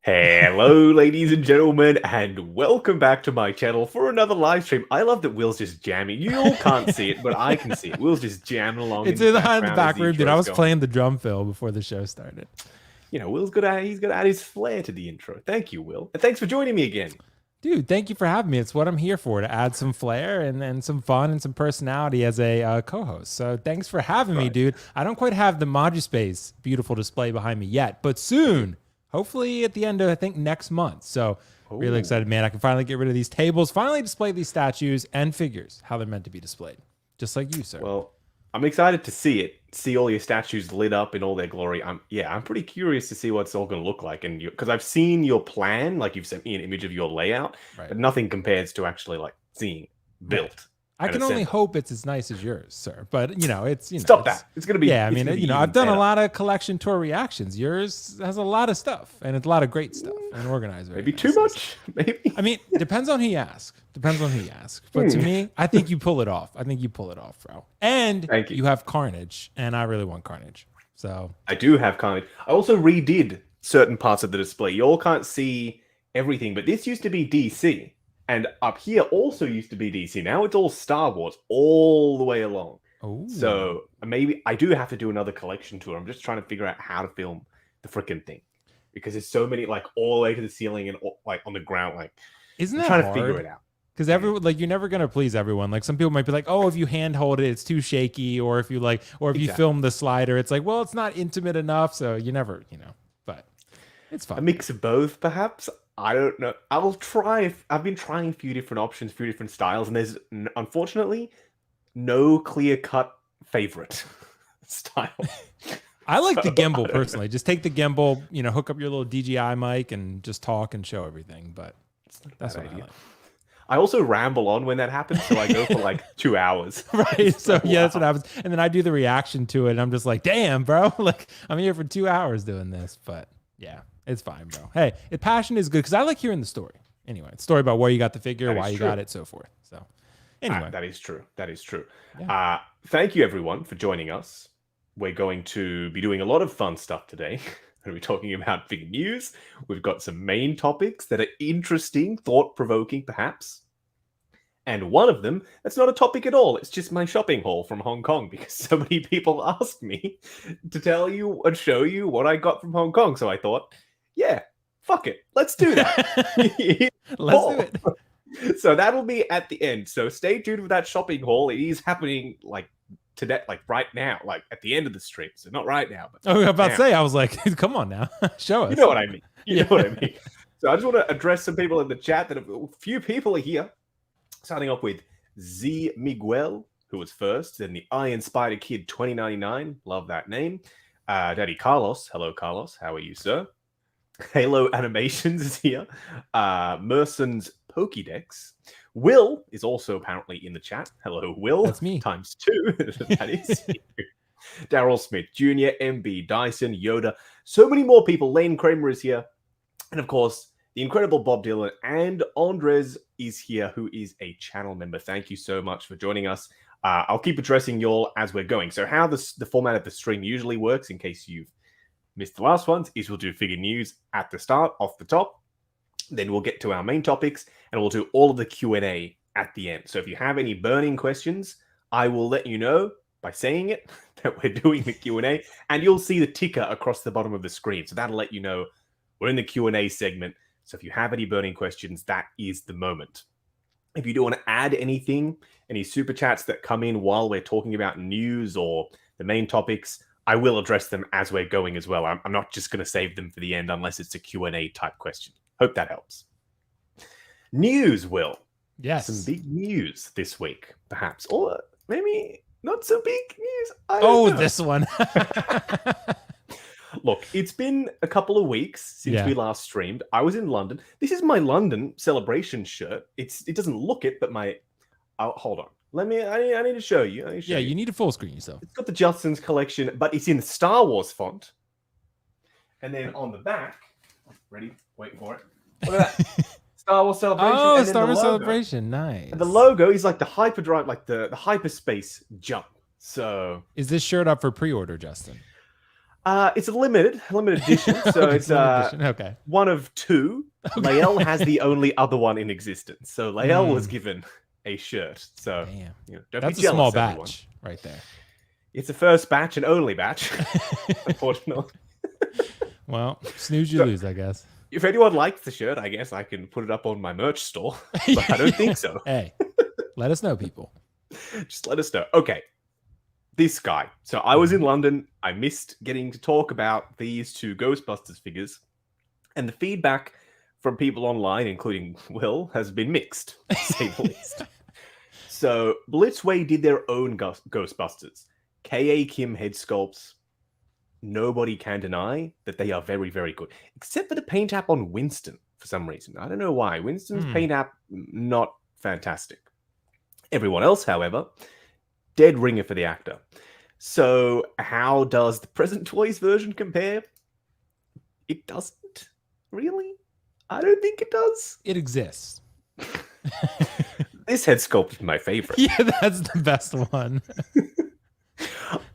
Hello, ladies and gentlemen, and welcome back to my channel for another live stream. I love that Will's just jamming. You all can't see it, but I can see it. Will's just jamming along. It's in in the back back room, dude. I was going. playing the drum fill before the show started. You know, Will's he's got to add his flair to the intro. Thank you, Will. And thanks for joining me again. Dude, thank you for having me. It's what I'm here for, to add some flair and some fun and some personality as a co-host. So thanks for having me, dude. I don't quite have the Moduspace beautiful display behind me yet, but soon. Hopefully at the end of, I think, next month. So really excited, man. I can finally get rid of these tables, finally display these statues and figures, how they're meant to be displayed. Just like you, sir. Well, I'm excited to see all your statues lit up in all their glory. I'm pretty curious to see what it's all going to look like. And because I've seen your plan, like you've sent me an image of your layout, but nothing compares to actually like seeing built. I can only hope it's as nice as yours, sir. But it's stop that. It's gonna be I mean, I've done a lot of collection tour reactions. Yours has a lot of stuff, and it's a lot of great stuff, and organized. Maybe too much. Maybe. I mean, depends on who you ask. But to me, I think you pull it off. Bro. And you have Carnage, and I really want Carnage. So I do have Carnage. I also redid certain parts of the display. You all can't see everything, but this used to be DC. And up here also used to be DC. Now it's all Star Wars all the way along. Ooh. So maybe I do have to do another collection tour. I'm just trying to figure out how to film the freaking thing. Because there's so many, like, all the way to the ceiling and like on the ground. Like, isn't that trying hard? to figure it out. Because everyone, like, you're never gonna please everyone. Like, some people might be like, "Oh, if you handhold it, it's too shaky," or if you you film the slider, it's like, "Well, it's not intimate enough." So you never, But it's fun. A mix of both, perhaps. I don't know. I'll try. I've been trying a few different options, a few different styles, and there's unfortunately no clear-cut favorite style. I like the gimbal personally. Just take the gimbal, hook up your little DJI mic and just talk and show everything. But that's what I like. I also ramble on when that happens, so I go for like 2 hours. Right. So yeah, that's what happens. And then I do the reaction to it, and I'm just like, damn, bro. Like, I'm here for 2 hours doing this. But yeah. It's fine, bro. Hey, passion is good because I like hearing the story. Anyway, story about where you got the figure, why you got it, so forth. So, anyway, that is true. That is true. Yeah. Thank you, everyone, for joining us. We're going to be doing a lot of fun stuff today. We're going to be talking about big news. We've got some main topics that are interesting, thought-provoking, perhaps. And one of them, that's not a topic at all. It's just my shopping haul from Hong Kong because so many people asked me to tell you and show you what I got from Hong Kong. So I thought, yeah, fuck it. Let's do that. Let's do it. So that'll be at the end. So stay tuned with that shopping haul. It is happening like today, like right now, like at the end of the stream. So not right now, but I was about to say, I was like, come on now, show us. You know what I mean. You know what I mean. So I just want to address some people in the chat. That a few people are here. Starting off with Z Miguel, who was first, then the Iron Spider Kid 2099. Love that name. Daddy Carlos. Hello, Carlos. How are you, sir? Halo Animations is here. Merson's Pokédex. Will is also apparently in the chat. Hello, Will. That's me. Times 2. That is you. Daryl Smith Jr., MB Dyson, Yoda. So many more people. Lane Kramer is here. And of course, the incredible Bob Dylan and Andres is here, who is a channel member. Thank you so much for joining us. I'll keep addressing y'all as we're going. So how the format of the stream usually works, in case you've missed the last ones, is we'll do figure news at the start, off the top. Then we'll get to our main topics, and we'll do all of the Q&A at the end. So if you have any burning questions, I will let you know by saying it that we're doing the Q&A, and you'll see the ticker across the bottom of the screen. So that'll let you know we're in the Q&A segment. So if you have any burning questions, that is the moment. If you do want to add anything, any super chats that come in while we're talking about news or the main topics, I will address them as we're going as well. I'm not just going to save them for the end unless it's a Q&A type question. Hope that helps. News, Will. Yes. Some big news this week, perhaps. Or maybe not so big news. I don't know. This one. Look, it's been a couple of weeks since we last streamed. I was in London. This is my London celebration shirt. It doesn't look it, but my... hold on. I need to show you. You need to full screen yourself. It's got the Justin's collection, but it's in the Star Wars font. And then on the back... Ready? Wait for it. Look at that. Star Wars Celebration. Oh, Star Wars Celebration. Nice. And the logo is like the hyperdrive, like the hyperspace jump. So... Is this shirt up for pre-order, Justin? It's a limited edition, so Okay, it's limited edition. Okay. one of two. Okay. Lael has the only other one in existence, so Lael was Mm. given a shirt. So Damn. don't That's be a small jealous, everyone. batch right there. It's the first batch and only batch, unfortunately. Well, snooze you lose, I guess. If anyone likes the shirt, I guess I can put it up on my merch store, but I don't think so. Hey, let us know, people. Just let us know. Okay, this guy. So I was in London. I missed getting to talk about these two Ghostbusters figures, and the feedback from people online, including Will, has been mixed, to say the least. So Blitzway did their own Ghostbusters. K.A. Kim head sculpts. Nobody can deny that they are very, very good, except for the paint app on Winston for some reason. I don't know why. Winston's paint app, not fantastic. Everyone else, however, dead ringer for the actor. So how does the present toys version compare? It doesn't, really. I don't think it does. It exists. This head sculpt is my favorite. Yeah, that's the best one.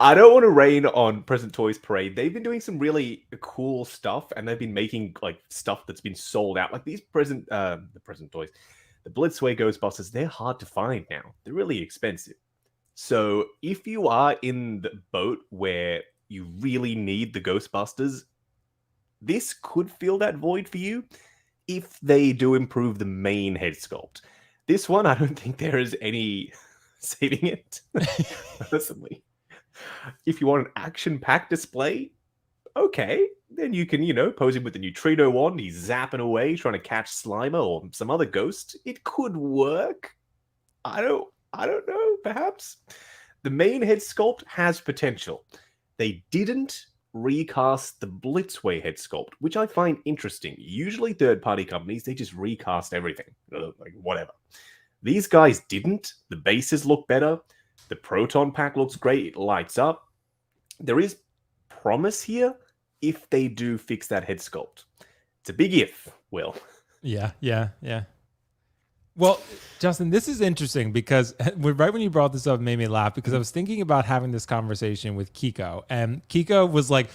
I don't want to rain on Present Toys Parade. They've been doing some really cool stuff, and they've been making like stuff that's been sold out. Like these the Present Toys, the Blitzway Ghostbusters, they're hard to find now. They're really expensive. So if you are in the boat where you really need the Ghostbusters, this could fill that void for you if they do improve the main head sculpt. This one, I don't think there is any saving it, personally. If you want an action-packed display, okay, then you can, pose him with the neutrino wand. He's zapping away, trying to catch Slimer or some other ghost. It could work. I don't know, perhaps. The main head sculpt has potential. They didn't recast the Blitzway head sculpt, which I find interesting. Usually third-party companies, they just recast everything. Like, whatever. These guys didn't. The bases look better. The proton pack looks great. It lights up. There is promise here if they do fix that head sculpt. It's a big if, Will. Yeah. Well, Justin, this is interesting because right when you brought this up, it made me laugh because I was thinking about having this conversation with Kiko, and Kiko was like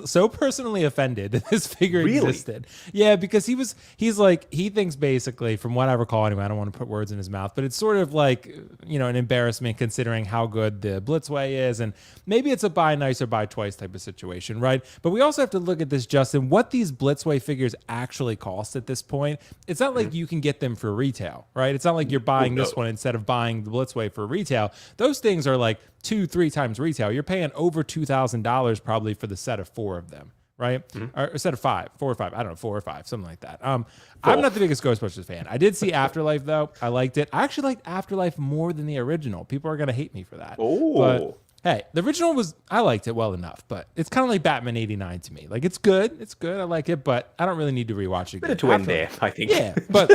so personally offended that this figure existed. Yeah, because he thinks basically, from what I recall anyway, I don't want to put words in his mouth, but it's sort of like, an embarrassment considering how good the Blitzway is, and maybe it's a buy nice or buy twice type of situation, right? But we also have to look at this, Justin, what these Blitzway figures actually cost at this point. It's not like you can get them for retail. Right? It's not like you're buying this one instead of buying the Blitzway for retail. Those things are like 2-3 times retail. You're paying over $2,000 probably for the set of 4 of them, right? Or a set of 5, 4 or 5. I don't know, 4 or 5, something like that. I'm not the biggest Ghostbusters fan. I did see Afterlife though. I liked it. I actually liked Afterlife more than the original. People are gonna hate me for that. But hey, the original I liked it well enough, but it's kind of like Batman 89 to me. Like, it's good. I like it, but I don't really need to rewatch it again. Better to end there, I think. Yeah, but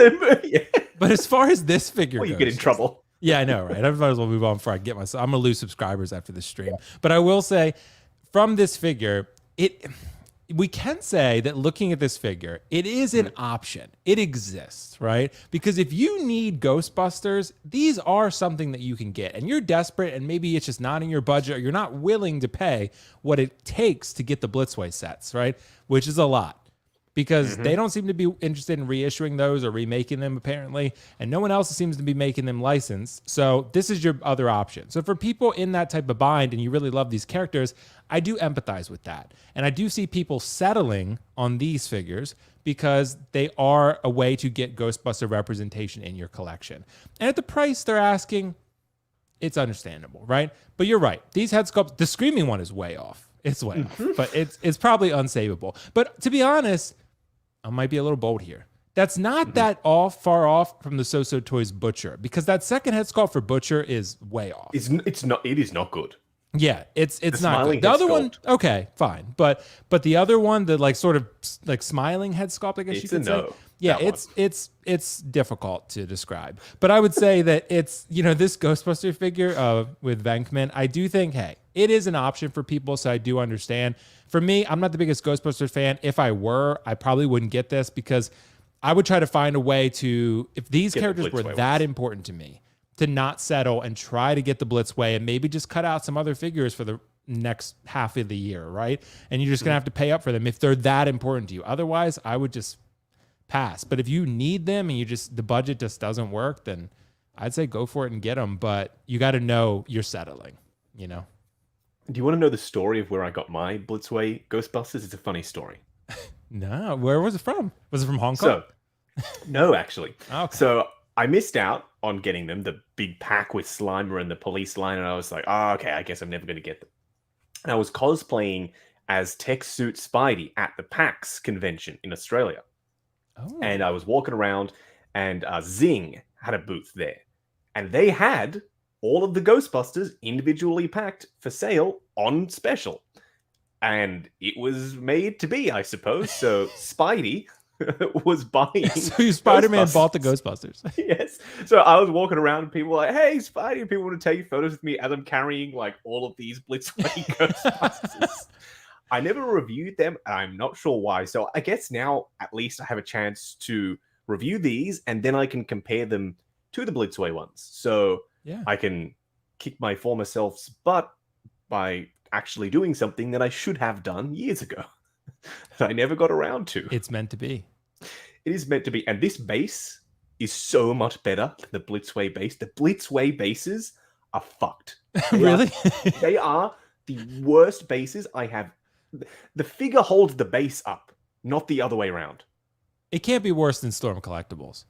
but as far as this figure goes, you get in trouble. Yeah, I know, right? I might as well move on before I get myself. I'm gonna lose subscribers after this stream. But I will say, from this figure, we can say that looking at this figure, it is an option. It exists, right? Because if you need Ghostbusters, these are something that you can get. And you're desperate, and maybe it's just not in your budget, or you're not willing to pay what it takes to get the Blitzway sets, right? Which is a lot. Because they don't seem to be interested in reissuing those or remaking them, apparently. And no one else seems to be making them licensed. So this is your other option. So for people in that type of bind and you really love these characters, I do empathize with that. And I do see people settling on these figures because they are a way to get Ghostbuster representation in your collection. And at the price they're asking, it's understandable, right? But you're right. These head sculpts, the Screaming one is way off. It's way off. But it's probably unsavable. But to be honest, I might be a little bold here. That's not that far off from the SooSoo Toys Butcher, because that second head sculpt for Butcher is way off. It is not good. Yeah, it's not good. The other one, okay, fine, but the other one, the like sort of like smiling head sculpt, I guess you could say. Yeah, it's difficult to describe, but I would say that it's this Ghostbuster figure with Venkman. I do think, hey, it is an option for people, so I do understand. For me, I'm not the biggest Ghostbusters fan. If I were, I probably wouldn't get this because I would try to find a way to, if these characters were that important to me, to not settle and try to get the Blitzway and maybe just cut out some other figures for the next half of the year, right? And you're just gonna have to pay up for them if they're that important to you. Otherwise, I would just pass. But if you need them and the budget just doesn't work, then I'd say go for it and get them. But you got to know you're settling, you know? Do you want to know the story of where I got my Blitzway Ghostbusters? It's a funny story. No, where was it from? Was it from Hong Kong? No, actually. Okay. So I missed out on getting them, the big pack with Slimer and the police line, and I was like, oh, okay, I guess I'm never going to get them. And I was cosplaying as Tech Suit Spidey at the PAX convention in Australia. Oh. And I was walking around, and Zing had a booth there. And they had all of the Ghostbusters individually packed for sale on special. And it was made to be, I suppose. So Spidey was buying. So Spider-Man bought the Ghostbusters. Yes. So I was walking around and people were like, hey, Spidey, people want to take photos with me as I'm carrying like all of these Blitzway Ghostbusters. I never reviewed them, and I'm not sure why. So I guess now at least I have a chance to review these, and then I can compare them to the Blitzway ones. So yeah, I can kick my former self's butt by actually doing something that I should have done years ago that I never got around to. It's meant to be. It is meant to be. And this base is so much better than the Blitzway base. The Blitzway bases are fucked. Really? They are the worst bases I have. The figure holds the base up, not the other way around. It can't be worse than Storm Collectibles.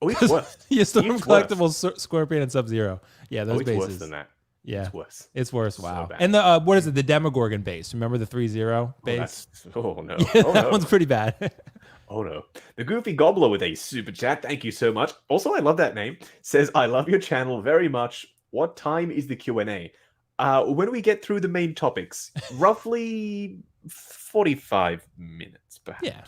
Oh, it's worse. Yeah, Storm Collectibles, Scorpion, and Sub-Zero. Yeah, those bases. It's worse than that. Yeah, it's worse. It's worse. Wow. So bad. And the what is it? The Demogorgon base. Remember the 3-0 base? Oh no. Yeah, oh, that no. one's pretty bad. Oh no. The Goofy Gobbler with a super chat. Thank you so much. Also, I love that name. Says, I love your channel very much. What time is the Q&A? When we get through the main topics, roughly 45 minutes, perhaps. Yeah.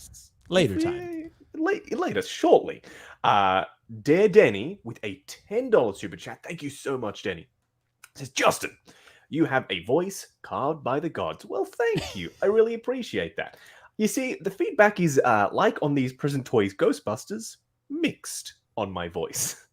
Later time. Later, shortly. Dare Denny with a $10 super chat. Thank you so much, Denny. Says, Justin, you have a voice carved by the gods. Well, thank you. I really appreciate that. You see, the feedback is like on these Prison Toys Ghostbusters, mixed on my voice.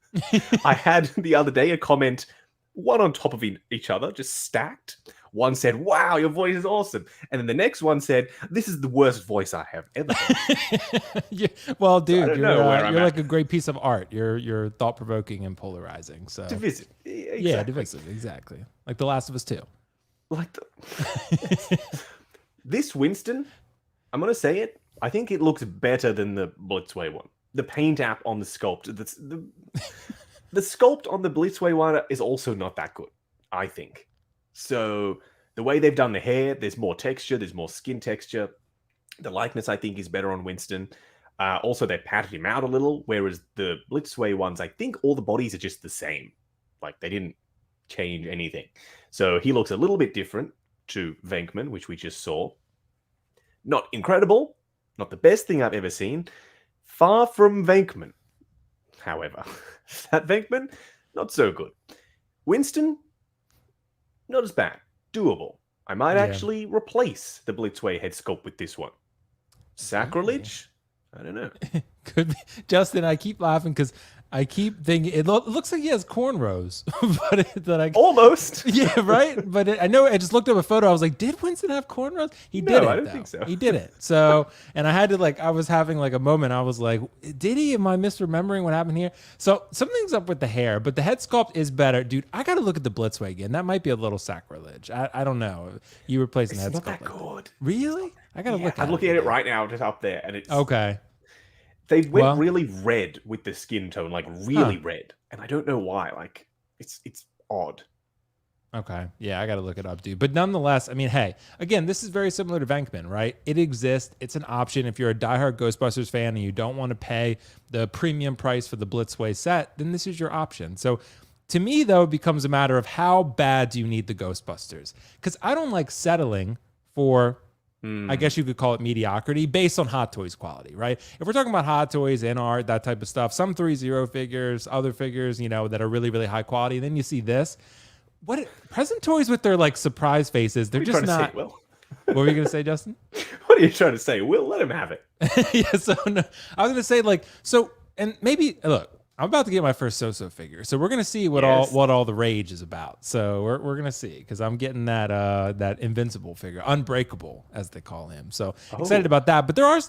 I had the other day a comment, one on top of each other, just stacked. One said, wow, your voice is awesome. And then the next one said, this is the worst voice I have ever heard. Yeah. Well, dude, you're like a great piece of art. You're thought-provoking and polarizing. So divisive. Exactly. Yeah, divisive, exactly. Like The Last of Us 2. Like this Winston, I'm going to say it, I think it looks better than the Blitzway one. The paint app on the sculpt, the sculpt on the Blitzway one is also not that good, I think. So the way they've done the hair, there's more texture, there's more skin texture. The likeness, I think, is better on Winston. Also, they patted him out a little, whereas the Blitzway ones, I think all the bodies are just the same. Like, they didn't change anything. So he looks a little bit different to Venkman, which we just saw. Not incredible, not the best thing I've ever seen. Far from Venkman, however. That Venkman, not so good. Winston, not as bad. Doable. I might actually replace the Blitzway head sculpt with this one. Sacrilege? I don't know. Could be. Justin, I keep laughing because I keep thinking it looks like he has cornrows, but almost. Yeah, right. But I know I just looked up a photo. I was like, did Winston have cornrows? He didn't. I don't think so. He didn't. So, and I had to I was having a moment. I was like, did he? Am I misremembering what happened here? So something's up with the hair, but the head sculpt is better, dude. I got to look at the Blitzway again. That might be a little sacrilege. I don't know. You replacing the head sculpt? It's not that good. Really? I got to look. I'm looking at it right now, just up there, and it's okay. They went really red with the skin tone, really red. And I don't know why. It's odd. Okay. Yeah, I got to look it up, dude. But nonetheless, I mean, hey, again, this is very similar to Venkman, right? It exists. It's an option. If you're a diehard Ghostbusters fan and you don't want to pay the premium price for the Blitzway set, then this is your option. So to me, though, it becomes a matter of how bad do you need the Ghostbusters? Because I don't like settling for... I guess you could call it mediocrity based on Hot Toys quality, right? If we're talking about Hot Toys, in art, that type of stuff, some 3-0 figures, other figures, that are really, really high quality. And then you see this. Present Toys with their surprise faces, they're just not. Say, Will? What were you going to say, Justin? What are you trying to say? Will, let him have it. Yeah, so no, I was going to say so, and maybe, look, I'm about to get my first SooSoo figure, so we're gonna see what Yes. all the rage is about. So we're gonna see, because I'm getting that Invincible figure, Unbreakable as they call him. So excited about that. But there are,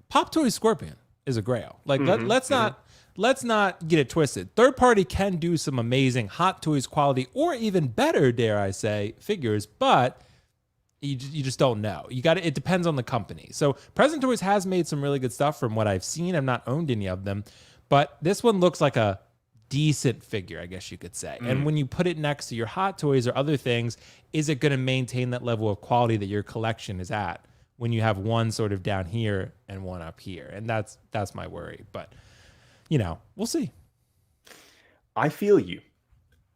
Pop Toy Scorpion is a grail. Like let's not get it twisted. Third party can do some amazing Hot Toys quality, or even better, dare I say, figures, but you just don't know. It depends on the company. So Present Toys has made some really good stuff from what I've seen. I've not owned any of them, but this one looks like a decent figure, I guess you could say. And when you put it next to your Hot Toys or other things, is it going to maintain that level of quality that your collection is at when you have one sort of down here and one up here? And that's my worry. But, we'll see. I feel you.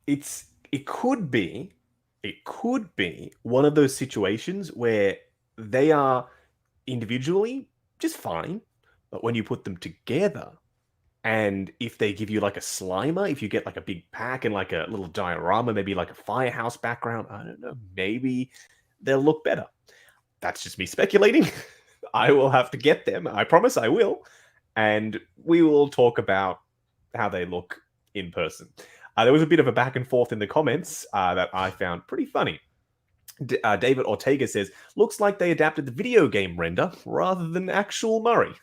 It could be one of those situations where they are individually just fine, but when you put them together, and if they give you like a Slimer, if you get like a big pack and like a little diorama, maybe like a Firehouse background, I don't know, maybe they'll look better. That's just me speculating. I will have to get them. I promise I will. And we will talk about how they look in person. There was a bit of a back and forth in the comments that I found pretty funny. David Ortega says, looks like they adapted the video game render rather than actual Murray.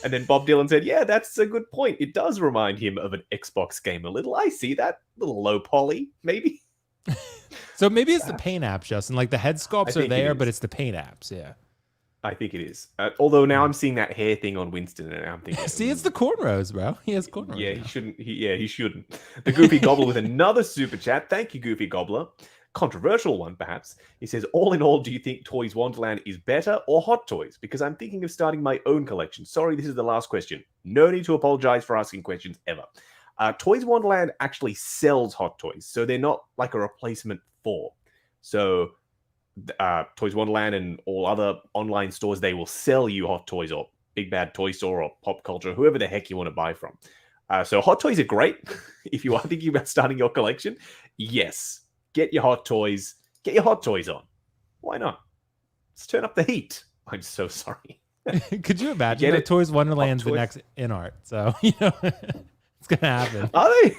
And then Bob Dylan said, yeah, that's a good point. It does remind him of an Xbox game a little. I see that. A little low poly, maybe. So maybe it's the paint apps, Justin. Like the head sculpts are there, but it's the paint apps. Yeah. I think it is. Although now I'm seeing that hair thing on Winston, and I'm thinking, see, it's the cornrows, bro. He has cornrows. Yeah, now. he shouldn't. He shouldn't. The Goofy Gobbler with another super chat. Thank you, Goofy Gobbler. Controversial one, perhaps. He says, all in all, do you think Toys Wonderland is better or Hot Toys? Because I'm thinking of starting my own collection. Sorry, this is the last question. No need to apologize for asking questions ever. Toys Wonderland actually sells Hot Toys, so they're not like a replacement for. So Toys Wonderland and all other online stores, they will sell you Hot Toys, or Big Bad Toy Store, or Pop Culture, whoever the heck you want to buy from. So Hot Toys are great. If you are thinking about starting your collection, yes, get your Hot Toys. Get your Hot Toys on. Why not? Let's turn up the heat. I'm so sorry. Could you imagine that Toys Wonderland's the next in art? So, it's going to happen. Are they?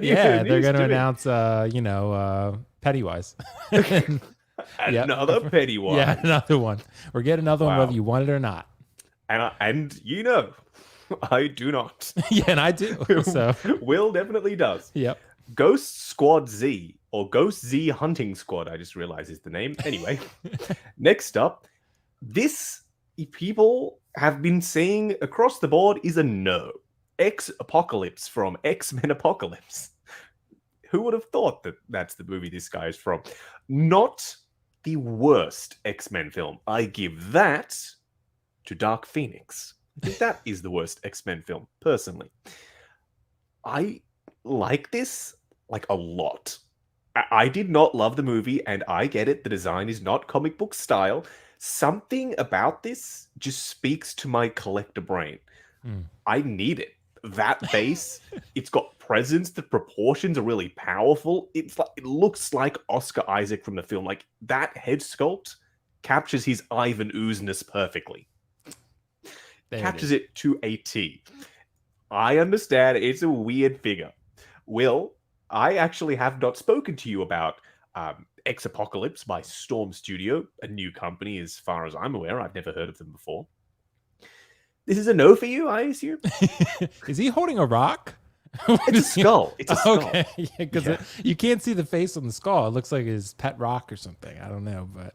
Yeah, they're going to announce, Pennywise. Another Pennywise. Yeah, another one. We're getting another one whether you want it or not. And I do not. Yeah, and I do. So Will definitely does. Yep. Ghost Squad Z, or Ghost Z Hunting Squad, I just realized is the name. Anyway, next up, this people have been saying across the board is a no. X-Apocalypse from X-Men Apocalypse. Who would have thought that that's the movie this guy is from? Not the worst X-Men film. I give that to Dark Phoenix. I think that is the worst X-Men film, personally. I like this like a lot. I did not love the movie, and I get it. The design is not comic book style. Something about this just speaks to my collector brain. I need it. That base, it's got presence. The proportions are really powerful. It looks like Oscar Isaac from the film. Like, that head sculpt captures his Ivan Ooze-ness perfectly. Captures it to a T. I understand it's a weird figure. Will, I actually have not spoken to you about X-Apocalypse by Storm Studio, a new company as far as I'm aware. I've never heard of them before. This is a no for you, I assume? Is he holding a rock? It's a skull. It's a skull. Okay, because you can't see the face on the skull. It looks like his pet rock or something. I don't know, but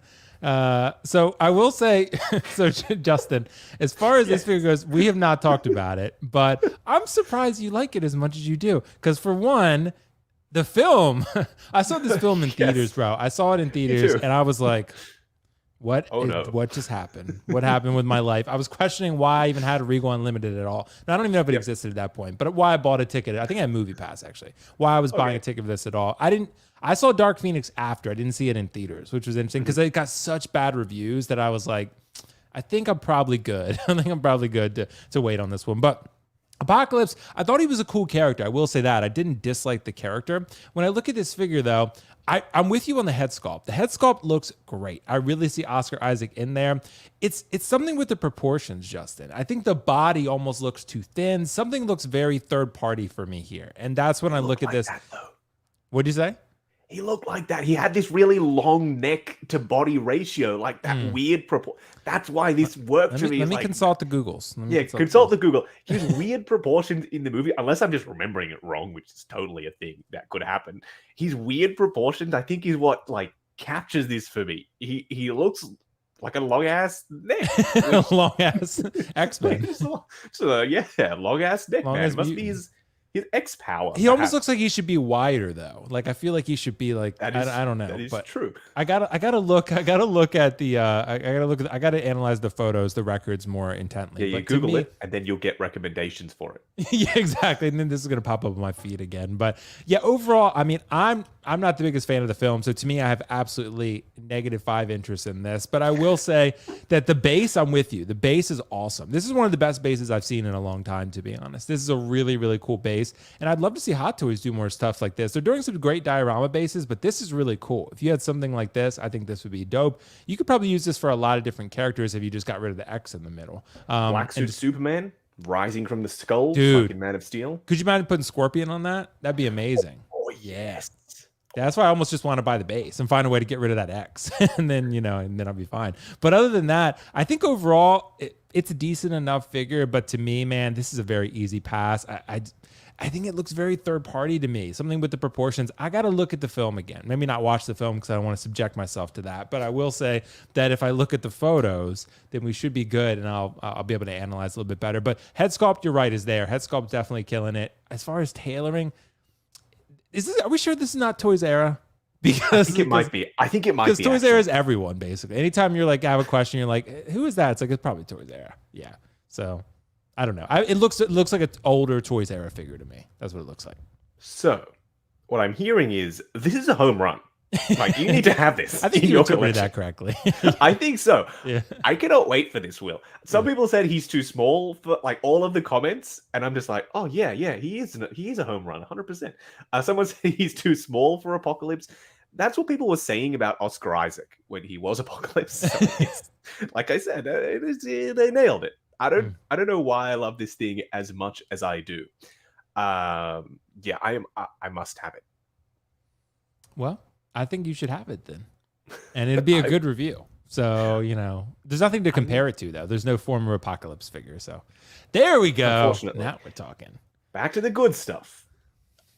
so I will say, so Justin, as far as this figure goes, we have not talked about it, but I'm surprised you like it as much as you do. Because for one, the film, I saw this film in theaters, bro. I saw it in theaters, and I was like, what just happened? What happened with my life? I was questioning why I even had a Regal Unlimited at all. Now, I don't even know if it existed at that point, but why I bought a ticket. I think I had Movie Pass, actually. Why I was buying a ticket for this at all. I saw Dark Phoenix after. I didn't see it in theaters, which was interesting because it got such bad reviews that I was like, I think I'm probably good. I think I'm probably good to wait on this one. But Apocalypse, I thought he was a cool character. I will say that. I didn't dislike the character. When I look at this figure, though, I'm with you on the head sculpt. The head sculpt looks great. I really see Oscar Isaac in there. It's something with the proportions, Justin. I think the body almost looks too thin. Something looks very third party for me here. And that's when I look at this. What'd you say? He looked like that. He had this really long neck to body ratio, like that weird That's why this worked to me. Let me consult the Googles. Consult the Google. He has weird proportions in the movie, unless I'm just remembering it wrong, which is totally a thing that could happen. His weird proportions, I think, is what like captures this for me. He looks like a long ass neck, long ass X-Men. So yeah, long ass neck, man. It must be his X power. He almost looks like he should be wider though. Like I feel like he should be like I don't know. That is but true. I gotta look at the I gotta analyze the photos, the records more intently. Yeah, you Google it and then you'll get recommendations for it. Yeah, exactly. And then this is gonna pop up on my feed again. But yeah, overall, I mean, I'm not the biggest fan of the film, so to me, I have absolutely -5 interest in this. But I will say that the base, I'm with you. The base is awesome. This is one of the best bases I've seen in a long time, to be honest. This is a really, really cool base. And I'd love to see Hot Toys do more stuff like this. They're doing some great diorama bases, but this is really cool. If you had something like this, I think this would be dope. You could probably use this for a lot of different characters if you just got rid of the X in the middle. Black suit Superman rising from the skull, dude, fucking Man of Steel. Could you mind putting Scorpion on that? That'd be amazing. Oh yes. That's why I almost just want to buy the base and find a way to get rid of that X, and then I'll be fine. But other than that, I think overall it's a decent enough figure. But to me, man, this is a very easy pass. I think it looks very third party to me. Something with the proportions. I got to look at the film again. Maybe not watch the film because I don't want to subject myself to that. But I will say that if I look at the photos, then we should be good, and I'll be able to analyze a little bit better. But head sculpt, you're right, is there. Head sculpt definitely killing it. As far as tailoring, are we sure this is not Toys Era? Because I think it might be. Because Toys Era is everyone, basically. Anytime you're like, I have a question, you're like, who is that? It's like, it's probably Toys Era. Yeah. So I don't know. It looks like an older Toys Era figure to me. That's what it looks like. So what I'm hearing is this is a home run. Like, you need to have this. I think you interpreted that correctly. I think so. Yeah. I cannot wait for this, Will. Some people said he's too small for like all of the comments, and I'm just like, oh yeah, he is a home run, 100%. Someone said he's too small for Apocalypse. That's what people were saying about Oscar Isaac when he was Apocalypse. So like I said, they nailed it. I don't know why I love this thing as much as I do. I must have it. Well, I think you should have it then. And it'd be a good review. So, there's nothing to compare it to, though. There's no former Apocalypse figure. So there we go. Now we're talking. Back to the good stuff.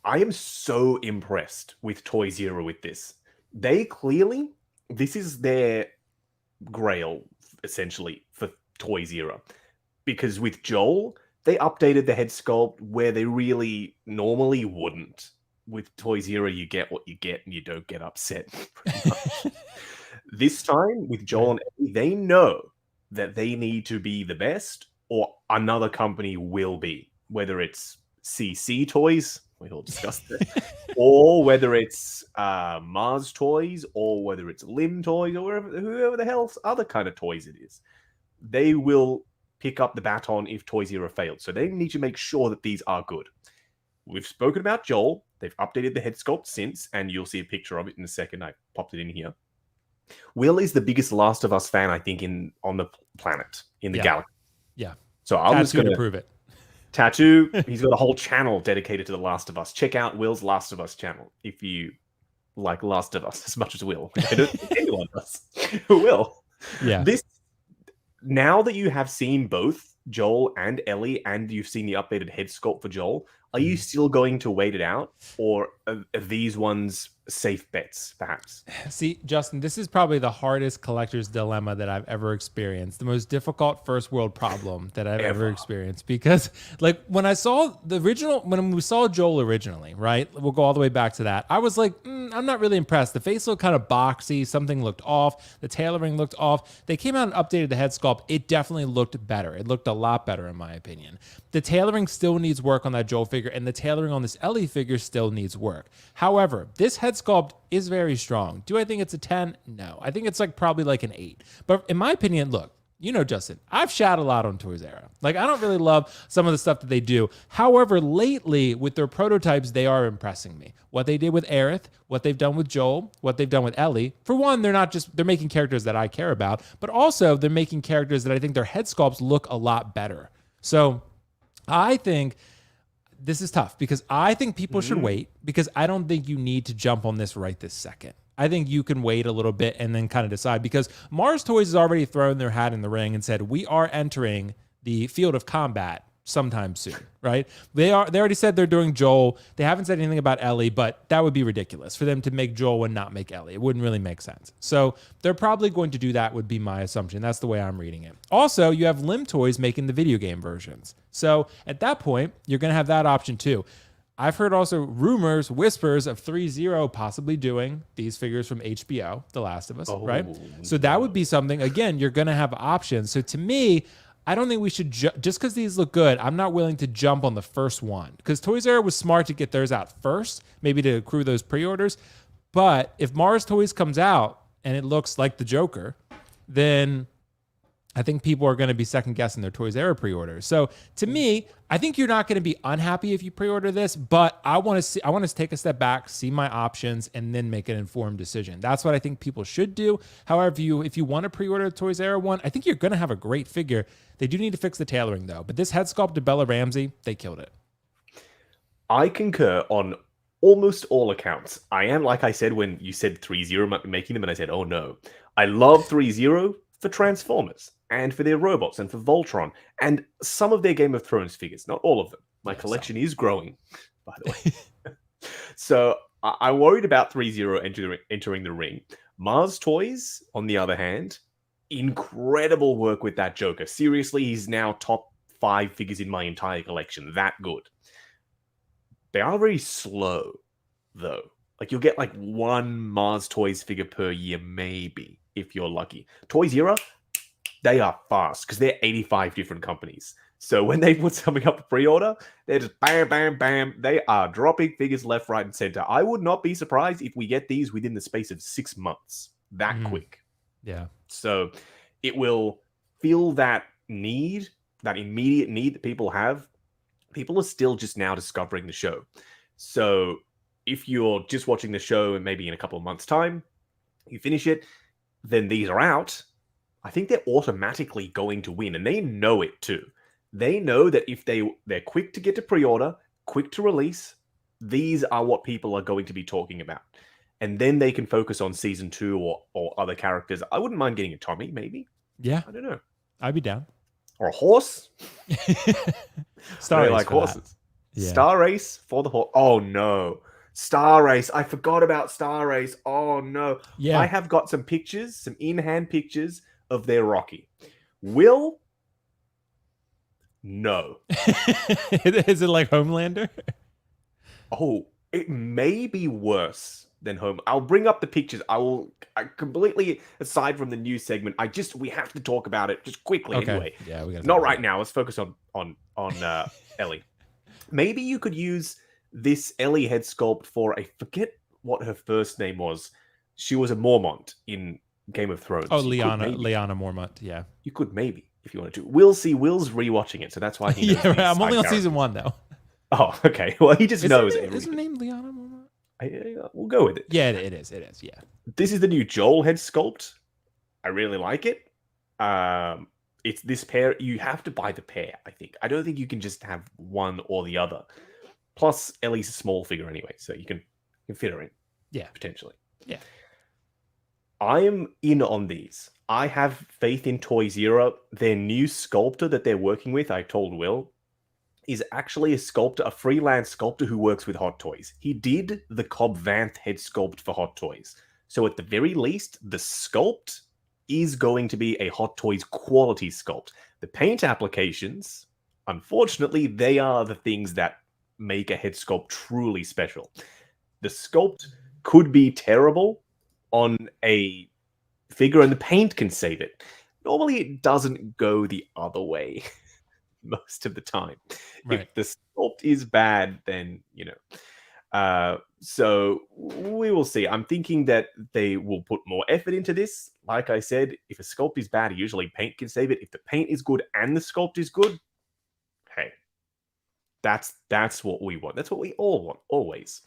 I am so impressed with Toy Zero with this. This is their grail, essentially, for Toy Zero. Because with Joel, they updated the head sculpt where they really normally wouldn't. With Toy Zero, you get what you get and you don't get upset. Pretty much. This time, with Joel and Ellie, they know that they need to be the best or another company will be. Whether it's CC Toys, we all discussed it, or whether it's Mars Toys, or whether it's Lim Toys, or whoever the hell's other kind of toys it is. They will pick up the baton if Toy Zero failed. So they need to make sure that these are good. We've spoken about Joel. They've updated the head sculpt since, and you'll see a picture of it in a second. I popped it in here. Will is the biggest Last of Us fan, I think, on the planet, in the galaxy. Yeah. So I'm just going to prove it. Tattoo. He's got a whole channel dedicated to The Last of Us. Check out Will's Last of Us channel if you like Last of Us as much as Will. I don't think anyone does. Will. Yeah. Now that you have seen both Joel and Ellie, and you've seen the updated head sculpt for Joel, are you still going to wait it out, or are these ones safe bets, perhaps? See, Justin, this is probably the hardest collector's dilemma that I've ever experienced. The most difficult first world problem that I've ever experienced. Because, like, when I saw when we saw Joel originally, right? We'll go all the way back to that. I was like, I'm not really impressed. The face looked kind of boxy. Something looked off. The tailoring looked off. They came out and updated the head sculpt. It definitely looked better. It looked a lot better, in my opinion. The tailoring still needs work on that Joel figure, and the tailoring on this Ellie figure still needs work. However, this head sculpt is very strong. Do I think it's a 10? No. I think it's probably like an 8. But in my opinion, look, you know, Justin, I've shat a lot on Toys R Us. Like, I don't really love some of the stuff that they do. However, lately with their prototypes, they are impressing me. What they did with Aerith, what they've done with Joel, what they've done with Ellie. For one, they're making characters that I care about, but also they're making characters that I think their head sculpts look a lot better. So I think this is tough because I think people should wait, because I don't think you need to jump on this right this second. I think you can wait a little bit and then kind of decide, because Mars Toys has already thrown their hat in the ring and said, we are entering the field of combat sometime soon, right? They already said they're doing Joel. They haven't said anything about Ellie, but that would be ridiculous for them to make Joel and not make Ellie. It wouldn't really make sense. So they're probably going to do that, would be my assumption. That's the way I'm reading it. Also, you have Limb Toys making the video game versions. So at that point, you're going to have that option too. I've heard also rumors, whispers of 3-0 possibly doing these figures from HBO, The Last of Us, right? So that would be something. Again, you're going to have options. So to me, I don't think we should, just because these look good, I'm not willing to jump on the first one. Because Toys R Us was smart to get theirs out first, maybe to accrue those pre-orders. But if Mars Toys comes out and it looks like the Joker, then I think people are going to be second guessing their Toys R Us pre-orders. So to me, I think you're not going to be unhappy if you pre-order this, but I want to take a step back, see my options, and then make an informed decision. That's what I think people should do. However, if you want to pre-order a Toys R Us one, I think you're going to have a great figure. They do need to fix the tailoring though. But this head sculpt to Bella Ramsey, they killed it. I concur on almost all accounts. I am, like I said, when you said 3-0 making them, and I said, oh no. I love 3-0 for Transformers, and for their robots, and for Voltron, and some of their Game of Thrones figures. Not all of them. My collection is growing, by the way. So I'm worried about 3-0 entering the ring. Mars Toys, on the other hand, incredible work with that Joker. Seriously, he's now top 5 figures in my entire collection. That good. They are very slow, though. Like, you'll get like one Mars Toys figure per year, maybe, if you're lucky. Toys Era, they are fast because they're 85 different companies. So when they put something up for pre-order, they're just bam, bam, bam. They are dropping figures left, right, and center. I would not be surprised if we get these within the space of 6 months. That quick. Yeah. So it will feel that need, that immediate need that people have. People are still just now discovering the show. So if you're just watching the show and maybe in a couple of months' time, you finish it, then these are out. I think they're automatically going to win, and they know it too. They know that if they're quick to get to pre-order, quick to release, these are what people are going to be talking about. And then they can focus on season 2 or other characters. I wouldn't mind getting a Tommy, maybe. Yeah. I don't know. I'd be down. Or a horse. Star Race like for horses. Yeah. Star Race for the horse. Oh no. Star Race. I forgot about Star Race. Oh no. Yeah. I have got some pictures, some in-hand pictures of their Rocky. Will? No. Is it like Homelander? Oh, it may be worse than Home. I'll bring up the pictures. I completely, aside from the news segment, we have to talk about it just quickly anyway. Yeah, we got not right now. Let's focus on Ellie. Maybe you could use this Ellie head sculpt for I forget what her first name was. She was a Mormont in Game of Thrones. Oh, Lyanna Mormont. Yeah, you could maybe if you wanted to. Will's rewatching it, so that's why he knows. Yeah, right. I'm only on season 1 though. Oh, okay. Well, he just knows everything. Isn't her name Lyanna Mormont? We'll go with it. Yeah, it is. Yeah. This is the new Joel head sculpt. I really like it. It's this pair. You have to buy the pair, I think. I don't think you can just have one or the other. Plus, Ellie's a small figure anyway, so you can fit her in. Yeah. Potentially. Yeah. I am in on these. I have faith in Toys Era. Their new sculptor that they're working with, I told Will, is actually a freelance sculptor who works with Hot Toys. He did the Cobb Vanth head sculpt for Hot Toys. So at the very least, the sculpt is going to be a Hot Toys quality sculpt. The paint applications, unfortunately, they are the things that make a head sculpt truly special. The sculpt could be terrible on a figure and the paint can save it. Normally, it doesn't go the other way. Most of the time. Right. If the sculpt is bad, then, So we will see. I'm thinking that they will put more effort into this. Like I said, if a sculpt is bad, usually paint can save it. If the paint is good and the sculpt is good, hey, that's what we want. That's what we all want, always.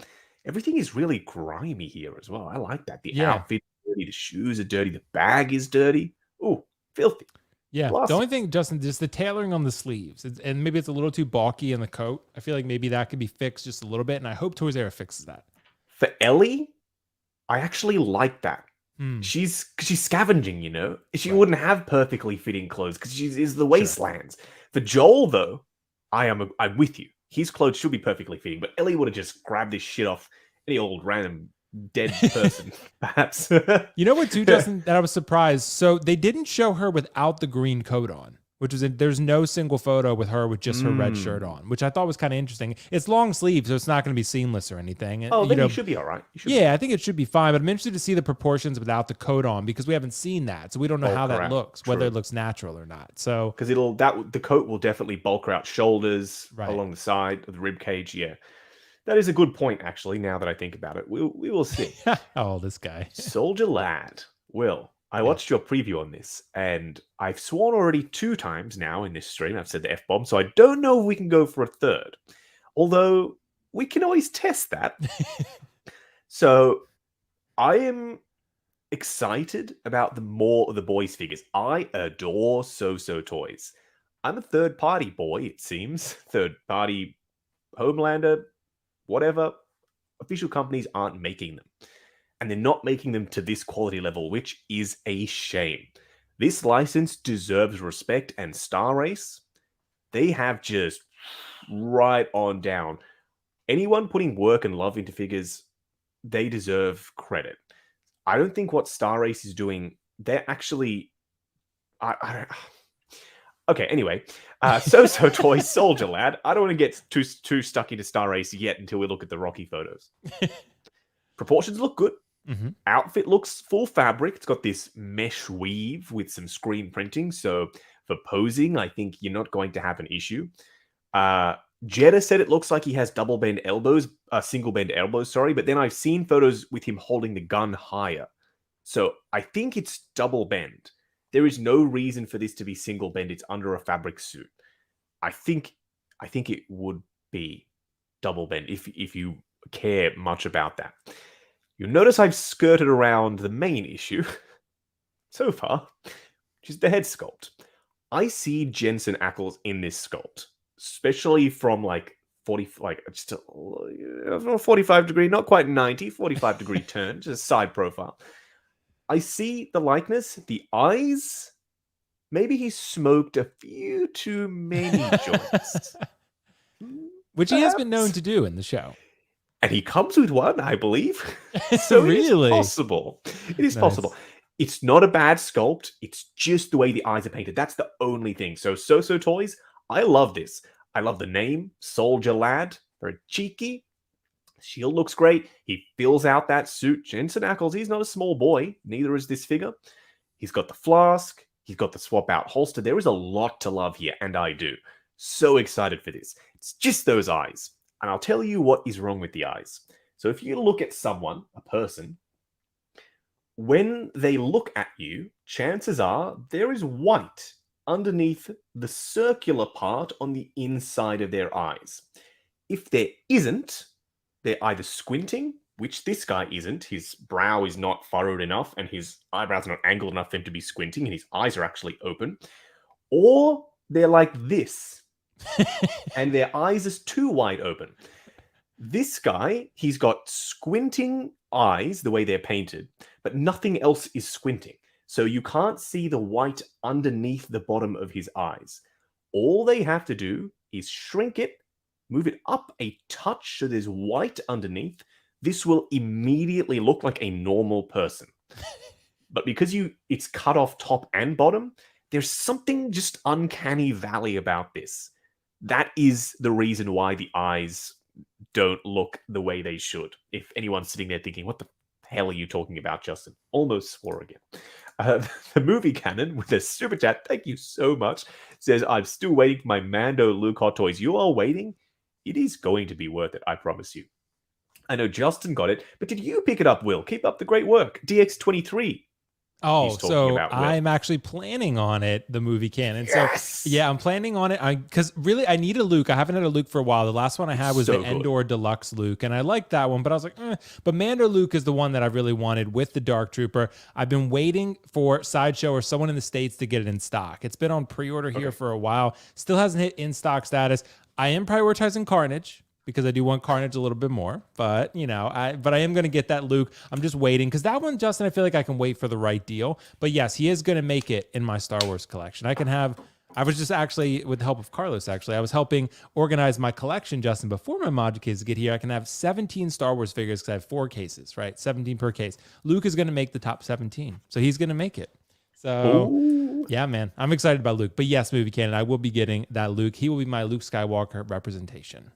Everything is really grimy here as well. I like that. The Yeah. outfit is dirty, the shoes are dirty, the bag is dirty. Ooh, filthy. Yeah. The Glossy. only thing, Justin, just the tailoring on the sleeves. And maybe it's a little too bulky in the coat. I feel like maybe that could be fixed just a little bit. And I hope Toys R Us fixes that. For Ellie, I actually like that. Hmm. She's scavenging, you know. She Right. wouldn't have perfectly fitting clothes because she's is the wastelands. For Joel, though, I'm with you. His clothes should be perfectly fitting, but Ellie would have just grabbed this shit off any old random dead person, perhaps. You know what, too, Justin, that I was surprised. So they didn't show her without the green coat on, which was there's no single photo with her with just her red shirt on, which I thought was kind of interesting. It's long sleeve, so it's not going to be seamless or anything. Oh, you then know, you should be all right. yeah, I think it should be fine, but I'm interested to see the proportions without the coat on because we haven't seen that, so we don't know how that looks, whether it looks natural or not. So because the coat will definitely bulk her out shoulders along the side of the rib cage. Yeah, that is a good point, actually. Now that I think about it, we will see. Oh, this guy, Soldier Lad. Will, I watched your preview on this, and I've sworn already 2 times now in this stream. I've said the F-bomb, so I don't know if we can go for a third. Although we can always test that. So I am excited about more of the boys' figures. I adore SooSoo toys. I'm a third-party boy, it seems. Third-party Homelander, whatever. Official companies aren't making them. And they're not making them to this quality level, which is a shame. This license deserves respect, and Star Race, they have just right on down. Anyone putting work and love into figures, they deserve credit. I don't think what Star Race is doing, they're actually... I don't... Okay, anyway. SooSoo Toys, Soldier Lad. I don't want to get too stuck into Star Race yet until we look at the Rocky photos. Proportions look good. Mm-hmm. Outfit looks full fabric. It's got this mesh weave with some screen printing. So for posing, I think you're not going to have an issue. Jeddah said it looks like he has single bend elbows, sorry. But then I've seen photos with him holding the gun higher. So I think it's double bend. There is no reason for this to be single bend. It's under a fabric suit. I think it would be double bend if you care much about that. You'll notice I've skirted around the main issue so far, which is the head sculpt. I see Jensen Ackles in this sculpt, especially from like 45 degree, not quite 90, 45 degree turn, just a side profile. I see the likeness, the eyes. Maybe he smoked a few too many joints. Which he has been known to do in the show. And he comes with one, I believe. So really? It is possible. It is possible. It's not a bad sculpt. It's just the way the eyes are painted. That's the only thing. So SooSoo Toys, I love this. I love the name, Soldier Lad. Very cheeky. Shield looks great. He fills out that suit. Jensen Ackles, he's not a small boy. Neither is this figure. He's got the flask. He's got the swap out holster. There is a lot to love here, and I do. So excited for this. It's just those eyes. And I'll tell you what is wrong with the eyes. So if you look at someone, a person, when they look at you, chances are there is white underneath the circular part on the inside of their eyes. If there isn't, they're either squinting, which this guy isn't. His brow is not furrowed enough and his eyebrows are not angled enough for him to be squinting and his eyes are actually open. Or they're like this. And their eyes is too wide open. This guy, he's got squinting eyes the way they're painted, but nothing else is squinting. So you can't see the white underneath the bottom of his eyes. All they have to do is shrink it, move it up a touch so there's white underneath. This will immediately look like a normal person. But because it's cut off top and bottom, there's something just uncanny valley about this. That is the reason why the eyes don't look the way they should. If anyone's sitting there thinking, what the hell are you talking about, Justin? Almost swore again. The movie canon with a super chat, thank you so much, says, I'm still waiting for my Mando Luke Hot Toys. You are waiting? It is going to be worth it, I promise you. I know Justin got it, but did you pick it up, Will? Keep up the great work. DX23. Oh, He's talking so about Will. I'm actually planning on it, the movie canon. Yes! So yeah, I'm planning on it. Because really, I need a Luke. I haven't had a Luke for a while. The last one I had was so the good. Endor Deluxe Luke, and I liked that one, but I was like, eh. But Mando Luke is the one that I really wanted with the Dark Trooper. I've been waiting for Sideshow or someone in the States to get it in stock. It's been on pre-order here for a while. Still hasn't hit in stock status. I am prioritizing Carnage, because I do want Carnage a little bit more, but you know, I am going to get that Luke. I'm just waiting because that one, Justin, I feel like I can wait for the right deal. But yes, he is going to make it in my Star Wars collection. I was just actually, with the help of Carlos, I was helping organize my collection, Justin, before my mod kids get here. I can have 17 Star Wars figures because I have 4 cases, right? 17 per case. Luke is going to make the top 17, so he's going to make it. So, Ooh. yeah, man, I'm excited about Luke. But yes, movie canon, I will be getting that Luke. He will be my Luke Skywalker representation.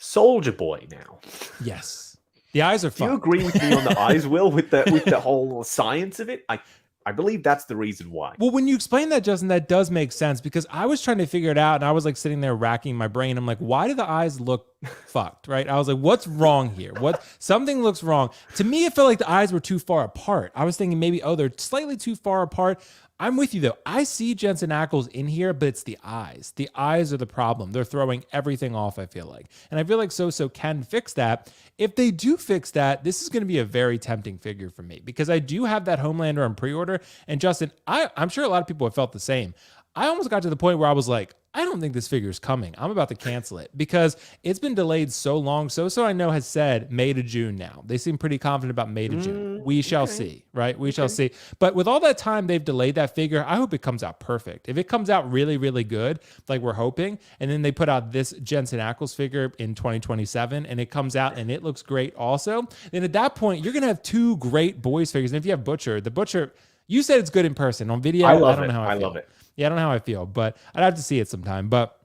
Soldier Boy now. Yes. The eyes are fun. Do you agree with me on the eyes, Will, with the whole science of it? I believe that's the reason why. Well, when you explain that, Justin, that does make sense because I was trying to figure it out and I was like sitting there racking my brain. I'm like, why do the eyes look fucked, right? I was like, what's wrong here? Something looks wrong. To me, it felt like the eyes were too far apart. I was thinking maybe, oh, they're slightly too far apart. I'm with you, though. I see Jensen Ackles in here, but it's the eyes. The eyes are the problem. They're throwing everything off, I feel like. And I feel like SooSoo can fix that. If they do fix that, this is going to be a very tempting figure for me because I do have that Homelander on pre-order. And Justin, I'm sure a lot of people have felt the same. I almost got to the point where I was like, I don't think this figure is coming. I'm about to cancel it because it's been delayed so long. SooSoo, I know, has said May to June now. They seem pretty confident about May to June. We shall see, right? We shall see. But with all that time they've delayed that figure, I hope it comes out perfect. If it comes out really, really good, like we're hoping, and then they put out this Jensen Ackles figure in 2027, and it comes out and it looks great also, then at that point, you're going to have 2 great boys figures. And if you have the Butcher, you said it's good in person. On video, I don't know how I feel. love it. Yeah, I don't know how I feel, but I'd have to see it sometime. But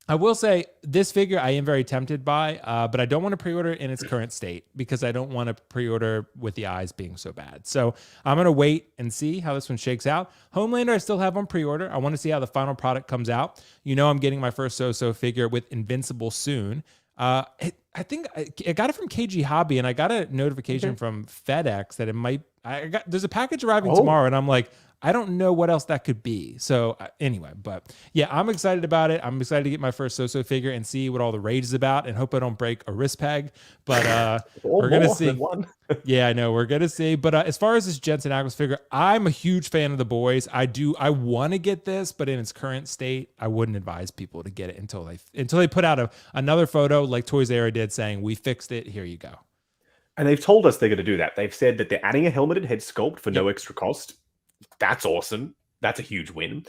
I will say this figure I am very tempted by, but I don't want to pre-order it in its current state because I don't want to pre-order with the eyes being so bad. So I'm going to wait and see how this one shakes out. Homelander I still have on pre-order. I want to see how the final product comes out. You know I'm getting my first SooSoo figure with Invincible soon. I think I got it from KG Hobby, and I got a notification from FedEx that it might. There's a package arriving tomorrow, and I'm like, I don't know what else that could be. So anyway, but yeah, I'm excited about it. I'm excited to get my first SooSoo figure and see what all the rage is about, and hope I don't break a wrist peg. But we're gonna see. Yeah, I know we're gonna see. But as far as this Jensen Ackles figure, I'm a huge fan of the boys. I want to get this, but in its current state, I wouldn't advise people to get it until they put out another photo like Toys R Us did saying we fixed it. Here you go. And they've told us they're going to do that. They've said that they're adding a helmeted head sculpt for no extra cost. That's awesome. That's a huge win.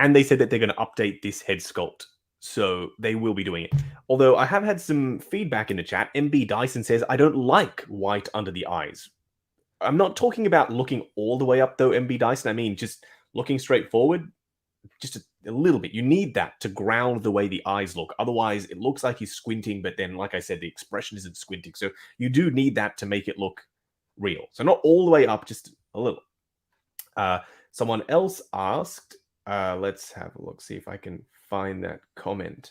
And they said that they're going to update this head sculpt. So they will be doing it. Although I have had some feedback in the chat. MB Dyson says, I don't like white under the eyes. I'm not talking about looking all the way up, though, MB Dyson. I mean, just looking straight forward, just a little bit. You need that to ground the way the eyes look. Otherwise, it looks like he's squinting. But then, like I said, the expression isn't squinting. So you do need that to make it look real. So not all the way up, just a little. Someone else asked, let's have a look, see if I can find that comment.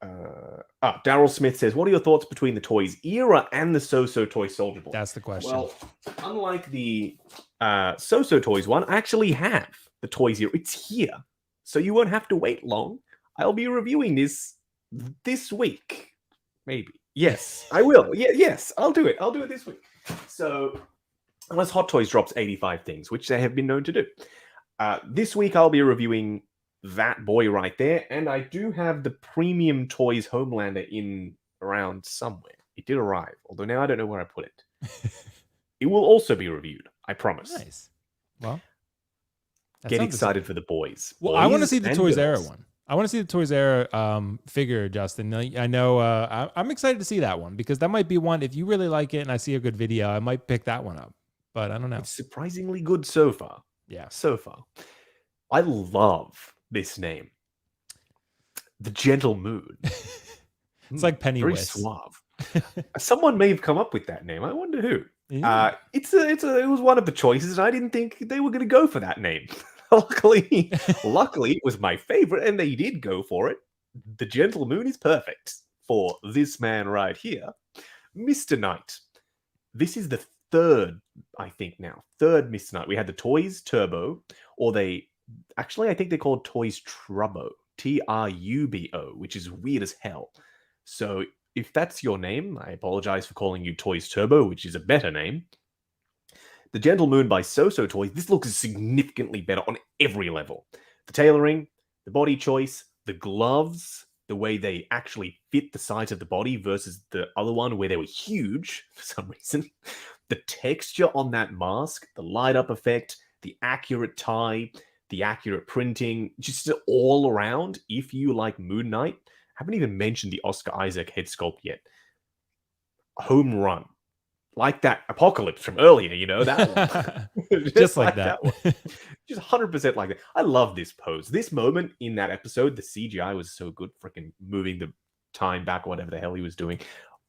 Daryl Smith says, what are your thoughts between the Toys Era and the SooSoo Toy Soldier Boy? That's the question. Well, unlike the SooSoo Toys one, I actually have the Toys Era. It's here. So you won't have to wait long. I'll be reviewing this week. Maybe. Yes, I will. Yes, I'll do it. I'll do it this week. So unless Hot Toys drops 85 things, which they have been known to do. This week, I'll be reviewing that boy right there. And I do have the Premium Toys Homelander in around somewhere. It did arrive, although now I don't know where I put it. It will also be reviewed, I promise. Nice. Well, get excited for the boys. Well, I want to see the Toys Era one. I want to see the Toys Era figure, Justin. I know I'm excited to see that one because that might be one. If you really like it and I see a good video, I might pick that one up. But I don't know. It's surprisingly good so far. Yeah. So far. I love this name. The Gentle Moon. It's like Pennywise. Very suave. Someone may have come up with that name. I wonder who. Yeah. It was one of the choices, and I didn't think they were going to go for that name. Luckily, it was my favorite, and they did go for it. The Gentle Moon is perfect for this man right here. Mr. Knight. This is the third, I think now, third Mr. Knight. We had the Toys Turbo, or I think they're called Toys Trubo, Trubo, which is weird as hell. So if that's your name, I apologize for calling you Toys Turbo, which is a better name. The Gentle Moon by SooSoo Toys, this looks significantly better on every level. The tailoring, the body choice, the gloves, the way they actually fit the size of the body versus the other one where they were huge for some reason. The texture on that mask, the light up effect, the accurate tie, the accurate printing, just all around. If you like Moon Knight, I haven't even mentioned the Oscar Isaac head sculpt yet. Home run. Like that Apocalypse from earlier, that one. Just like that. one. Just 100% like that. I love this pose. This moment in that episode, the CGI was so good, freaking moving the time back, whatever the hell he was doing.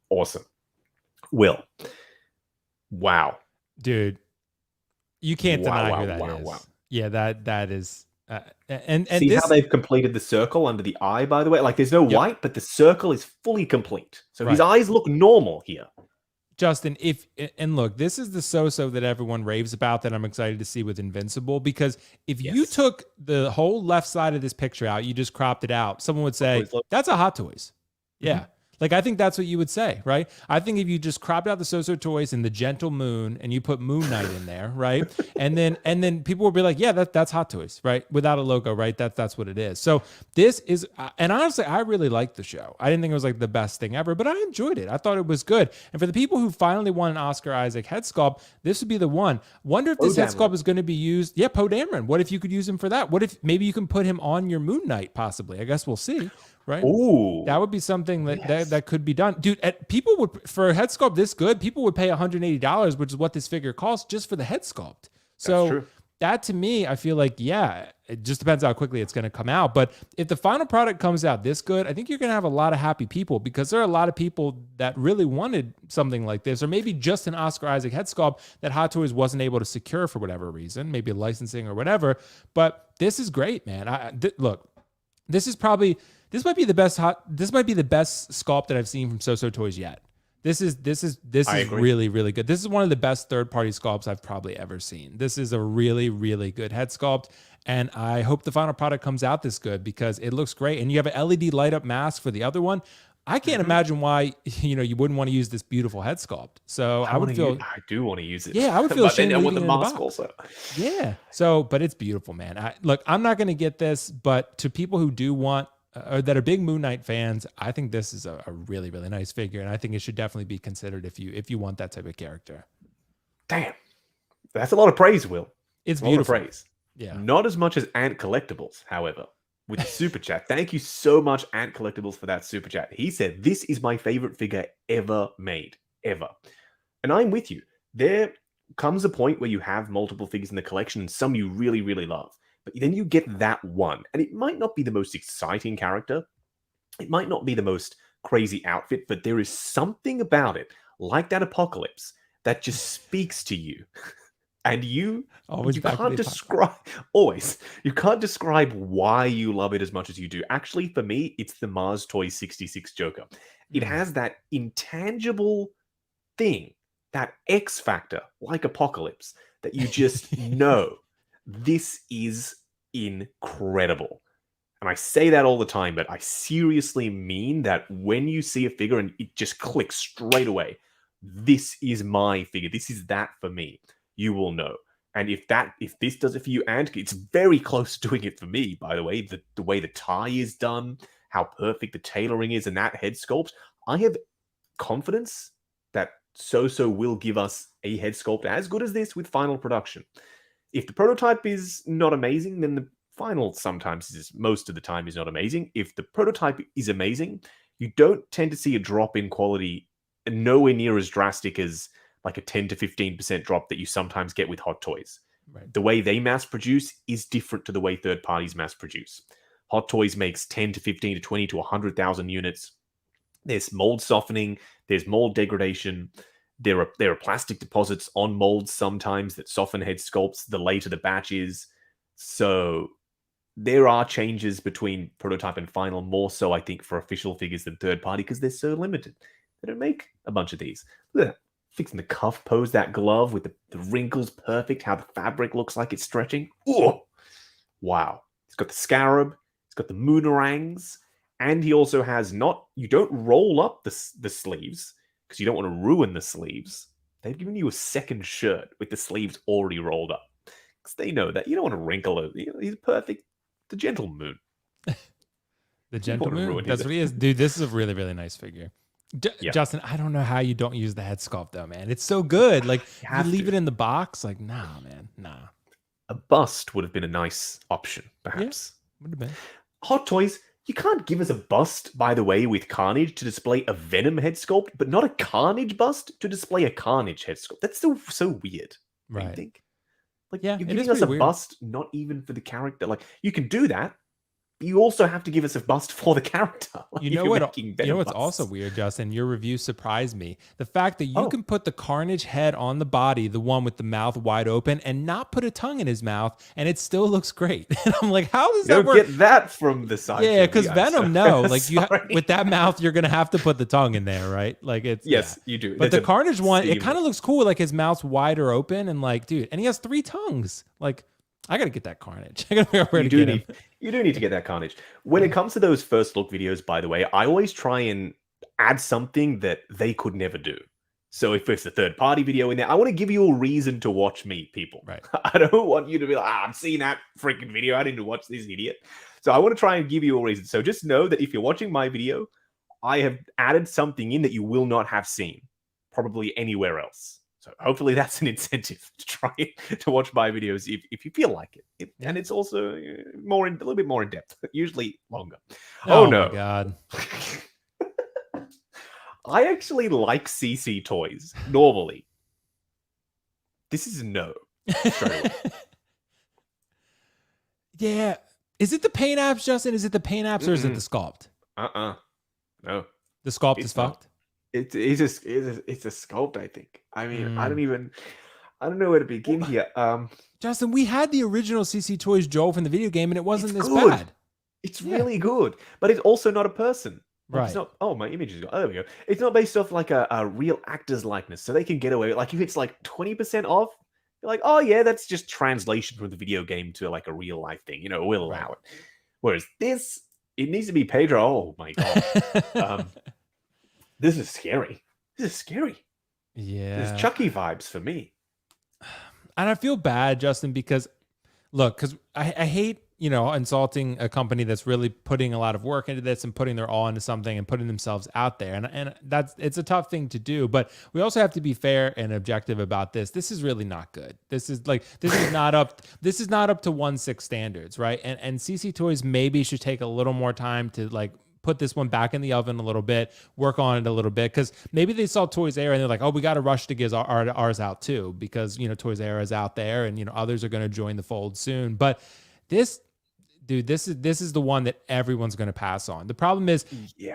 Awesome. Will. Wow. Dude, you can't deny who that is. Yeah, that is... and see how they've completed the circle under the eye, by the way? Like, there's no white, but the circle is fully complete. So his eyes look normal here. Justin, look, this is the SooSoo that everyone raves about that I'm excited to see with Invincible, because if you took the whole left side of this picture out, you just cropped it out, someone would say, that's a Hot Toys. Yeah. Like, I think that's what you would say, right? I think if you just cropped out the SooSoo Toys and the Gentle Moon and you put Moon Knight in there, right? and then people would be like, yeah, that's Hot Toys, right? Without a logo, right? That's what it is. So this is, and honestly, I really liked the show. I didn't think it was like the best thing ever, but I enjoyed it. I thought it was good. And for the people who finally want an Oscar Isaac head sculpt, this would be the one. Wonder if this head sculpt is going to be used. Yeah, Poe Dameron. What if you could use him for that? What if maybe you can put him on your Moon Knight, possibly? I guess we'll see. Right? Ooh, that would be something that could be done, dude. People would, for a head sculpt this good, people would pay $180, which is what this figure costs just for the head sculpt. So that to me, I feel like, it just depends how quickly it's going to come out. But if the final product comes out this good, I think you're going to have a lot of happy people, because there are a lot of people that really wanted something like this, or maybe just an Oscar Isaac head sculpt that Hot Toys wasn't able to secure for whatever reason, maybe licensing or whatever. But this is great, man. Look, this might be the best sculpt that I've seen from SooSoo Toys yet. This is really, really good. This is one of the best third-party sculpts I've probably ever seen. This is a really, really good head sculpt, and I hope the final product comes out this good, because it looks great. And you have an LED light-up mask for the other one. I can't imagine why you wouldn't want to use this beautiful head sculpt. So I do want to use it. Yeah, I would feel ashamed with the mask also. Yeah. So, but it's beautiful, man. Look, I'm not going to get this, but to people who do want, or that are big Moon Knight fans, I think this is a really, really nice figure, and I think it should definitely be considered if you want that type of character. Damn, that's a lot of praise, Will. It's beautiful. A lot of praise. Yeah, not as much as Ant Collectibles, however, with the super chat. Thank you so much, Ant Collectibles, for that super chat. He said, "This is my favorite figure ever made, ever," and I'm with you. There comes a point where you have multiple figures in the collection, and some you really, really love. But then you get that one, and it might not be the most exciting character. It might not be the most crazy outfit, but there is something about it, like that Apocalypse, that just speaks to you. And you can't describe why you love it as much as you do. Actually, for me, it's the Mars Toy 66 Joker. It has that intangible thing, that X factor, like Apocalypse, that you just know. This is incredible. And I say that all the time, but I seriously mean that when you see a figure and it just clicks straight away, this is my figure. This is that for me. You will know. And if this does it for you, and it's very close to doing it for me, by the way, the way the tie is done, how perfect the tailoring is, and that head sculpt, I have confidence that SooSoo will give us a head sculpt as good as this with final production. If the prototype is not amazing, then the final most of the time is not amazing. If the prototype is amazing, you don't tend to see a drop in quality, nowhere near as drastic as like a 10 to 15% drop that you sometimes get with Hot Toys. Right. The way they mass produce is different to the way third parties mass produce. Hot Toys makes 10 to 15 to 20 to 100,000 units. There's mold softening, there's mold degradation. There are plastic deposits on molds sometimes that soften head sculpts the later the batch is. So there are changes between prototype and final, more so I think for official figures than third party, because they're so limited. They don't make a bunch of these. Look at that. Fixing the cuff pose, that glove with the wrinkles perfect, how the fabric looks like it's stretching. Oh, wow. He's got the scarab, he's got the moonerangs, and he also has you don't roll up the sleeves because you don't want to ruin the sleeves. They've given you a second shirt with the sleeves already rolled up because they know that you don't want to wrinkle it. He's perfect. The gentle moon. The gentle moon. That's what he is. Dude, this is a really, really nice figure. Justin, I don't know how you don't use the head sculpt though, man. It's so good. Like you leave it in the box. Like, nah, man, nah. A bust would have been a nice option, perhaps. Yeah, would have been. Hot Toys, you can't give us a bust, by the way, with Carnage to display a Venom head sculpt, but not a Carnage bust to display a Carnage head sculpt. That's still so weird. Right. I think. Like, yeah, you're giving us a bust, not even for the character. Like, you can do that. You also have to give us a bust for the character. Like, you know what's also weird, Justin? Your review surprised me. The fact that you can put the Carnage head on the body, the one with the mouth wide open, and not put a tongue in his mouth, and it still looks great. And I'm like, how does that work? You don't get that from the side. Yeah, because Venom, no. Like with that mouth, you're gonna have to put the tongue in there, right? Like it's you do. But the Carnage one, it kind of looks cool. Like his mouth's wider open, and like, dude, and he has 3 tongues. Like, I gotta get that Carnage. I gotta figure out where to get him. You do need to get that Carnage. When it comes to those first look videos, by the way, I always try and add something that they could never do. So if it's a third-party video in there, I want to give you a reason to watch me, people. Right. I don't want you to be like, I've seen that freaking video. I didn't watch this idiot. So I want to try and give you a reason. So just know that if you're watching my video, I have added something in that you will not have seen, probably anywhere else. So hopefully that's an incentive to try to watch my videos if you feel like it. And it's also a little bit more in depth, usually longer. Oh no. My God. I actually like CC toys normally. This is no. Yeah. Is it the paint apps, Justin? Is it the paint apps or is it the sculpt? No. The sculpt is fucked? It's a sculpt, I think. I mean, I don't know where to begin here. Justin, we had the original CC Toys Joel from the video game, and it wasn't this good. bad. It's really good, but it's also not a person. Like, Right. It's not. Oh, my image is gone. Oh, there we go. It's not based off like a real actor's likeness, so they can get away with. Like if it's like 20% off, you're like, oh yeah, that's just translation from the video game to like a real life thing. We'll allow it. Whereas this, it needs to be Pedro. Oh my god. This is scary. Yeah. There's Chucky vibes for me. And I feel bad, Justin, because I hate, insulting a company that's really putting a lot of work into this and putting their all into something and putting themselves out there. And it's a tough thing to do, but we also have to be fair and objective about this. This is really not good. This is not up to 1/6 standards, right? And CC Toys maybe should take a little more time to like put this one back in the oven a little bit, work on it a little bit, because maybe they saw Toys R Us and they're like, oh, we got to rush to get ours out too, because Toys R Us is out there and others are going to join the fold soon. But this is the one that everyone's going to pass on. The problem is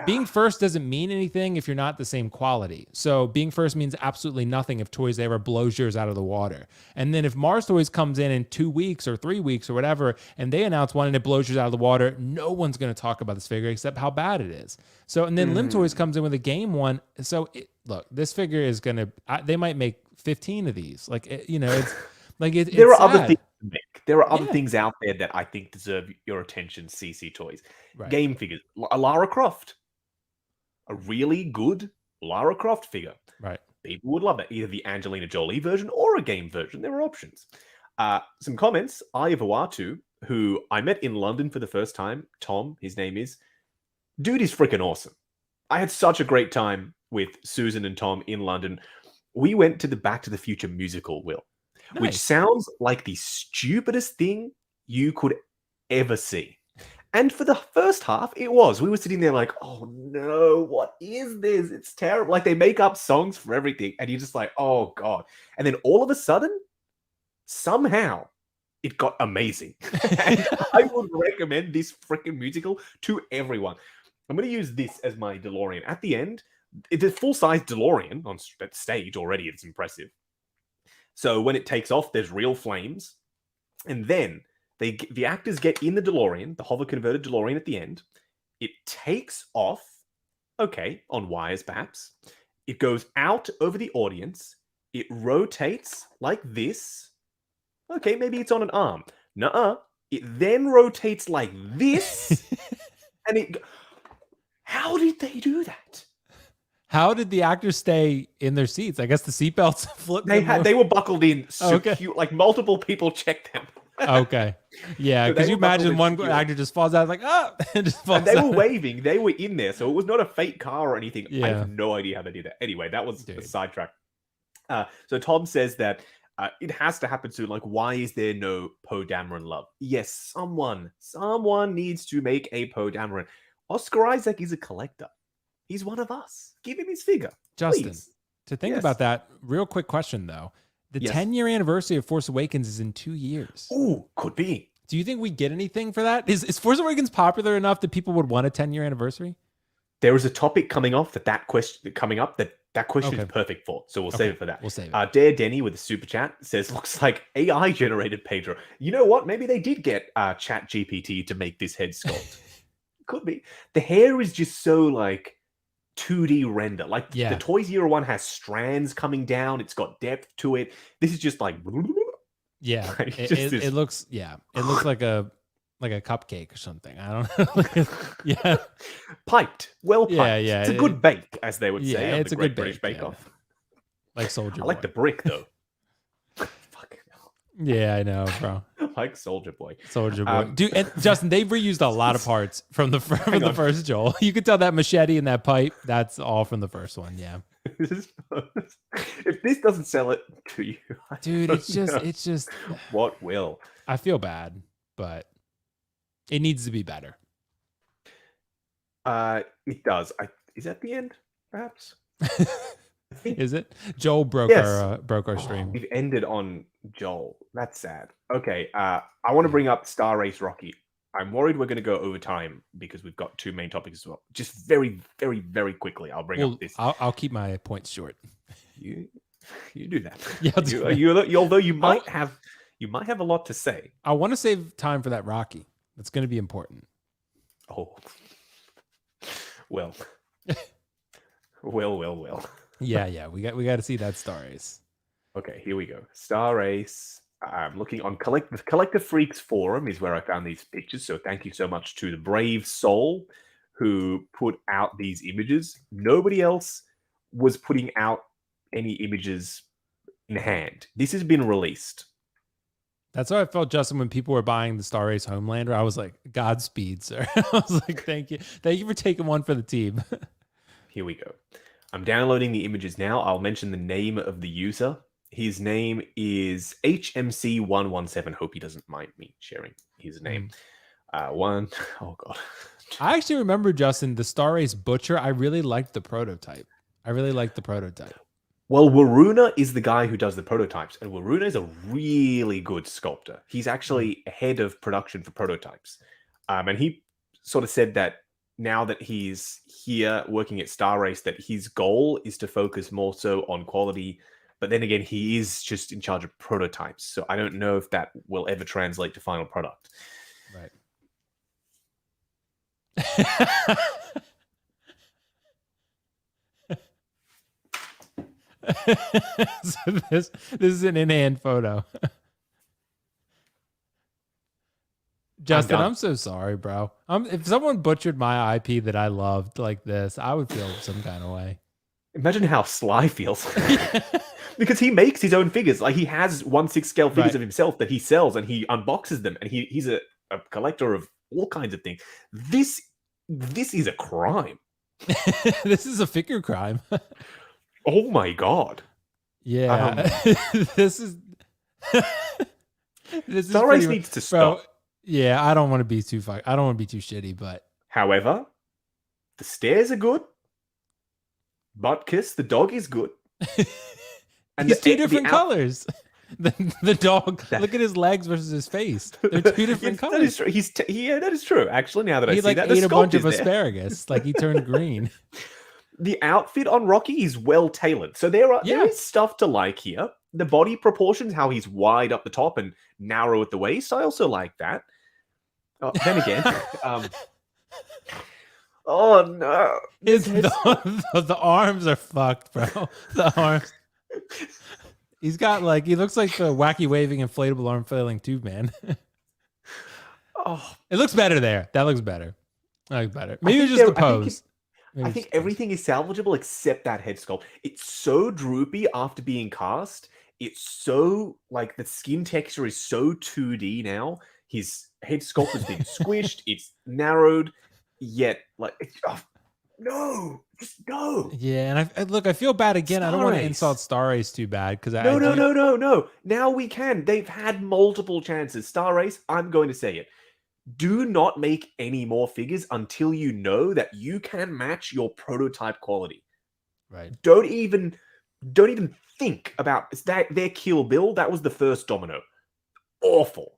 being first doesn't mean anything if you're not the same quality. So being first means absolutely nothing if Toys R Us blows yours out of the water. And then if Mars Toys comes in 2 weeks or 3 weeks or whatever, and they announce one and it blows yours out of the water, no one's going to talk about this figure except how bad it is. So, and then Lim Toys comes in with a game one. So look, this figure is going to, they might make 15 of these. Like, it's like, there are sad. other things to make. There are other things out there that I think deserve your attention, CC Toys. Right. Game figures. A Lara Croft. A really good Lara Croft figure. Right. People would love it. Either the Angelina Jolie version or a game version. There are options. Some comments. Ayavawatu, who I met in London for the first time. Tom, his name is. Dude is freaking awesome. I had such a great time with Susan and Tom in London. We went to the Back to the Future musical, Will. Nice. Which sounds like the stupidest thing you could ever see. And for the first half, it was. We were sitting there like, oh no, what is this? It's terrible. Like they make up songs for everything. And you're just like, oh God. And then all of a sudden, somehow, it got amazing. And I would recommend this freaking musical to everyone. I'm going to use this as my DeLorean. At the end, it's a full-size DeLorean on stage already. It's impressive. So when it takes off, there's real flames. And then the actors get in the DeLorean, the hover-converted DeLorean at the end. It takes off Okay, on wires perhaps. It goes out over the audience. It rotates like this. Okay, maybe it's on an arm. Nuh-uh. It then rotates like this. And it... How did they do that? How did the actors stay in their seats? I guess the seatbelts flipped. They were buckled in secure. Okay. Like multiple people checked them. Okay. Yeah, So because they you were buckled imagine in one secure. actor just falls out like, oh, and just falls And they out. were waving. They were in there. So it was not a fake car or anything. I Yeah. have no idea how they did that. Anyway, that was a Dude. sidetrack. So Tom says that it has to happen soon. Like, why is there no Poe Dameron love? Yes, someone needs to make a Poe Dameron. Oscar Isaac is a collector. He's one of us. Give him his figure. Justin, please. to think Yes. about that, real quick question though. The Yes. 10-year anniversary of Force Awakens is in 2 years. Ooh, could be. Do you think we get anything for that? Is Force Awakens popular enough that people would want a 10-year anniversary? There is a topic coming off that question Okay. is perfect for. So we'll Okay, save it for that. we'll save it. Dare Denny with a super chat says, looks like AI generated Pedro. You know what? Maybe they did get Chat GPT to make this head sculpt. Could be. The hair is just so like 2D render. Like Yeah. the Toy Zero one has strands coming down. It's got depth to it. This is just like Yeah, Like, it, just it, this- it looks like a cupcake or something. I don't know. Yeah, piped. Well piped. Yeah, It's a good bake, as they would say. Yeah, on it's the a Great good British bake, Bake yeah. Off. like Soldier I Boy. like the brick though. Fucking hell. Yeah, I know, bro. I like Soldier Boy. Soldier Boy, Um, dude. And Justin, they've reused a lot of parts from the on. first Joel. You could tell that machete and that pipe. That's all from the first one. Yeah, If this doesn't sell it to you, I dude. don't It's just. know what will. I feel bad, but it needs to be better. It does. Is that the end? Perhaps. Is it? Joel broke Yes. our stream. We've ended on Joel. That's sad. Okay. I want to bring up Star Race Rocky. I'm worried we're going to go over time because we've got two main topics as well. Just very, very, very quickly, I'll bring Well, up this. I'll keep my points short. You do that. Yeah, I'll do that. Although you might have a lot to say. I want to save time for that Rocky. That's going to be important. Oh, well, well. Yeah. We got to see that Star Race. Okay, here we go. Star Race. I'm looking on Collector Freaks forum is where I found these pictures. So thank you so much to the brave soul who put out these images. Nobody else was putting out any images in hand. This has been released. That's how I felt, Justin, when people were buying the Star Race Homelander. I was like, Godspeed, sir. I was like, thank you for taking one for the team. Here we go. I'm downloading the images now. I'll mention the name of the user. His name is HMC117. Hope he doesn't mind me sharing his name. Oh god. I actually remember, Justin, the Star Race Butcher. I really liked the prototype. Well, Waruna is the guy who does the prototypes, and Waruna is a really good sculptor. He's actually head of production for prototypes. And he sort of said that now that he's here working at Star Race, that his goal is to focus more so on quality. But then again, he is just in charge of prototypes. So I don't know if that will ever translate to final product. Right. So this is an in-hand photo. Justin, I'm so sorry, bro. If someone butchered my IP that I loved like this, I would feel some kind of way. Imagine how Sly feels. Because he makes his own figures. Like, he has 1/6 scale figures Right. of himself that he sells, and he unboxes them, and he's a collector of all kinds of things. This is a crime. This is a figure crime. Oh my god. Yeah. This is Star Race pretty needs to bro, stop. yeah, I don't want to be too shitty, but However, the stairs are good. Butkus, the dog, is good. And he's two different colors. The dog, That- look at his legs versus his face. They're two different That colors. is true. That is true. Actually, now that I He see like that, the ate a bunch sculpt of is there. asparagus. Like he turned green. The outfit on Rocky is well tailored. So there Yeah. is stuff to like here. The body proportions, how he's wide up the top and narrow at the waist. I also like that. Then again, Oh no. His This head sculpt. the arms are fucked, bro. The arms. He's got like he looks like the wacky waving inflatable arm flailing tube man. Oh, It looks better there. That looks better. That looks better. I Maybe it's think just the there. pose. Maybe I it's think just the pose. everything is salvageable except that head sculpt. It's so droopy after being cast. It's so like the skin texture is so 2D now. His head sculpt has been squished. It's narrowed. Yet, like, no, just no. Yeah, and look, I feel bad again. I don't Star want to Ace. insult Star Ace too bad because I No, no, do. no, no, no. Now we can. They've had multiple chances. Star Race, I'm going to say it. Do not make any more figures until you know that you can match your prototype quality. Right. Don't even think about their Kill Bill. That was the first domino. Awful.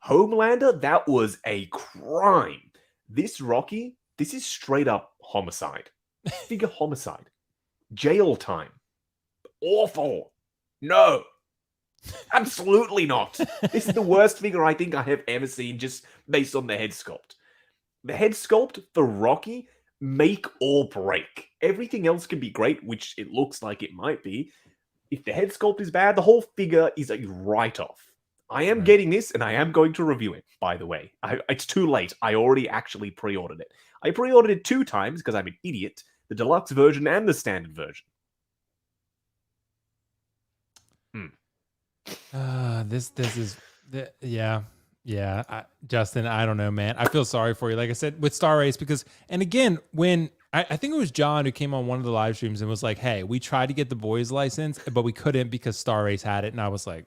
Homelander, that was a crime. This Rocky, this is straight up homicide. Figure homicide. Jail time. Awful. No. Absolutely not. This is the worst figure I think I have ever seen just based on the head sculpt. The head sculpt for Rocky, make or break. Everything else can be great, which it looks like it might be. If the head sculpt is bad, the whole figure is a write-off. I am getting this, and I am going to review it, by the way. It's too late. I already actually pre-ordered it. I pre-ordered it 2 times because I'm an idiot. The deluxe version and the standard version. This is yeah. Justin, I don't know, man. I feel sorry for you. Like I said, with Star Race, because, and again, when I think it was John who came on one of the live streams and was like, hey, we tried to get the boys license, but we couldn't because Star Race had it. And I was like,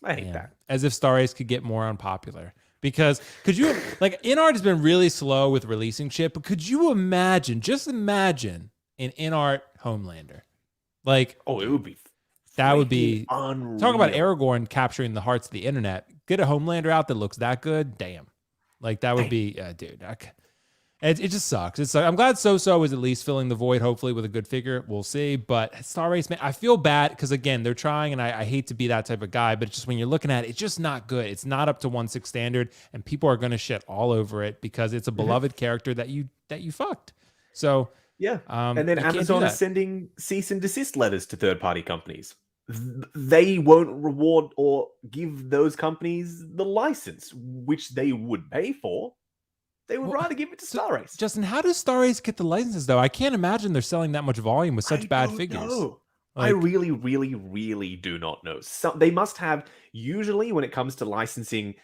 I hate that. As if Star Race could get more unpopular. Because could you, like, InArt has been really slow with releasing shit, but could you imagine, just imagine an InArt Homelander? Like, oh, it would be that would be unreal. Talk about Aragorn capturing the hearts of the internet. Get a Homelander out that looks that good. Damn. Like that would be, dude. It just sucks. I'm glad SooSoo is at least filling the void, hopefully with a good figure. We'll see. But Star Race, man, I feel bad because again, they're trying, and I hate to be that type of guy, but it's just when you're looking at it, it's just not good. It's not up to 1/6 standard, and people are gonna shit all over it because it's a beloved character that you fucked. So yeah, and then Amazon is sending cease and desist letters to third-party companies. They won't reward or give those companies the license, which they would pay for. They would rather give it to Star Race. Justin, how does Star Race get the licenses, though? I can't imagine they're selling that much volume with such bad figures. Like, I really, really, really do not know. They must have, usually when it comes to licensing,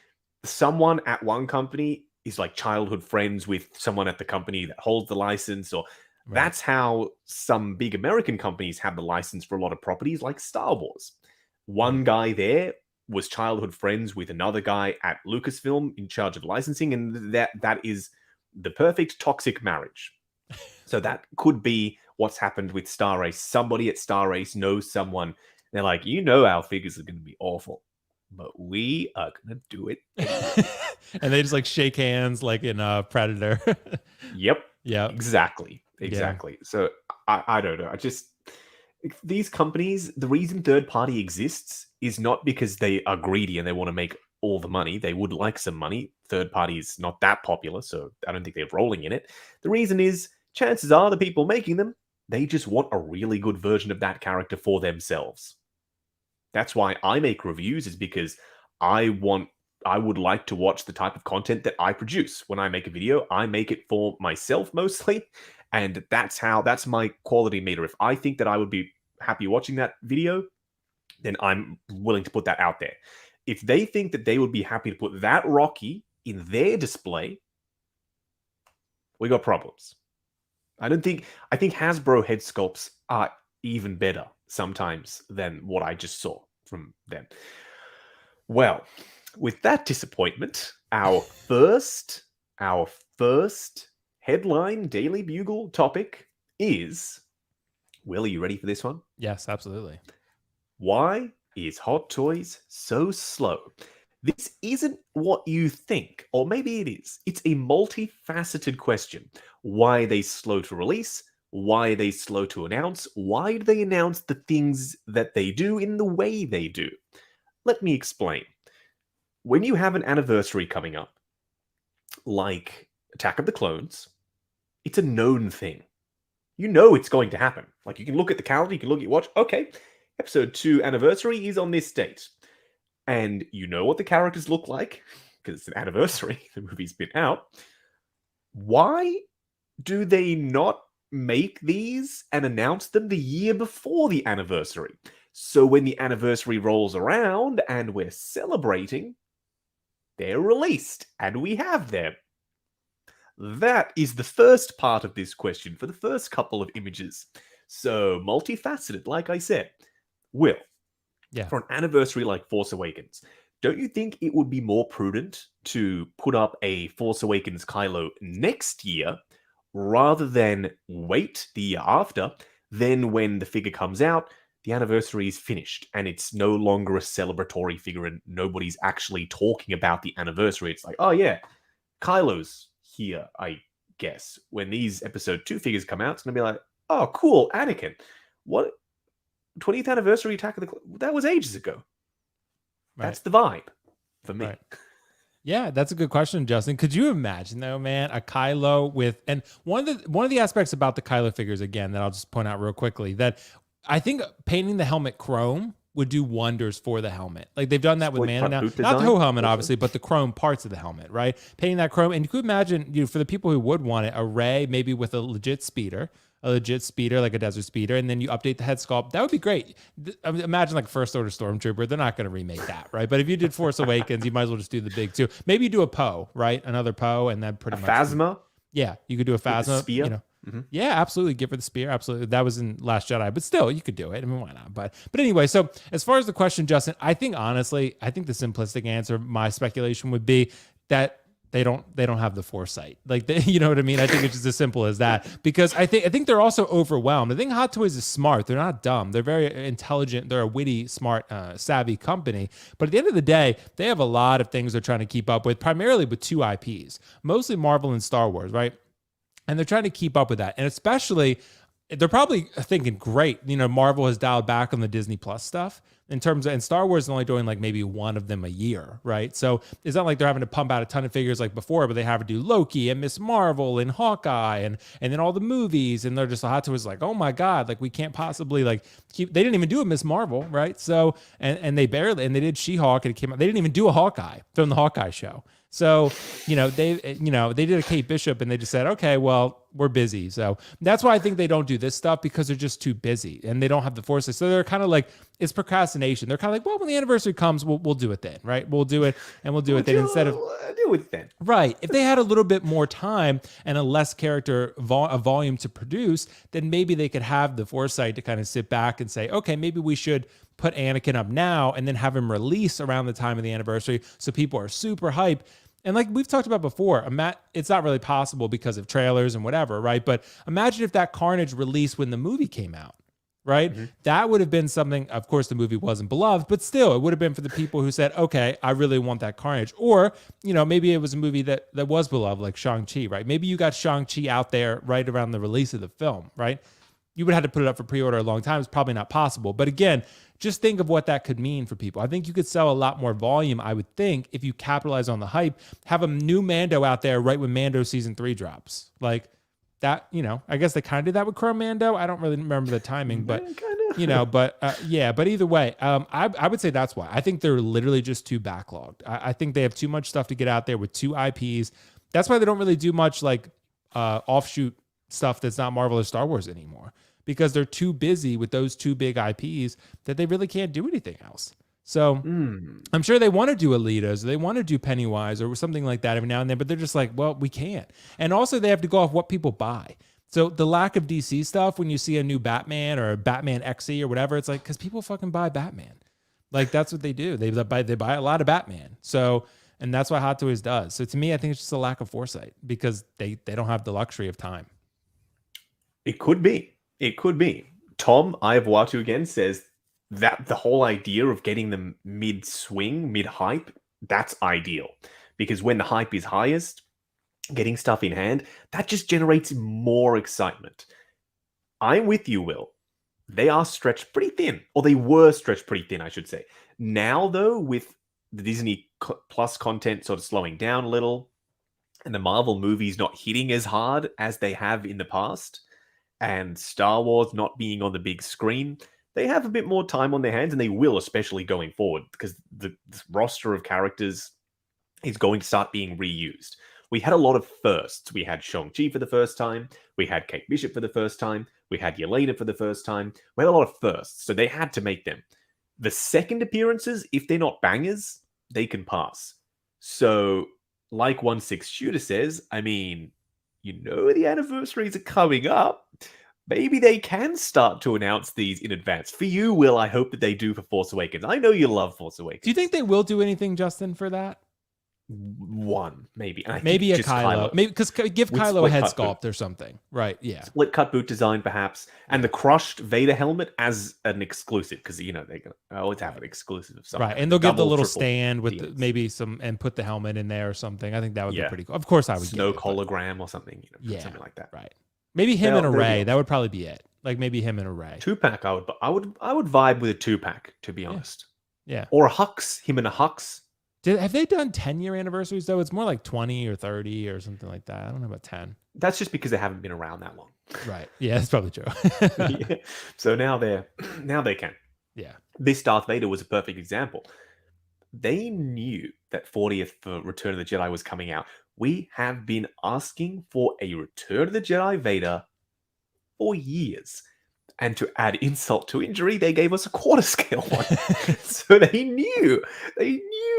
someone at one company is like childhood friends with someone at the company that holds the license, or that's how some big American companies have the license for a lot of properties, like Star Wars. One guy there was childhood friends with another guy at Lucasfilm in charge of licensing, and that is the perfect toxic marriage. So that could be what's happened with Star Race. Somebody at Star Race knows someone. They're like, our figures are going to be awful, but we are going to do it. And they just like shake hands like in Predator. Yep. Yeah. Exactly. Yeah. So I don't know. These companies, the reason third party exists is not because they are greedy and they want to make all the money. They would like some money. Third party is not that popular, so I don't think they're rolling in it. The reason is, chances are the people making them, they just want a really good version of that character for themselves. That's why I make reviews, is because I would like to watch the type of content that I produce. When I make a video, I make it for myself mostly. And that's my quality meter. If I think that I would be happy watching that video, then I'm willing to put that out there. If they think that they would be happy to put that Rocky in their display, we got problems. I think Hasbro head sculpts are even better sometimes than what I just saw from them. Well, with that disappointment, our first headline Daily Bugle topic is, Will, are you ready for this one? Yes, absolutely. Why is Hot Toys so slow? This isn't what you think, or maybe it is. It's a multifaceted question. Why are they slow to release? Why are they slow to announce? Why do they announce the things that they do in the way they do? Let me explain. When you have an anniversary coming up, like Attack of the Clones, It's a known thing. You know it's going to happen. Like, you can look at the calendar, you can look at your watch. Okay, episode 2 anniversary is on this date. And you know what the characters look like because it's an anniversary. The movie's been out. Why do they not make these and announce them the year before the anniversary? So when the anniversary rolls around and we're celebrating, they're released and we have them. That is the first part of this question for the first couple of images. So multifaceted, like I said. Will, Yeah. for an anniversary like Force Awakens, don't you think it would be more prudent to put up a Force Awakens Kylo next year rather than wait the year after? Then when the figure comes out, the anniversary is finished and it's no longer a celebratory figure and nobody's actually talking about the anniversary. It's like, oh yeah, Kylo's here, I guess. When these episode 2 figures come out, it's going to be like, oh, cool, Anakin. What? 20th anniversary Attack of the that was ages ago. Right. That's the vibe for me. Right. Yeah, that's a good question, Justin. Could you imagine though, man, a Kylo with, and one of the aspects about the Kylo figures again that I'll just point out real quickly, that I think painting the helmet chrome would do wonders for the helmet. Like they've done that with Mando now. Not the whole helmet, obviously, but the chrome parts of the helmet, right? Painting that chrome. And you could imagine, for the people who would want it, a Rey maybe with a legit speeder, like a desert speeder, and then you update the head sculpt. That would be great. Imagine like First Order Stormtrooper. They're not going to remake that, right? But if you did Force Awakens, you might as well just do the big two. Maybe you do a Poe, right? Another Poe, and then pretty much Phasma. Yeah, you could do a Phasma. Spear. Yeah, absolutely. Give her the spear. Absolutely. That was in Last Jedi, but still, you could do it. I mean, why not? But anyway, so as far as the question, Justin, I think honestly, the simplistic answer, my speculation would be that they don't have the foresight. Like, you know what I mean? I think it's just as simple as that, because I think they're also overwhelmed. I think Hot Toys is smart. They're not dumb. They're very intelligent. They're a witty, smart, savvy company. But at the end of the day, they have a lot of things they're trying to keep up with, primarily with 2 IPs, mostly Marvel and Star Wars, right? And they're trying to keep up with that. And especially, they're probably thinking, great, Marvel has dialed back on the Disney Plus stuff in terms of, and Star Wars is only doing like maybe one of them a year, right? So it's not like they're having to pump out a ton of figures like before, but they have to do Loki and Miss Marvel and Hawkeye and then all the movies. And they're just Hot Toys like, oh my God, like we can't possibly like keep, they didn't even do a Miss Marvel, right? So, and they did She-Hulk and it came out, they didn't even do a Hawkeye from the Hawkeye show. So, they did a Kate Bishop and they just said, okay, well, we're busy. So that's why I think they don't do this stuff, because they're just too busy and they don't have the foresight. So they're kind of like, it's procrastination. They're kind of like, well, when the anniversary comes, we'll do it then, right? We'll do it and we'll do it then instead of do it then. Right. If they had a little bit more time and a less character volume to produce, then maybe they could have the foresight to kind of sit back and say, okay, maybe we should put Anakin up now and then have him release around the time of the anniversary so people are super hyped. And like we've talked about before, it's not really possible because of trailers and whatever, right? But imagine if that Carnage released when the movie came out, right? Mm-hmm. That would have been something. Of course, the movie wasn't beloved, but still, it would have been for the people who said, okay, I really want that Carnage. Or, maybe it was a movie that was beloved, like Shang-Chi, right? Maybe you got Shang-Chi out there right around the release of the film, right? You would have had to put it up for pre-order a long time. It's probably not possible. But again, just think of what that could mean for people. I think you could sell a lot more volume, I would think, if you capitalize on the hype, have a new Mando out there right when Mando season 3 drops. Like that, I guess they kind of did that with Chrome Mando. I don't really remember the timing, but, but either way, I would say that's why. I think they're literally just too backlogged. I think they have too much stuff to get out there with 2 IPs. That's why they don't really do much like offshoot stuff that's not Marvel or Star Wars anymore, because they're too busy with those 2 big IPs that they really can't do anything else. So I'm sure they want to do Alitas, or they want to do Pennywise or something like that every now and then, but they're just like, well, we can't. And also they have to go off what people buy. So the lack of DC stuff, when you see a new Batman or a Batman XE or whatever, it's like, because people fucking buy Batman. Like that's what they do. They buy a lot of Batman. So, and that's what Hot Toys does. So to me, I think it's just a lack of foresight, because they don't have the luxury of time. It could be. Tom, I have Watu again, says that the whole idea of getting them mid-swing, mid-hype, that's ideal. Because when the hype is highest, getting stuff in hand, that just generates more excitement. I'm with you, Will. They are stretched pretty thin. Or they were stretched pretty thin, I should say. Now, though, with the Disney Plus content sort of slowing down a little, and the Marvel movies not hitting as hard as they have in the past, and Star Wars not being on the big screen, they have a bit more time on their hands, and they will, especially going forward, because the roster of characters is going to start being reused. We had a lot of firsts. We had Shang-Chi for the first time. We had Kate Bishop for the first time. We had Yelena for the first time. We had a lot of firsts, so they had to make them. The second appearances, if they're not bangers, they can pass. So, like 1/6 Shooter says, I mean, the anniversaries are coming up. Maybe they can start to announce these in advance. For you, Will, I hope that they do for Force Awakens. I know you love Force Awakens. Do you think they will do anything, Justin, for that? One, maybe. Maybe a Kylo. Maybe because give Kylo a head sculpt or something. Right, yeah. Split cut boot design, perhaps. And the crushed Vader helmet as an exclusive, because, they're going to always have an exclusive of something. Right, and they'll give the little stand with maybe some, and put the helmet in there or something. I think that would be pretty cool. Of course, I would Snoke hologram or something. Something like that. Right. Maybe him and a Rey. That would probably be it. Like maybe him and a Rey. 2-pack, I would vibe with a 2-pack, to be honest. Yeah. Or a Hux, him and a Hux. Have they done 10-year anniversaries, though? It's more like 20 or 30 or something like that. I don't know about 10. That's just because they haven't been around that long. Right. Yeah, that's probably true. Yeah. So now they can. Yeah. This Darth Vader was a perfect example. They knew that 40th for Return of the Jedi was coming out. We have been asking for a Return of the Jedi Vader for years. And to add insult to injury, they gave us a quarter scale one. So they knew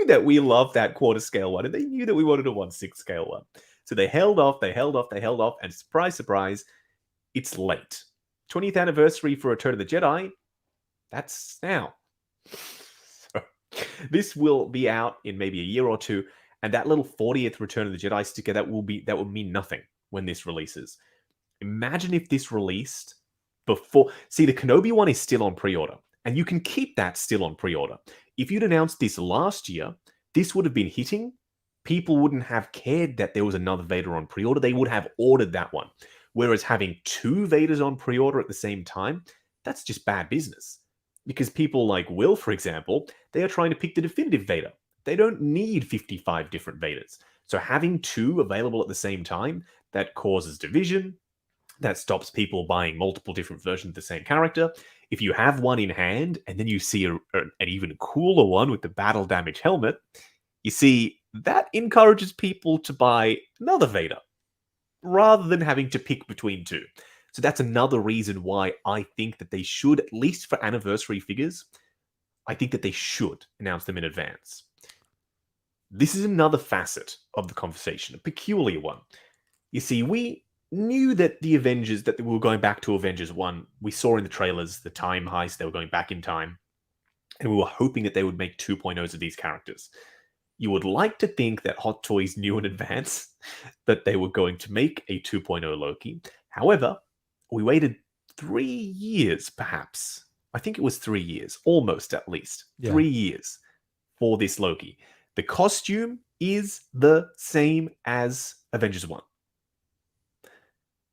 that we loved that quarter scale one, and they knew that we wanted a 1/6 scale one. So they held off, and surprise, surprise, it's late. 20th anniversary for Return of the Jedi, that's now. So this will be out in maybe a year or two, and that little 40th Return of the Jedi sticker, that will mean nothing when this releases. Imagine if this released before. See, the Kenobi one is still on pre-order, and you can keep that still on pre-order. If you'd announced this last year, this would have been hitting. People wouldn't have cared that there was another Vader on pre-order. They would have ordered that one. Whereas having 2 Vaders on pre-order at the same time, that's just bad business. Because people like Will, for example, they are trying to pick the definitive Vader. They don't need 55 different Vaders. So having 2 available at the same time, that causes division. That stops people buying multiple different versions of the same character. If you have one in hand, and then you see an even cooler one with the battle damage helmet, you see, that encourages people to buy another Vader, rather than having to pick between 2. So that's another reason why I think that they should, at least for anniversary figures, I think that they should announce them in advance. This is another facet of the conversation, a peculiar one. You see, we knew that the Avengers, that we were going back to Avengers 1. We saw in the trailers the time heist, they were going back in time. And we were hoping that they would make 2.0s of these characters. You would like to think that Hot Toys knew in advance that they were going to make a 2.0 Loki. However, we waited 3 years, perhaps. I think it was 3 years, almost at least. Yeah. 3 years for this Loki. The costume is the same as Avengers 1.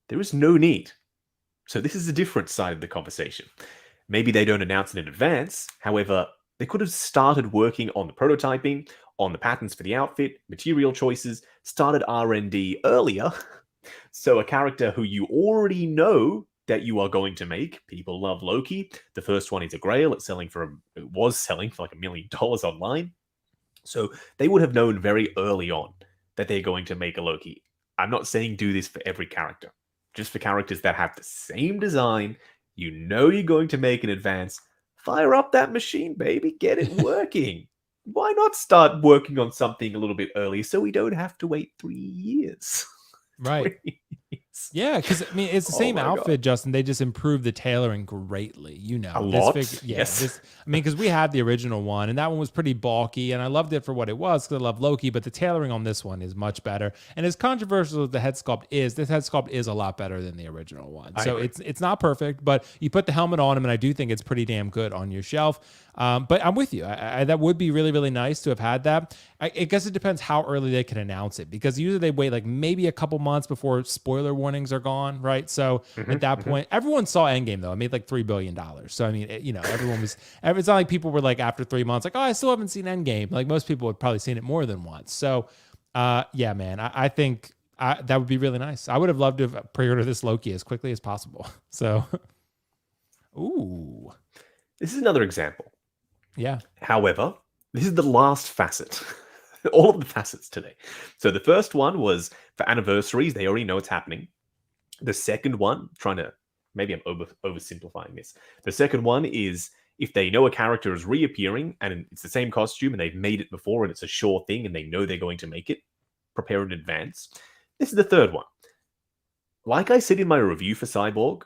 There is no need. So this is a different side of the conversation. Maybe they don't announce it in advance. However, they could have started working on the prototyping, on the patterns for the outfit, material choices, started R&D earlier. So a character who you already know that you are going to make. People love Loki. The first one is a Grail. It was selling for like $1 million online. So they would have known very early on that they're going to make a Loki. I'm not saying do this for every character. Just for characters that have the same design, you're going to make in advance. Fire up that machine, baby. Get it working. Why not start working on something a little bit early so we don't have to wait 3 years? Right. Yeah, because I mean, it's the same outfit, Justin. They just improved the tailoring greatly. A lot. Yes. I mean, because we had the original one, and that one was pretty bulky, and I loved it for what it was because I love Loki. But the tailoring on this one is much better. And as controversial as the head sculpt is, this head sculpt is a lot better than the original one. So it's not perfect, but you put the helmet on him, and I do think it's pretty damn good on your shelf. But I'm with you. That would be really, really nice to have had that. I guess it depends how early they can announce it, because usually they wait like maybe a couple months before spoiler warnings are gone, right? So at that point, everyone saw Endgame though. It made like $3 billion. So I mean, everyone was. It's not like people were like after 3 months like, oh, I still haven't seen Endgame. Like most people had probably seen it more than once. So Yeah, man. I think that would be really nice. I would have loved to have pre-ordered this Loki as quickly as possible. So, ooh, This is another example. yeah. However, this is the last facet. All of the facets today. So the first one was for anniversaries. They already know it's happening. The second one, maybe I'm oversimplifying this. The second one is if they know a character is reappearing and it's the same costume and they've made it before and it's a sure thing and they know they're going to make it, prepare in advance. This is the third one. Like I said in my review for Cyborg,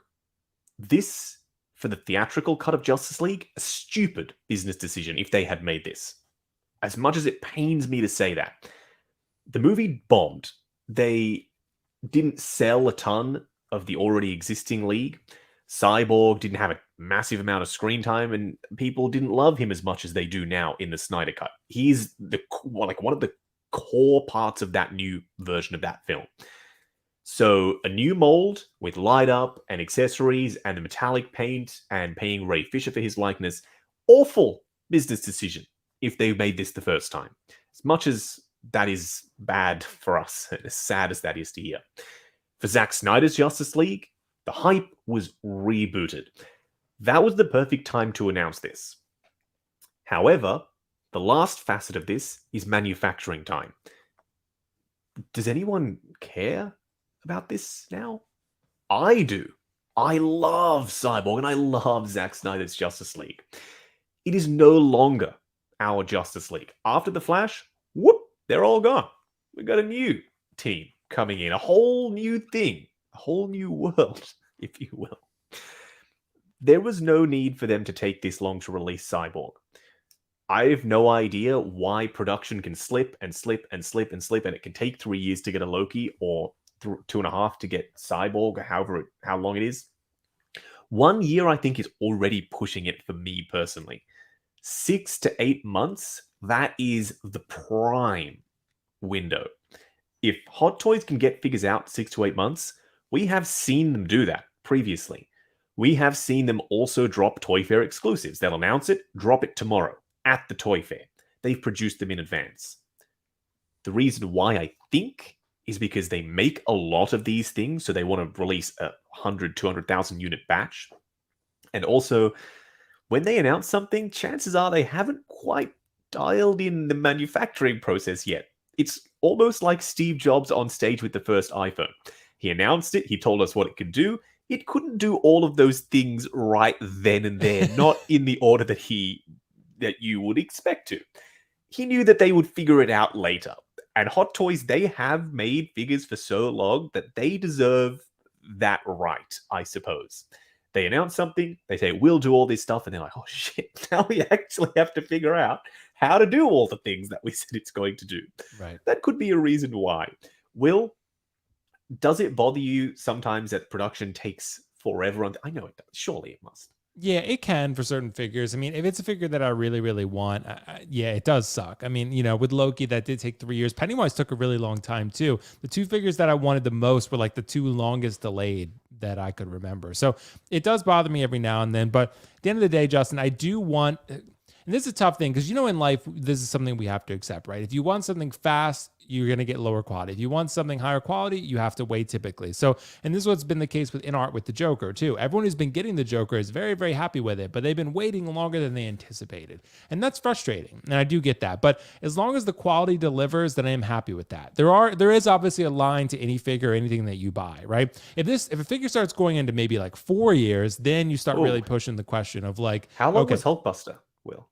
this, for the theatrical cut of Justice League, a stupid business decision if they had made this. As much as it pains me to say that. The movie bombed. They didn't sell a ton of the already existing League. Cyborg didn't have a massive amount of screen time, and people didn't love him as much as they do now in the Snyder Cut. He's one of the core parts of that new version of that film. So a new mold with light up and accessories and the metallic paint and paying Ray Fisher for his likeness. Awful business decision if they made this the first time. As much as that is bad for us, and as sad as that is to hear. For Zack Snyder's Justice League, the hype was rebooted. That was the perfect time to announce this. However, the last facet of this is manufacturing time. Does anyone care about this now? I do. I love Cyborg and I love Zack Snyder's Justice League. It is no longer our Justice League. After The Flash, whoop, they're all gone. We got a new team coming in, a whole new thing, a whole new world, if you will. There was no need for them to take this long to release Cyborg. I have no idea why production can slip and slip and slip and slip, and it can take 3 years to get a Loki or 2.5 to get Cyborg, or how long it is. 1 year, I think, is already pushing it for me personally. 6 to 8 months, that is the prime window. If Hot Toys can get figures out 6 to 8 months, we have seen them do that previously. We have seen them also drop Toy Fair exclusives. They'll announce it, drop it tomorrow at the Toy Fair. They've produced them in advance. The reason why I think is because they make a lot of these things, so they want to release a 100, 200,000 unit batch. And also, when they announce something, chances are they haven't quite dialed in the manufacturing process yet. It's almost like Steve Jobs on stage with the first iPhone. He announced it, he told us what it could do. It couldn't do all of those things right then and there, not in the order that you would expect to. He knew that they would figure it out later. And Hot Toys, they have made figures for so long that they deserve that right, I suppose. They announce something, they say, we'll do all this stuff, and they're like, oh shit, now we actually have to figure out how to do all the things that we said it's going to do. Right. That could be a reason why. Does it bother you sometimes that production takes forever? I know it does. Surely it must. Yeah, it can for certain figures. I mean, if it's a figure that I really, really want, yeah, it does suck. I mean, with Loki, that did take 3 years. Pennywise took a really long time, too. The two figures that I wanted the most were like the two longest delayed that I could remember. So it does bother me every now and then. But at the end of the day, Justin, I do want... And this is a tough thing because, in life, this is something we have to accept, right? If you want something fast, you're going to get lower quality. If you want something higher quality, you have to wait typically. So, and this is what's been the case with art with the Joker too. Everyone who's been getting the Joker is very, very happy with it, but they've been waiting longer than they anticipated. And that's frustrating. And I do get that. But as long as the quality delivers, then I am happy with that. There is obviously a line to any figure or anything that you buy, right? If a figure starts going into maybe like 4 years, then you start really pushing the question of like, how long was Hulkbuster, Will?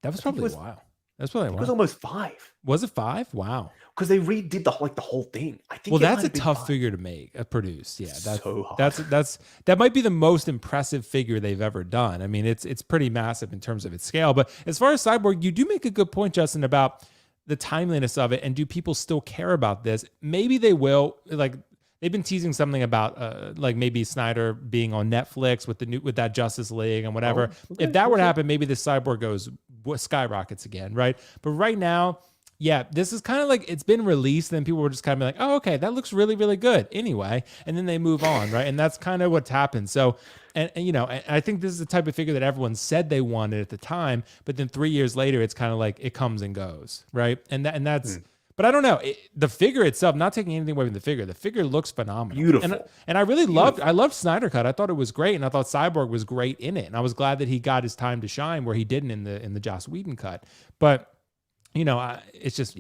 That was probably a while. That's probably a while. It was almost 5. Was it 5? Wow. Because they redid the whole thing. I think. Well, that's a tough figure to produce. Yeah, that's so hard. That might be the most impressive figure they've ever done. I mean, it's pretty massive in terms of its scale. But as far as Cyborg, you do make a good point, Justin, about the timeliness of it. And do people still care about this? Maybe they will. Like, they've been teasing something about like maybe Snyder being on Netflix with that Justice League and whatever. If that were to happen, maybe the Cyborg skyrockets again, right? But right now, yeah, this is kind of like it's been released, and then people were just kind of like, oh, okay, that looks really, really good anyway. And then they move on, right? And that's kind of what's happened. So, and I think this is the type of figure that everyone said they wanted at the time, but then 3 years later, it's kind of like it comes and goes, right? And that's But I don't know. The figure itself, not taking anything away from the figure looks phenomenal. Beautiful. And I really loved Snyder Cut. I thought it was great, and I thought Cyborg was great in it. And I was glad that he got his time to shine where he didn't in the Joss Whedon cut. But it's just,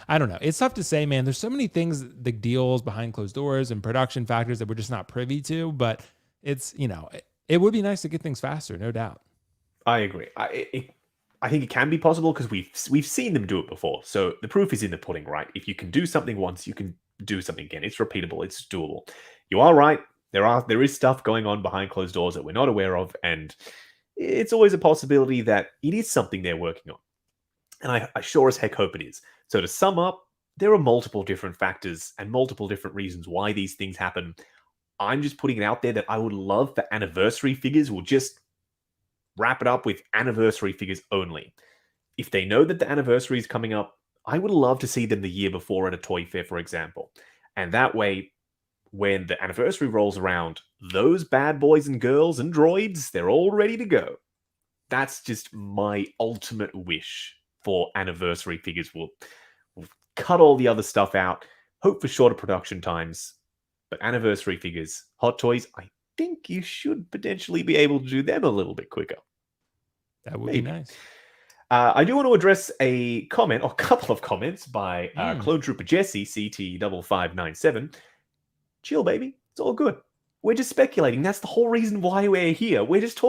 I don't know. It's tough to say, man. There's so many things, the deals behind closed doors and production factors that we're just not privy to. But it's, it would be nice to get things faster, no doubt. I agree. I think it can be possible because we've seen them do it before. So the proof is in the pudding, right? If you can do something once, you can do something again. It's repeatable. It's doable. You are right. There is stuff going on behind closed doors that we're not aware of, and it's always a possibility that it is something they're working on. And I sure as heck hope it is. So to sum up, there are multiple different factors and multiple different reasons why these things happen. I'm just putting it out there that I would love for anniversary figures will just wrap it up with anniversary figures only. If they know that the anniversary is coming up, I would love to see them the year before at a toy fair, for example. And that way, when the anniversary rolls around, those bad boys and girls and droids, they're all ready to go. That's just my ultimate wish for anniversary figures. We'll cut all the other stuff out, hope for shorter production times, but anniversary figures, Hot Toys, I think you should potentially be able to do them a little bit quicker. That would be nice. I do want to address a comment, or a couple of comments by Clone Trooper Jesse, CT5597. Chill, baby. It's all good. We're just speculating. That's the whole reason why we're here. We're just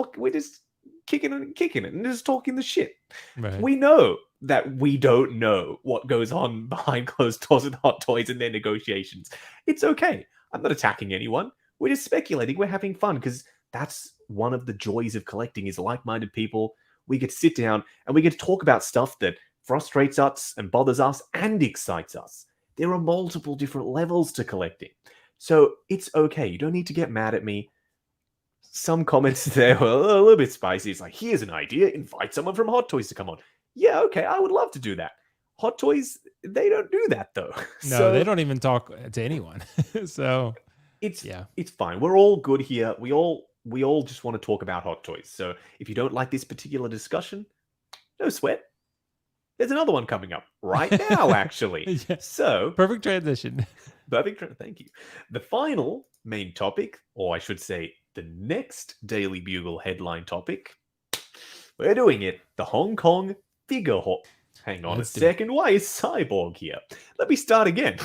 kicking it and just talking the shit. Right. We know that we don't know what goes on behind closed doors with Hot Toys and their negotiations. It's okay. I'm not attacking anyone. We're just speculating. We're having fun because that's one of the joys of collecting is like-minded people. We get to sit down and we get to talk about stuff that frustrates us and bothers us and excites us. There are multiple different levels to collecting. So it's okay. You don't need to get mad at me. Some comments there were a little bit spicy. It's like, here's an idea. Invite someone from Hot Toys to come on. Yeah, okay. I would love to do that. Hot Toys, they don't do that though. No, they don't even talk to anyone. So it's fine. We're all good here. We all just want to talk about Hot Toys. So if you don't like this particular discussion, no sweat. There's another one coming up right now, actually. Yeah. So perfect transition. Thank you. The final main topic, or I should say, the next Daily Bugle headline topic. We're doing it. The Hong Kong figure haul. Hang on a second. Why is Cyborg here? Let me start again.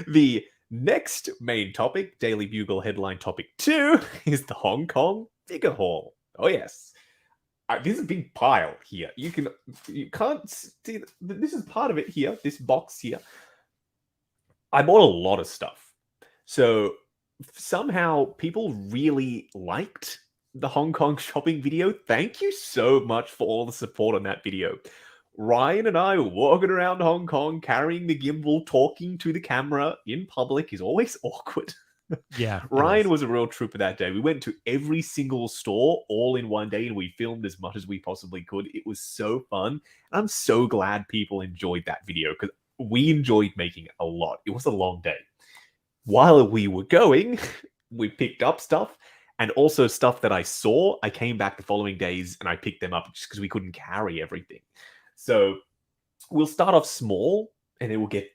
The next main topic, Daily Bugle headline topic 2, is the Hong Kong figure haul. Oh yes, this is a big pile here. You can't see. This is part of it here. This box here. I bought a lot of stuff, so somehow people really liked the Hong Kong shopping video. Thank you so much for all the support on that video. Ryan and I walking around Hong Kong, carrying the gimbal, talking to the camera in public is always awkward. Yeah. Ryan was a real trooper that day. We went to every single store all in one day and we filmed as much as we possibly could. It was so fun. And I'm so glad people enjoyed that video because we enjoyed making it a lot. It was a long day. While we were going, we picked up stuff. And also stuff that I saw, I came back the following days and I picked them up just because we couldn't carry everything. So we'll start off small and it will get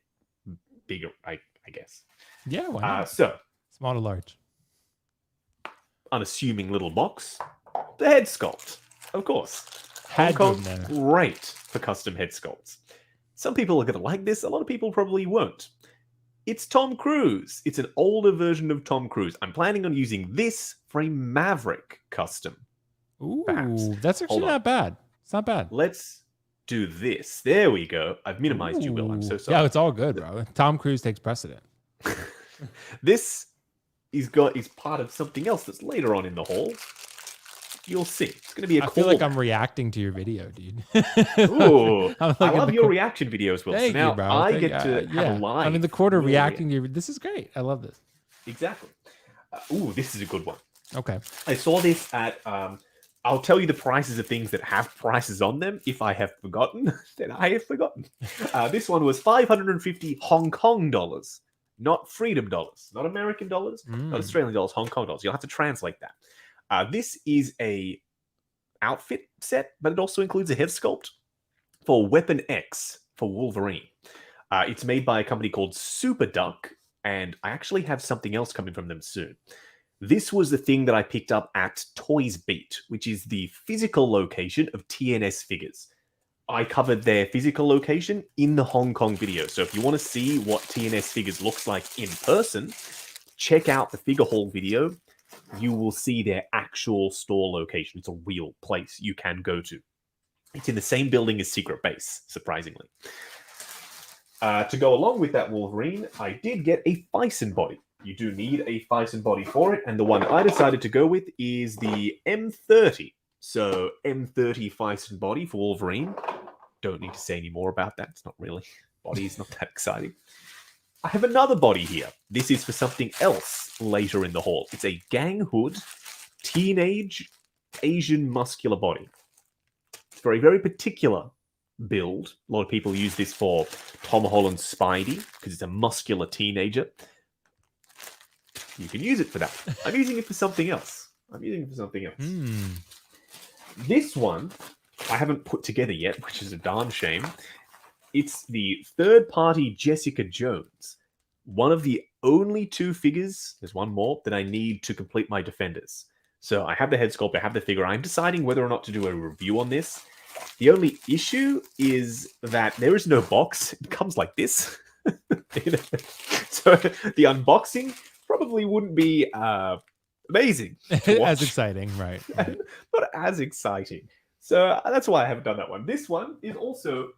bigger, I guess. Yeah, why not? So small to large. Unassuming little box. The head sculpt, of course. Hong Kong, great for custom head sculpts. Some people are going to like this. A lot of people probably won't. It's Tom Cruise. It's an older version of Tom Cruise. I'm planning on using this for a Maverick custom. Ooh, perhaps. That's actually not bad. It's not bad. Let's do this. There we go. I've minimized you, Will. I'm so sorry. Yeah, it's all good, bro. Tom Cruise takes precedent. This is part of something else that's later on in the haul. You'll see. It's going to be a I feel like I'm reacting to your video, dude. Ooh, I love your reaction videos, Will. Thank so now you, bro. I get to have a live. I'm in the corner reacting to your. This is great. I love this. Exactly. This is a good one. Okay. I saw this at. I'll tell you the prices of things that have prices on them. If I have forgotten, then I have forgotten. This one was 550 Hong Kong dollars, not freedom dollars, not American dollars, not Australian dollars, Hong Kong dollars. You'll have to translate that. This is a outfit set, but it also includes a head sculpt for Weapon X for Wolverine. It's made by a company called Super Duck, and I actually have something else coming from them soon. This was the thing that I picked up at Toys Beat, which is the physical location of TNS figures. I covered their physical location in the Hong Kong video. So if you want to see what TNS figures looks like in person, check out the figure haul video. You will see their actual store location. It's a real place you can go to. It's in the same building as Secret Base, surprisingly. To go along with that Wolverine, I did get a Bison body. You do need a Bison body for it, and the one I decided to go with is the M30. So M30 Bison body for Wolverine. Don't need to say any more about that. It's not really. Body is not that exciting. I have another body here. This is for something else later in the haul. It's a Gang Hood teenage Asian muscular body. It's for a very particular build. A lot of people use this for Tom Holland's Spidey because it's a muscular teenager. You can use it for that. I'm using it for something else. This one I haven't put together yet, which is a darn shame. It's the third-party Jessica Jones. One of the only 2 figures, there's one more, that I need to complete my Defenders. So I have the head sculpt, I have the figure. I'm deciding whether or not to do a review on this. The only issue is that there is no box. It comes like this. So the unboxing probably wouldn't be amazing. As exciting, right. Not as exciting. So that's why I haven't done that one. This one is also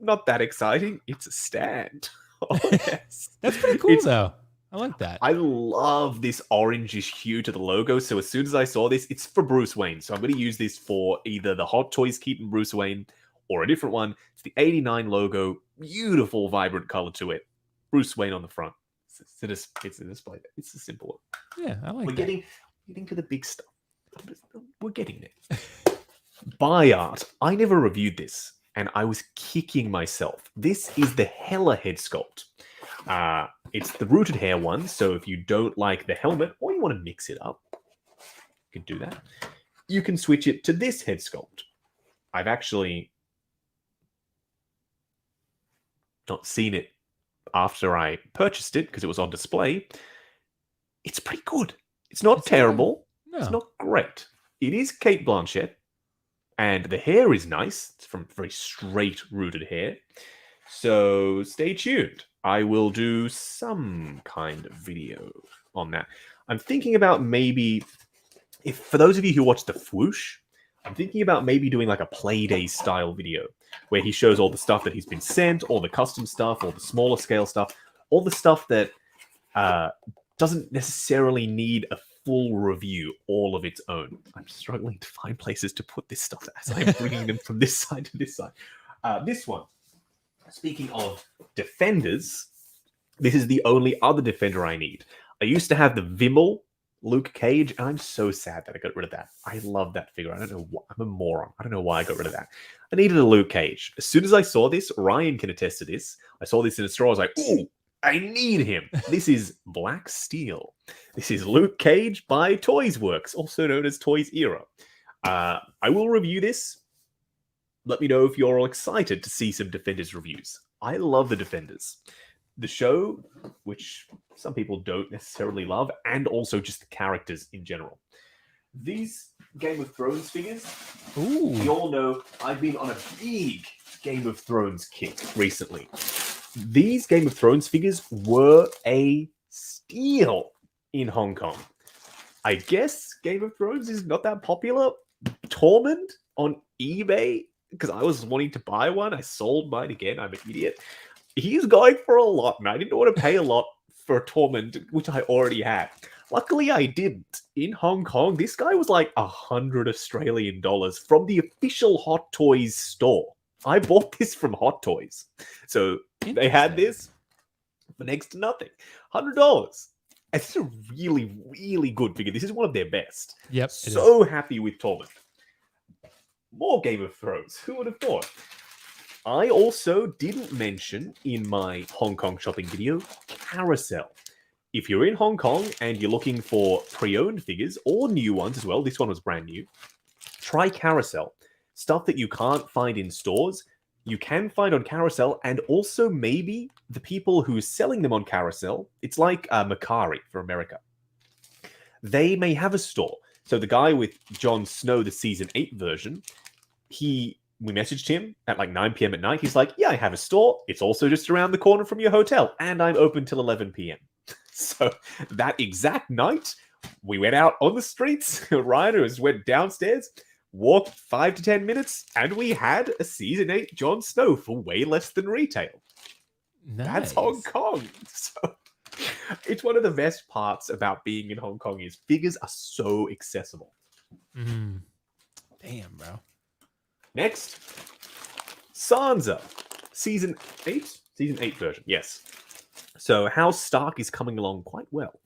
not that exciting. It's a stand. Oh, yes. That's pretty cool, though. I like that. I love this orangish hue to the logo. So as soon as I saw this, it's for Bruce Wayne. So I'm going to use this for either the Hot Toys Keaton Bruce Wayne or a different one. It's the 89 logo. Beautiful, vibrant color to it. Bruce Wayne on the front. It's a display. It's a simple one. Yeah, I like We're that. getting to the big stuff. We're getting there. By art. I never reviewed this, and I was kicking myself. This is the Hella head sculpt. It's the rooted hair one, so if you don't like the helmet or you want to mix it up, you can do that. You can switch it to this head sculpt. I've actually not seen it after I purchased it because it was on display. It's pretty good. It's not terrible. No. It's not great. It is Cate Blanchett, and the hair is nice. It's from very straight rooted hair. So stay tuned. I will do some kind of video on that. I'm thinking about maybe, if for those of you who watch the Fwoosh, I'm thinking about maybe doing like a Playday style video where he shows all the stuff that he's been sent, all the custom stuff, all the smaller scale stuff, all the stuff that doesn't necessarily need a full review all of its own. I'm struggling to find places to put this stuff as I'm bringing them from this side to this side. This one. Speaking of Defenders, this is the only other Defender I need. I used to have the Vimmel Luke Cage, and I'm so sad that I got rid of that. I love that figure. I don't know why. I'm a moron. I don't know why I got rid of that. I needed a Luke Cage. As soon as I saw this, Ryan can attest to this. I saw this in a store. I was like, ooh, I need him. This is Black Steel. This is Luke Cage by Toys Works, also known as Toys Era. I will review this. Let me know if you're all excited to see some Defenders reviews. I love the Defenders. The show, which some people don't necessarily love, and also just the characters in general. These Game of Thrones figures, we all know I've been on a big Game of Thrones kick recently. These Game of Thrones figures were a steal in Hong Kong. I guess Game of Thrones is not that popular. Tormund on eBay, because I was wanting to buy one. I sold mine again. I'm an idiot. He's going for a lot, and I didn't want to pay a lot for Tormund, which I already had. Luckily, I didn't. In Hong Kong, this guy was like 100 Australian dollars from the official Hot Toys store. I bought this from Hot Toys. So they had this for next to nothing. $100. It's a really, really good figure. This is one of their best. Yep. So happy with Tormund. More Game of Thrones. Who would have thought? I also didn't mention in my Hong Kong shopping video, Carousel. If you're in Hong Kong and you're looking for pre-owned figures or new ones as well, this one was brand new, try Carousel. Stuff that you can't find in stores, you can find on Carousel, and also maybe the people who are selling them on Carousel. It's like Macari for America. They may have a store. So the guy with Jon Snow, the season 8 version, we messaged him at like 9 p.m. at night. He's like, yeah, I have a store. It's also just around the corner from your hotel, and I'm open till 11 p.m. So that exact night, we went out on the streets. Ryan just went downstairs, walked 5 to 10 minutes, and we had a season 8 Jon Snow for way less than retail. Nice. That's Hong Kong. So it's one of the best parts about being in Hong Kong is figures are so accessible. Mm. Damn, bro. Next, Sansa, season 8 version. Yes. So House Stark is coming along quite well.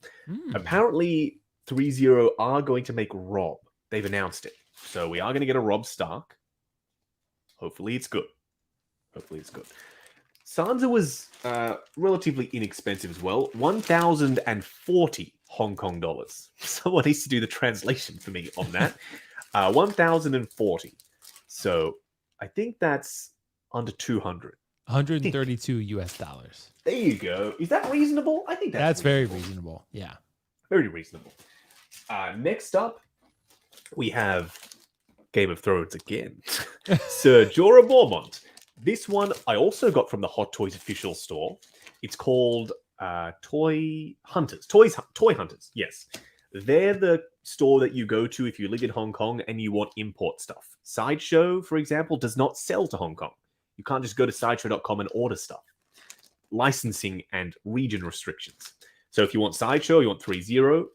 Apparently, 3-0 are going to make Rob. They've announced it. So we are going to get a Rob Stark. Hopefully it's good. Sansa was relatively inexpensive as well. 1,040 Hong Kong dollars. Someone needs to do the translation for me on that. 1,040. So I think that's under 200. 132 US dollars. There you go. Is that reasonable? I think that's very reasonable. Yeah. Very reasonable. Next up, we have Game of Thrones again. Sir Jorah Mormont. This one I also got from the Hot Toys official store. It's called Toy Hunters. Toy Hunters, yes. They're the store that you go to if you live in Hong Kong and you want import stuff. Sideshow, for example, does not sell to Hong Kong. You can't just go to sideshow.com and order stuff. Licensing and region restrictions. So if you want Sideshow, you want 3-0,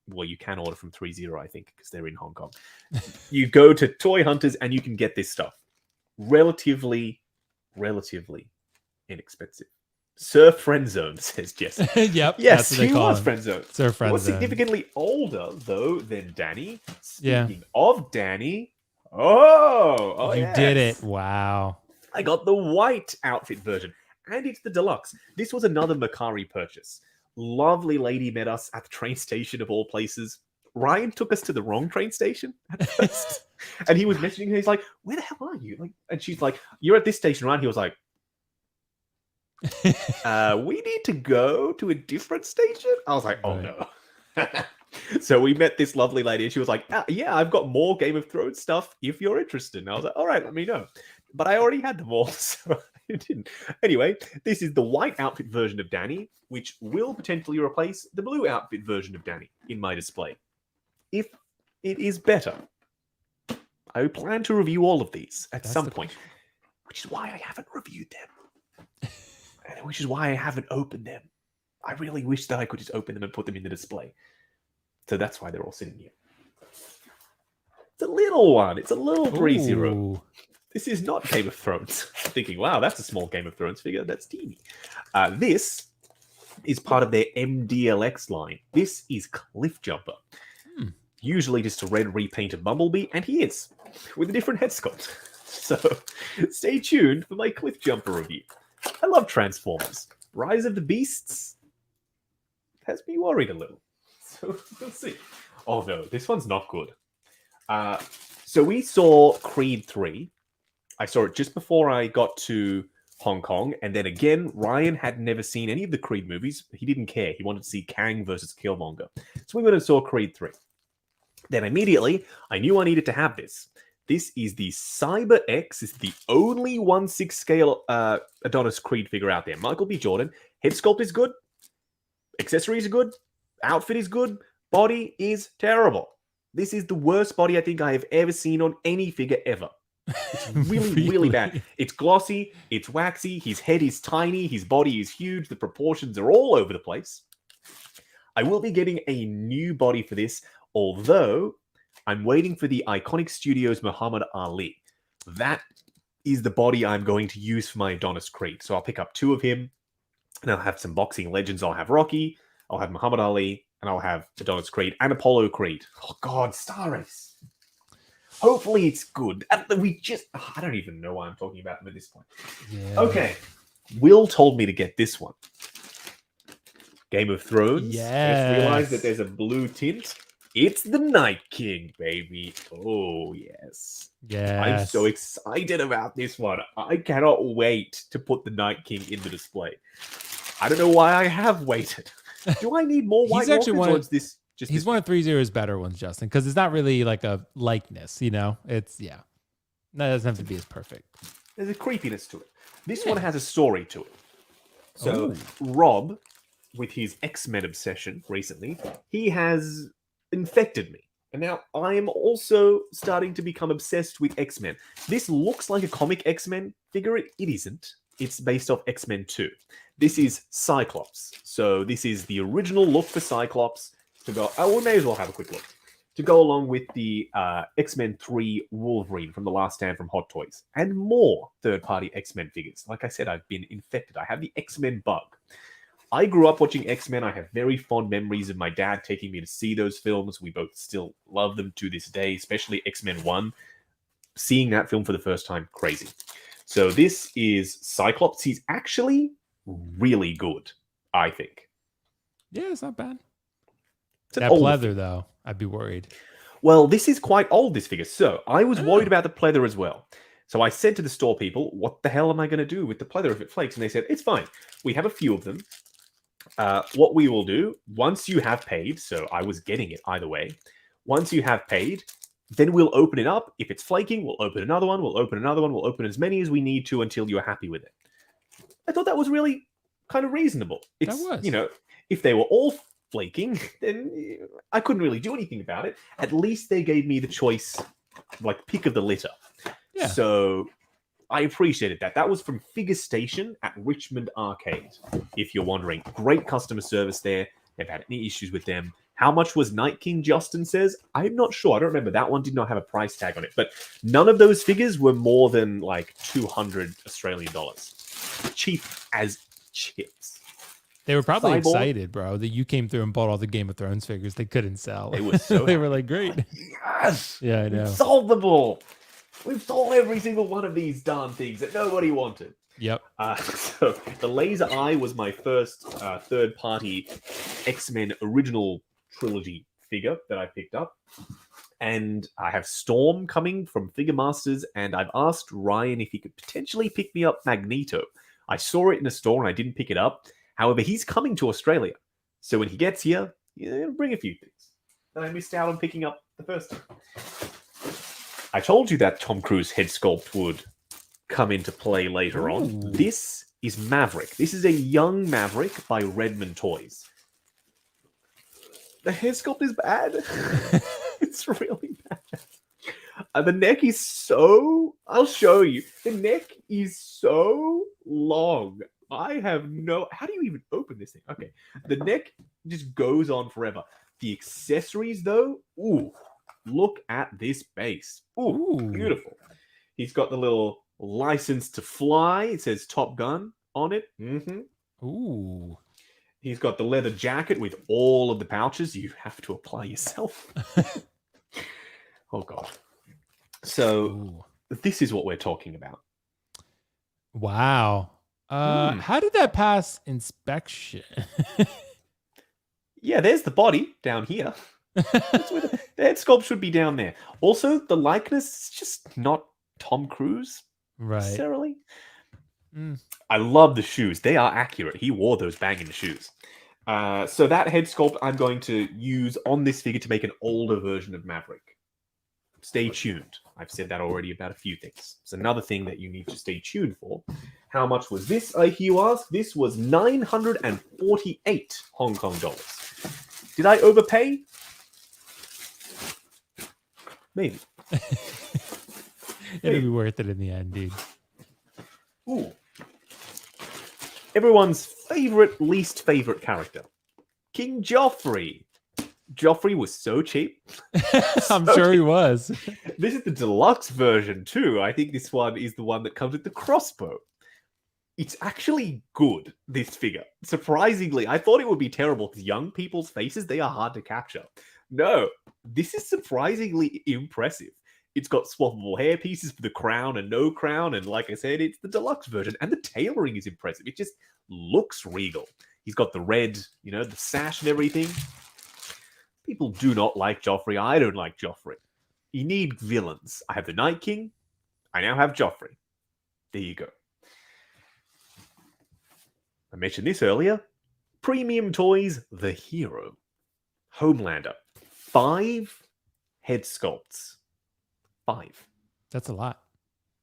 well, you can order from 3-0, I think, because they're in Hong Kong. You go to Toy Hunters and you can get this stuff. Relatively inexpensive. Sir Friendzone, says Jesse. Yep. Yes, he was Friendzone. Sir Friendzone. He was significantly older, though, than Danny. Speaking of Danny, you yes. Did it. Wow. I got the white outfit version, and it's the deluxe. This was another Macari purchase. Lovely lady met us at the train station of all places. Ryan took us to the wrong train station at first. And he was messaging her. He's like, where the hell are you? And she's like, you're at this station, right? He was like, we need to go to a different station. I was like, oh no. So we met this lovely lady and she was like, yeah, I've got more Game of Thrones stuff if you're interested. And I was like, all right, let me know. But I already had them all, so I didn't. Anyway, this is the white outfit version of Danny, which will potentially replace the blue outfit version of Danny in my display. If it is better, I plan to review all of these at some point, which is why I haven't reviewed them. And which is why I haven't opened them. I really wish that I could just open them and put them in the display. So that's why they're all sitting here. It's a little one. It's a little 3-0. This is not Game of Thrones. Thinking, wow, that's a small Game of Thrones figure. That's teeny. This is part of their MDLX line. This is Cliffjumper. Usually just a red repainted Bumblebee, and he is, with a different head sculpt. So stay tuned for my Cliffjumper review. I love Transformers. Rise of the Beasts has me worried a little. So we'll see. Oh no, this one's not good. So we saw Creed 3. I saw it just before I got to Hong Kong. And then again, Ryan had never seen any of the Creed movies. He didn't care. He wanted to see Kang versus Killmonger. So we went and saw Creed 3. Then immediately, I knew I needed to have this. This is the Cyber X. It's the only 1/6 scale Adonis Creed figure out there. Michael B. Jordan. Head sculpt is good. Accessories are good. Outfit is good. Body is terrible. This is the worst body I think I have ever seen on any figure ever. It's really bad. It's glossy. It's waxy. His head is tiny. His body is huge. The proportions are all over the place. I will be getting a new body for this, although I'm waiting for the Iconic Studios Muhammad Ali. That is the body I'm going to use for my Adonis Creed. So I'll pick up 2 of him, and I'll have some boxing legends. I'll have Rocky, I'll have Muhammad Ali, and I'll have Adonis Creed and Apollo Creed. Oh God, Star Race. Hopefully it's good. I don't even know why I'm talking about them at this point. Yeah. Okay. Will told me to get this one. Game of Thrones. Yes. I just realized that there's a blue tint. It's the Night King, baby. Oh, yes. I'm Yes. so excited about this one. I cannot wait to put the Night King in the display. I don't know why I have waited. Do I need more White He's actually Walkers, one or of, is this just he's this one of 3-0's better ones, Justin, because it's not really like a likeness, you know? It's, yeah. That doesn't have to be as perfect. There's a creepiness to it. This one has a story to it. So, Ooh. Rob, with his X-Men obsession recently, he has infected me. And now I am also starting to become obsessed with X-Men. This looks like a comic X-Men figure. It isn't. It's based off X-Men 2. This is Cyclops. So this is the original look for Cyclops to go... Oh, we may as well have a quick look. To go along with the X-Men 3 Wolverine from The Last Stand from Hot Toys. And more third-party X-Men figures. Like I said, I've been infected. I have the X-Men bug. I grew up watching X-Men. I have very fond memories of my dad taking me to see those films. We both still love them to this day, especially X-Men 1. Seeing that film for the first time, crazy. So this is Cyclops. He's actually really good, I think. Yeah, it's not bad. It's that pleather, though, I'd be worried. Well, this is quite old, this figure. So I was worried about the pleather as well. So I said to the store people, what the hell am I going to do with the pleather if it flakes? And they said, it's fine. We have a few of them. What we will do, once you have paid, so I was getting it either way, once you have paid, then we'll open it up. If it's flaking, we'll open another one, we'll open another one, we'll open as many as we need to until you're happy with it. I thought that was really kind of reasonable. It's, that was. You know, if they were all flaking, then I couldn't really do anything about it. At least they gave me the choice, like pick of the litter. Yeah. So I appreciated that. That was from Figure Station at Richmond Arcade, if you're wondering. Great customer service there. Never had any issues with them. How much was Night King, Justin says? I'm not sure. I don't remember. That one did not have a price tag on it. But none of those figures were more than like 200 Australian dollars. Cheap as chips. They were probably Cyborg. Excited, bro, that you came through and bought all the Game of Thrones figures they couldn't sell. They were so they were like, great. Yes! Yeah, I know. We've sold them all. We've sold every single one of these darn things that nobody wanted. Yep. So the Laser Eye was my first third-party X-Men original trilogy figure that I picked up. And I have Storm coming from Figure Masters, and I've asked Ryan if he could potentially pick me up Magneto. I saw it in a store and I didn't pick it up. However, he's coming to Australia. So when he gets here, he'll bring a few things that I missed out on picking up the first time. I told you that Tom Cruise head sculpt would come into play later on. This is Maverick. This is a young Maverick by Redmond Toys. The head sculpt is bad. It's really bad. The neck is so... I'll show you. The neck is so long. I have no... How do you even open this thing? Okay. The neck just goes on forever. The accessories, though... Ooh. Look at this base. Ooh, beautiful. He's got the little license to fly. It says Top Gun on it. Mm-hmm. Ooh. He's got the leather jacket with all of the pouches you have to apply yourself. Oh, God. So, this is what we're talking about. Wow. How did that pass inspection? Yeah, there's the body down here. The head sculpt should be down there. Also, the likeness is just not Tom Cruise necessarily. I love the shoes. They are accurate. He wore those banging shoes. So that head sculpt I'm going to use on this figure to make an older version of Maverick. Stay tuned. I've said that already about a few things. It's another thing that you need to stay tuned for. How much was this, you ask? This was 948 Hong Kong dollars. Did I overpay? Maybe. It'll be worth it in the end, dude. Ooh. Everyone's least favorite character. King Joffrey. Joffrey was so cheap. I'm sure he was. This is the deluxe version too. I think this one is the one that comes with the crossbow. It's actually good, this figure. Surprisingly, I thought it would be terrible because young people's faces, they are hard to capture. No, this is surprisingly impressive. It's got swappable hair pieces for the crown and no crown. And like I said, it's the deluxe version. And the tailoring is impressive. It just looks regal. He's got the red, the sash and everything. People do not like Joffrey. I don't like Joffrey. You need villains. I have the Night King. I now have Joffrey. There you go. I mentioned this earlier. Premium Toys, the hero. Homelander. 5 head sculpts. 5. That's a lot.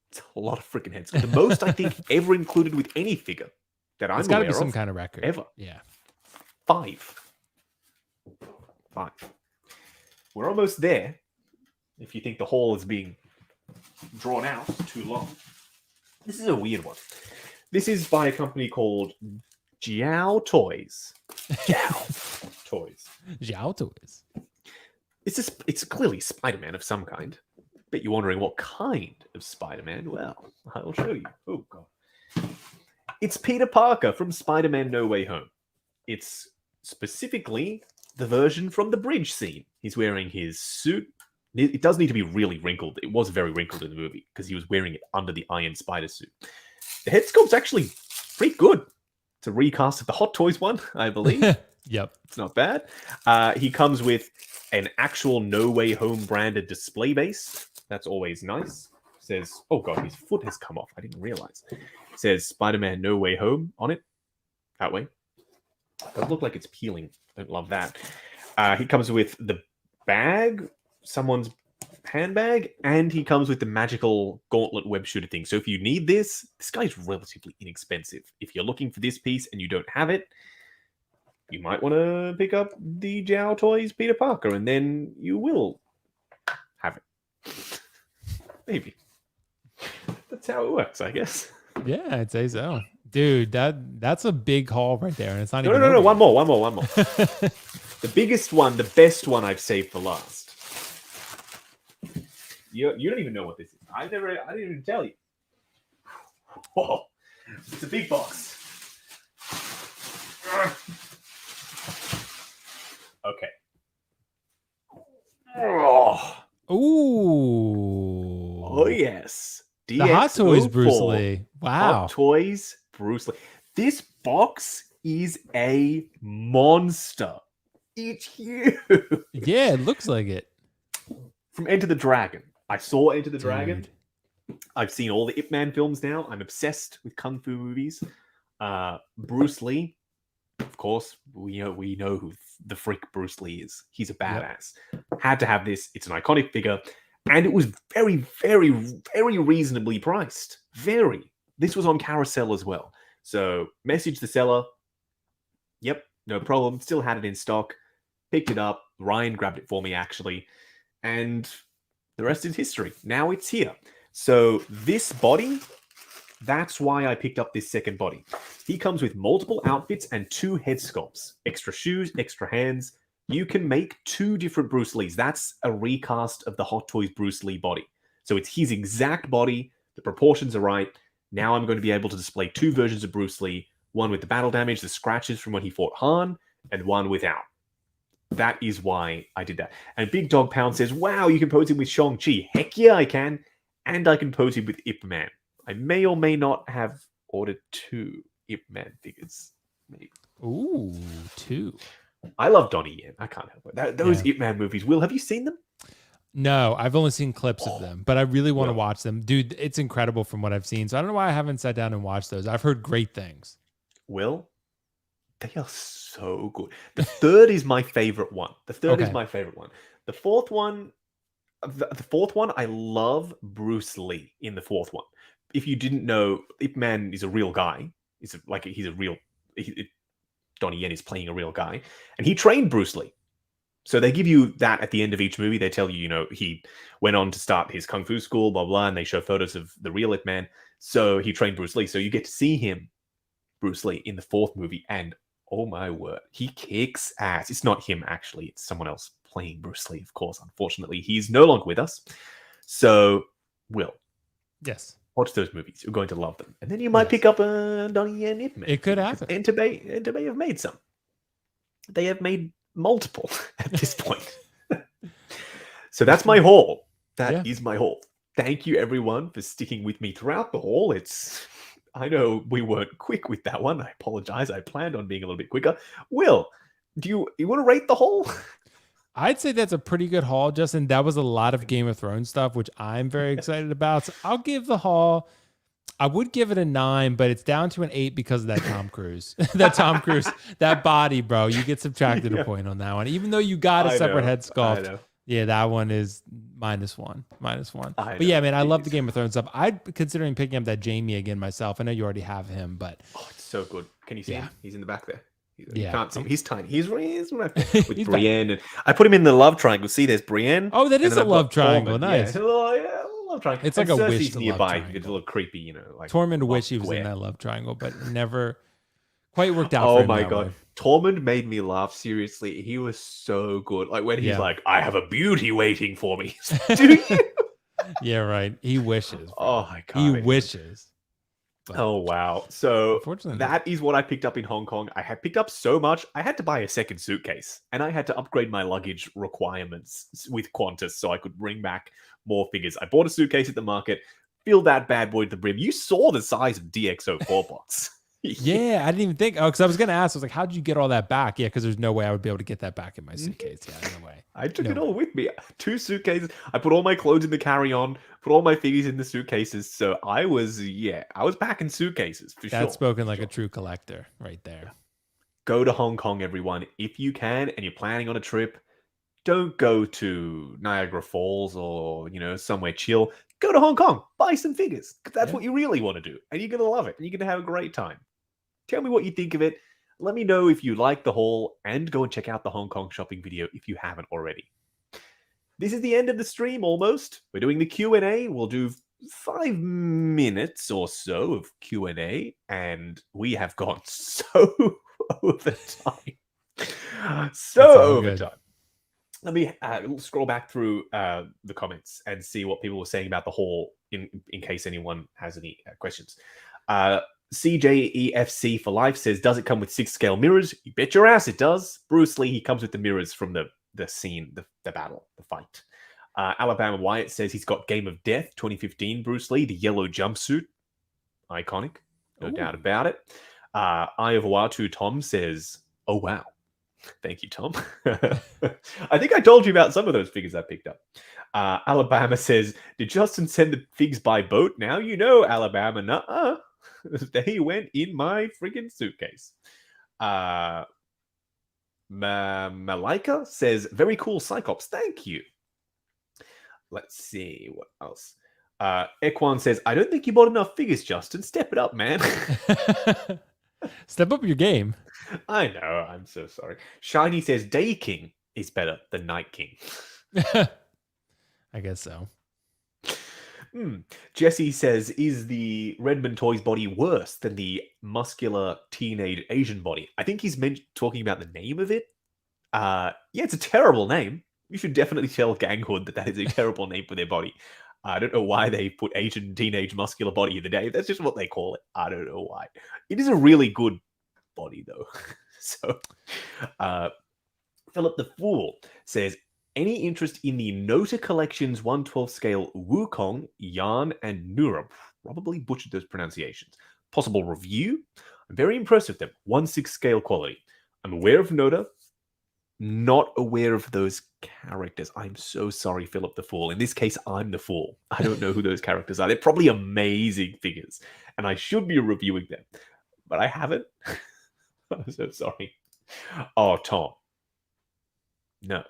It's a lot of freaking head sculpts. The most, I think, ever included with any figure that I'm It's got to aware be some of, kind of record. ever. Yeah. 5. We're almost there. If you think the haul is being drawn out too long. This is a weird one. This is by a company called Jiao Toys. Jiao Toys. Jiao Toys. It's clearly Spider-Man of some kind. Bet you're wondering what kind of Spider-Man. Well, I'll show you. Oh, God. It's Peter Parker from Spider-Man No Way Home. It's specifically the version from the bridge scene. He's wearing his suit. It does need to be really wrinkled. It was very wrinkled in the movie because he was wearing it under the Iron Spider suit. The head sculpt's actually pretty good. It's a recast of the Hot Toys one, I believe. Yep. It's not bad. He comes with an actual No Way Home branded display base. That's always nice. Says, oh God, his foot has come off. I didn't realize. Says Spider-Man No Way Home on it. That way. Doesn't look like it's peeling. Don't love that. He comes with the bag, someone's handbag, and he comes with the magical gauntlet web shooter thing. So if you need this guy's relatively inexpensive. If you're looking for this piece and you don't have it, you might want to pick up the Jiao Toys Peter Parker, and then you will have it. Maybe. That's how it works, I guess. Yeah, I'd say so. Dude, that's a big haul right there, and it's not even No. over One more. The biggest one, the best one I've saved for last. You don't even know what this is. I didn't even tell you. Whoa. It's a big box. Okay. Ooh. Oh, yes. The Hot Toys Bruce DX04. Lee. Wow. Hot Toys Bruce Lee. This box is a monster. It's huge. Yeah, it looks like it. From Enter the Dragon. I saw Enter the Dude. Dragon. I've seen all the Ip Man films now. I'm obsessed with kung fu movies. Bruce Lee, of course, we know who the freak Bruce Lee is. He's a badass. Had to have this. It's an iconic figure. And it was very, very, very reasonably priced. Very. This was on Carousel as well. So message the seller. Yep, no problem. Still had it in stock. Picked it up. Ryan grabbed it for me, actually. And the rest is history. Now it's here. So this body, that's why I picked up this second body. He comes with multiple outfits and 2 head sculpts. Extra shoes, extra hands. You can make 2 different Bruce Lees. That's a recast of the Hot Toys Bruce Lee body. So it's his exact body. The proportions are right. Now I'm going to be able to display 2 versions of Bruce Lee. One with the battle damage, the scratches from when he fought Han, and one without. That is why I did that. And Big Dog Pound says, wow, you can pose him with Shang-Chi. Heck yeah, I can. And I can pose him with Ip Man. I may or may not have ordered 2 Ip Man figures. Maybe. Ooh, 2. I love Donnie Yen. I can't help it. Those Ip Man movies. Will, have you seen them? No, I've only seen clips of them, but I really want to watch them. Dude, it's incredible from what I've seen. So I don't know why I haven't sat down and watched those. I've heard great things. Will, they are so good. The third is my favorite one. The third is my favorite one. The fourth one, I love Bruce Lee in the fourth one. If you didn't know, Ip Man is a real guy. Donnie Yen is playing a real guy, and he trained Bruce Lee. So they give you that at the end of each movie. They tell you, he went on to start his kung fu school, blah blah, and they show photos of the real Ip Man. So he trained Bruce Lee. So you get to see him, Bruce Lee, in the fourth movie, and oh my word, he kicks ass. It's not him actually; it's someone else playing Bruce Lee. Of course, unfortunately, he's no longer with us. So, Will, yes, watch those movies. You're going to love them, and then you might pick up a Donnie Yen Ip Man. It could happen. Entebbe have made some. They have made multiple at this point. So that's my haul. That is my haul. Thank you, everyone, for sticking with me throughout the haul. I know we weren't quick with that one. I apologize. I planned on being a little bit quicker. Will, do you want to rate the haul? I'd say that's a pretty good haul, Justin. That was a lot of Game of Thrones stuff, which I'm very excited about. So I'll give the haul. I would give it a 9, but it's down to an 8 because of that Tom Cruise. That body, bro. You get subtracted a point on that one. Even though you got a separate head sculpt. Yeah, that one is -1. But yeah, man, I love the Game of Thrones stuff. I'm considering picking up that Jamie again myself. I know you already have him, but it's so good. Can you see him? He's in the back there. You can't see him. He's tiny. He's right there with Brienne. And I put him in the love triangle. See, there's Brienne. Oh, that is a love triangle. Nice. Yeah, love triangle. It's like and a Cersei's wish nearby. love It's a little creepy, like Tormund wished he was in that love triangle, but never quite worked out for him. Oh my god. Way. Tormund made me laugh. Seriously, he was so good. Like when he's like, I have a beauty waiting for me. Do you? Yeah, right. He wishes. Bro. Oh my god. He wishes. But oh wow. So that is what I picked up in Hong Kong. I had picked up so much, I had to buy a second suitcase, and I had to upgrade my luggage requirements with Qantas so I could bring back more figures. I bought a suitcase at the market, filled that bad boy to the brim. You saw the size of DxO4 box. Yeah, I didn't even think. Oh, because I was going to ask. I was like, how'd you get all that back? Yeah, because there's no way I would be able to get that back in my suitcase. Yeah, no way. I took it all with me. 2 suitcases. I put all my clothes in the carry-on, put all my figures in the suitcases. So I was packing suitcases for sure. That's spoken like a true collector right there. Go to Hong Kong, everyone. If you can and you're planning on a trip, don't go to Niagara Falls or, somewhere chill. Go to Hong Kong. Buy some figures. That's what you really want to do. And you're going to love it. And you're going to have a great time. Tell me what you think of it. Let me know if you like the haul, and go and check out the Hong Kong shopping video if you haven't already. This is the end of the stream almost. We're doing the Q&A. We'll do 5 minutes or so of Q&A, and we have gone so over time. So over time. Let me scroll back through the comments and see what people were saying about the haul in case anyone has any questions. CJEFC for life says, does it come with 6-scale mirrors? You bet your ass it does. Bruce Lee, he comes with the mirrors from the scene, the battle, the fight. Alabama Wyatt says he's got Game of Death 2015 Bruce Lee, the yellow jumpsuit. Iconic. No doubt about it. Eye of Watu Tom says, oh wow. Thank you, Tom. I think I told you about some of those figures I picked up. Alabama says, did Justin send the figs by boat? Now you know, Alabama. Nuh-uh. They went in my freaking suitcase. Malika says, very cool Cyclops. Thank you. Let's see what else. Ekwan says, I don't think you bought enough figures, Justin. Step it up, man. Step up your game. I know. I'm so sorry. Shiny says, Day King is better than Night King. I guess so. Jesse says, is the Redmond Toys body worse than the muscular teenage Asian body? I think he's talking about the name of it. Yeah, it's a terrible name. You should definitely tell Ganghood that is a terrible name for their body. I don't know why they put Asian teenage muscular body in the name. That's just what they call it. I don't know why. It is a really good body, though. So, Philip the Fool says, any interest in the Nota Collection's 1/12 scale Wukong, Yan, and Nura? Probably butchered those pronunciations. Possible review? I'm very impressed with them. 1/6 scale quality. I'm aware of Nota, not aware of those characters. I'm so sorry, Philip the Fool. In this case, I'm the fool. I don't know who those characters are. They're probably amazing figures, and I should be reviewing them, but I haven't. I'm so sorry. Oh, Tom. No.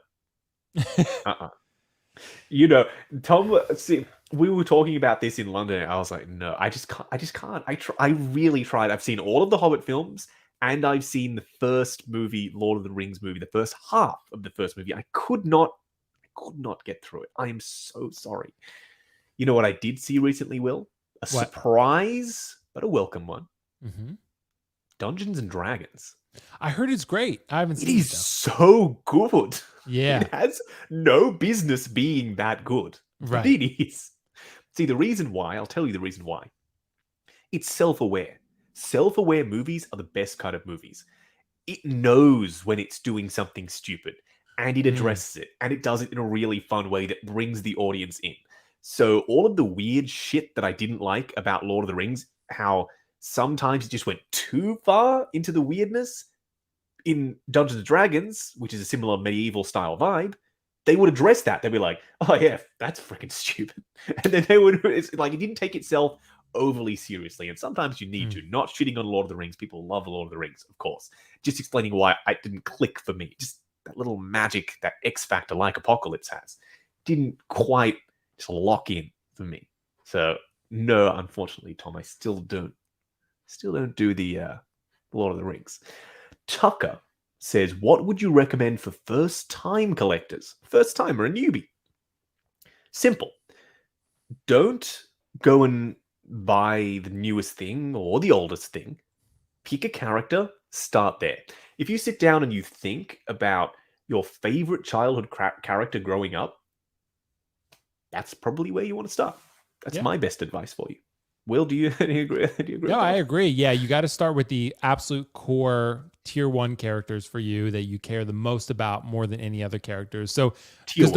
Tom, see, we were talking about this in London, and I was like, no, I just can't. I really tried. I've seen all of the Hobbit films, and I've seen the first movie, Lord of the Rings movie, the first half of the first movie. I could not get through it. I am so sorry. You know what I did see recently, Will? Surprise, but a welcome one. Mm-hmm. Dungeons and Dragons. I heard it's great. I haven't seen it. It is so good. Yeah. It has no business being that good. Right. It is. See, the reason why, I'll tell you the reason why. It's self-aware. Self-aware movies are the best kind of movies. It knows when it's doing something stupid, and it addresses it, and it does it in a really fun way that brings the audience in. So all of the weird shit that I didn't like about Lord of the Rings, how sometimes it just went too far into the weirdness, in Dungeons and Dragons, which is a similar medieval style vibe, they would address that. They'd be like, "Oh yeah, that's freaking stupid," and then they would. It's like it didn't take itself overly seriously, and sometimes you need to. Not shitting on Lord of the Rings. People love Lord of the Rings, of course. Just explaining why it didn't click for me. Just that little magic, that X factor like Apocalypse has, didn't quite just lock in for me. So no, unfortunately, Tom, I still don't do the Lord of the Rings. Tucker says, what would you recommend for first-time collectors? First-timer, a newbie. Simple. Don't go and buy the newest thing or the oldest thing. Pick a character, start there. If you sit down and you think about your favorite childhood character growing up, that's probably where you want to start. That's my best advice for you. Will, do you agree? No, I agree. Yeah, you got to start with the absolute core tier 1 characters for you that you care the most about more than any other characters. So because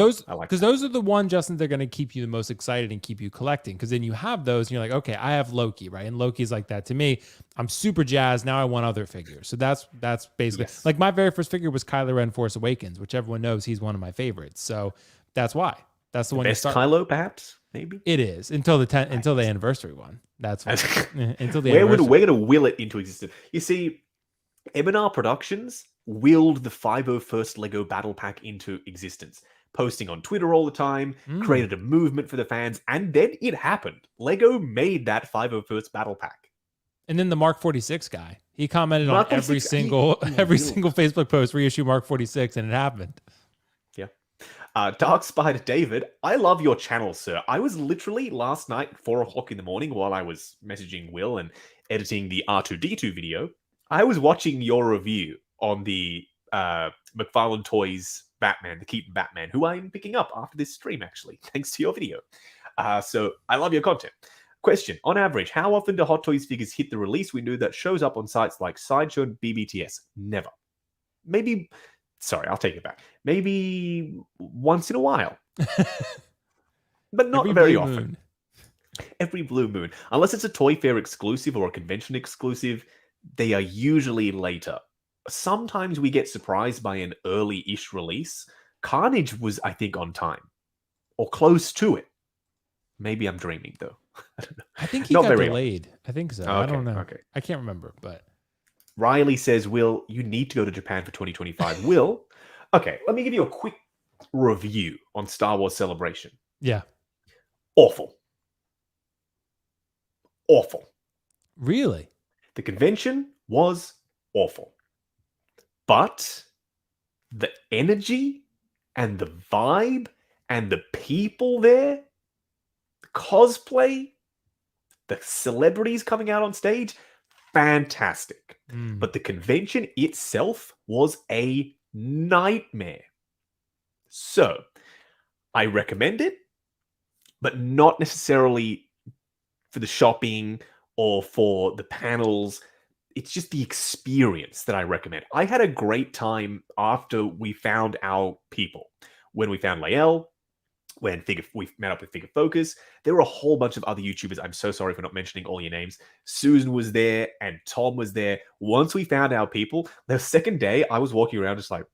those are the one, Justin, they're going to keep you the most excited and keep you collecting. Because then you have those and you're like, okay, I have Loki, right? And Loki's like that to me. I'm super jazzed. Now I want other figures. So that's basically like my very first figure was Kylo Ren Force Awakens, which everyone knows he's one of my favorites. So that's why. That's the one. Best Kylo, perhaps, maybe. It is until the anniversary one. That's why. Until the we're gonna will it into existence. You see, M&R Productions willed the 501st Lego Battle Pack into existence, posting on Twitter all the time, created a movement for the fans, and then it happened. Lego made that 501st Battle Pack. And then the Mark 46 guy, he commented on every single Facebook post, reissue Mark 46, and it happened. Dark Spider David, I love your channel, sir. I was literally last night, 4 o'clock in the morning, while I was messaging Will and editing the R2D2 video, I was watching your review on the McFarlane Toys Batman, the Keaton Batman, who I'm picking up after this stream, actually, thanks to your video. So I love your content. Question, on average, how often do Hot Toys figures hit the release window that shows up on sites like Sideshow and BBTS? Never. Maybe... Sorry, I'll take it back. Maybe once in a while. But not very often. Every blue moon. Unless it's a Toy Fair exclusive or a convention exclusive, they are usually later. Sometimes we get surprised by an early-ish release. Carnage was, I think, on time. Or close to it. Maybe I'm dreaming, though. I don't know. I think he got delayed. I think so. I don't know. Okay. I can't remember, but... Riley says, Will, you need to go to Japan for 2025. Will, okay, let me give you a quick review on Star Wars Celebration. Yeah. Awful. Awful. Really? The convention was awful. But the energy and the vibe and the people there, the cosplay, the celebrities coming out on stage, fantastic. But the convention itself was a nightmare. So, I recommend it, but not necessarily for the shopping or for the panels. It's just the experience that I recommend. I had a great time after we found our people. When we found Lael, when we met up with Figure Focus, there were a whole bunch of other YouTubers. I'm so sorry for not mentioning all your names. Susan was there and Tom was there. Once we found our people, the second day, I was walking around just like...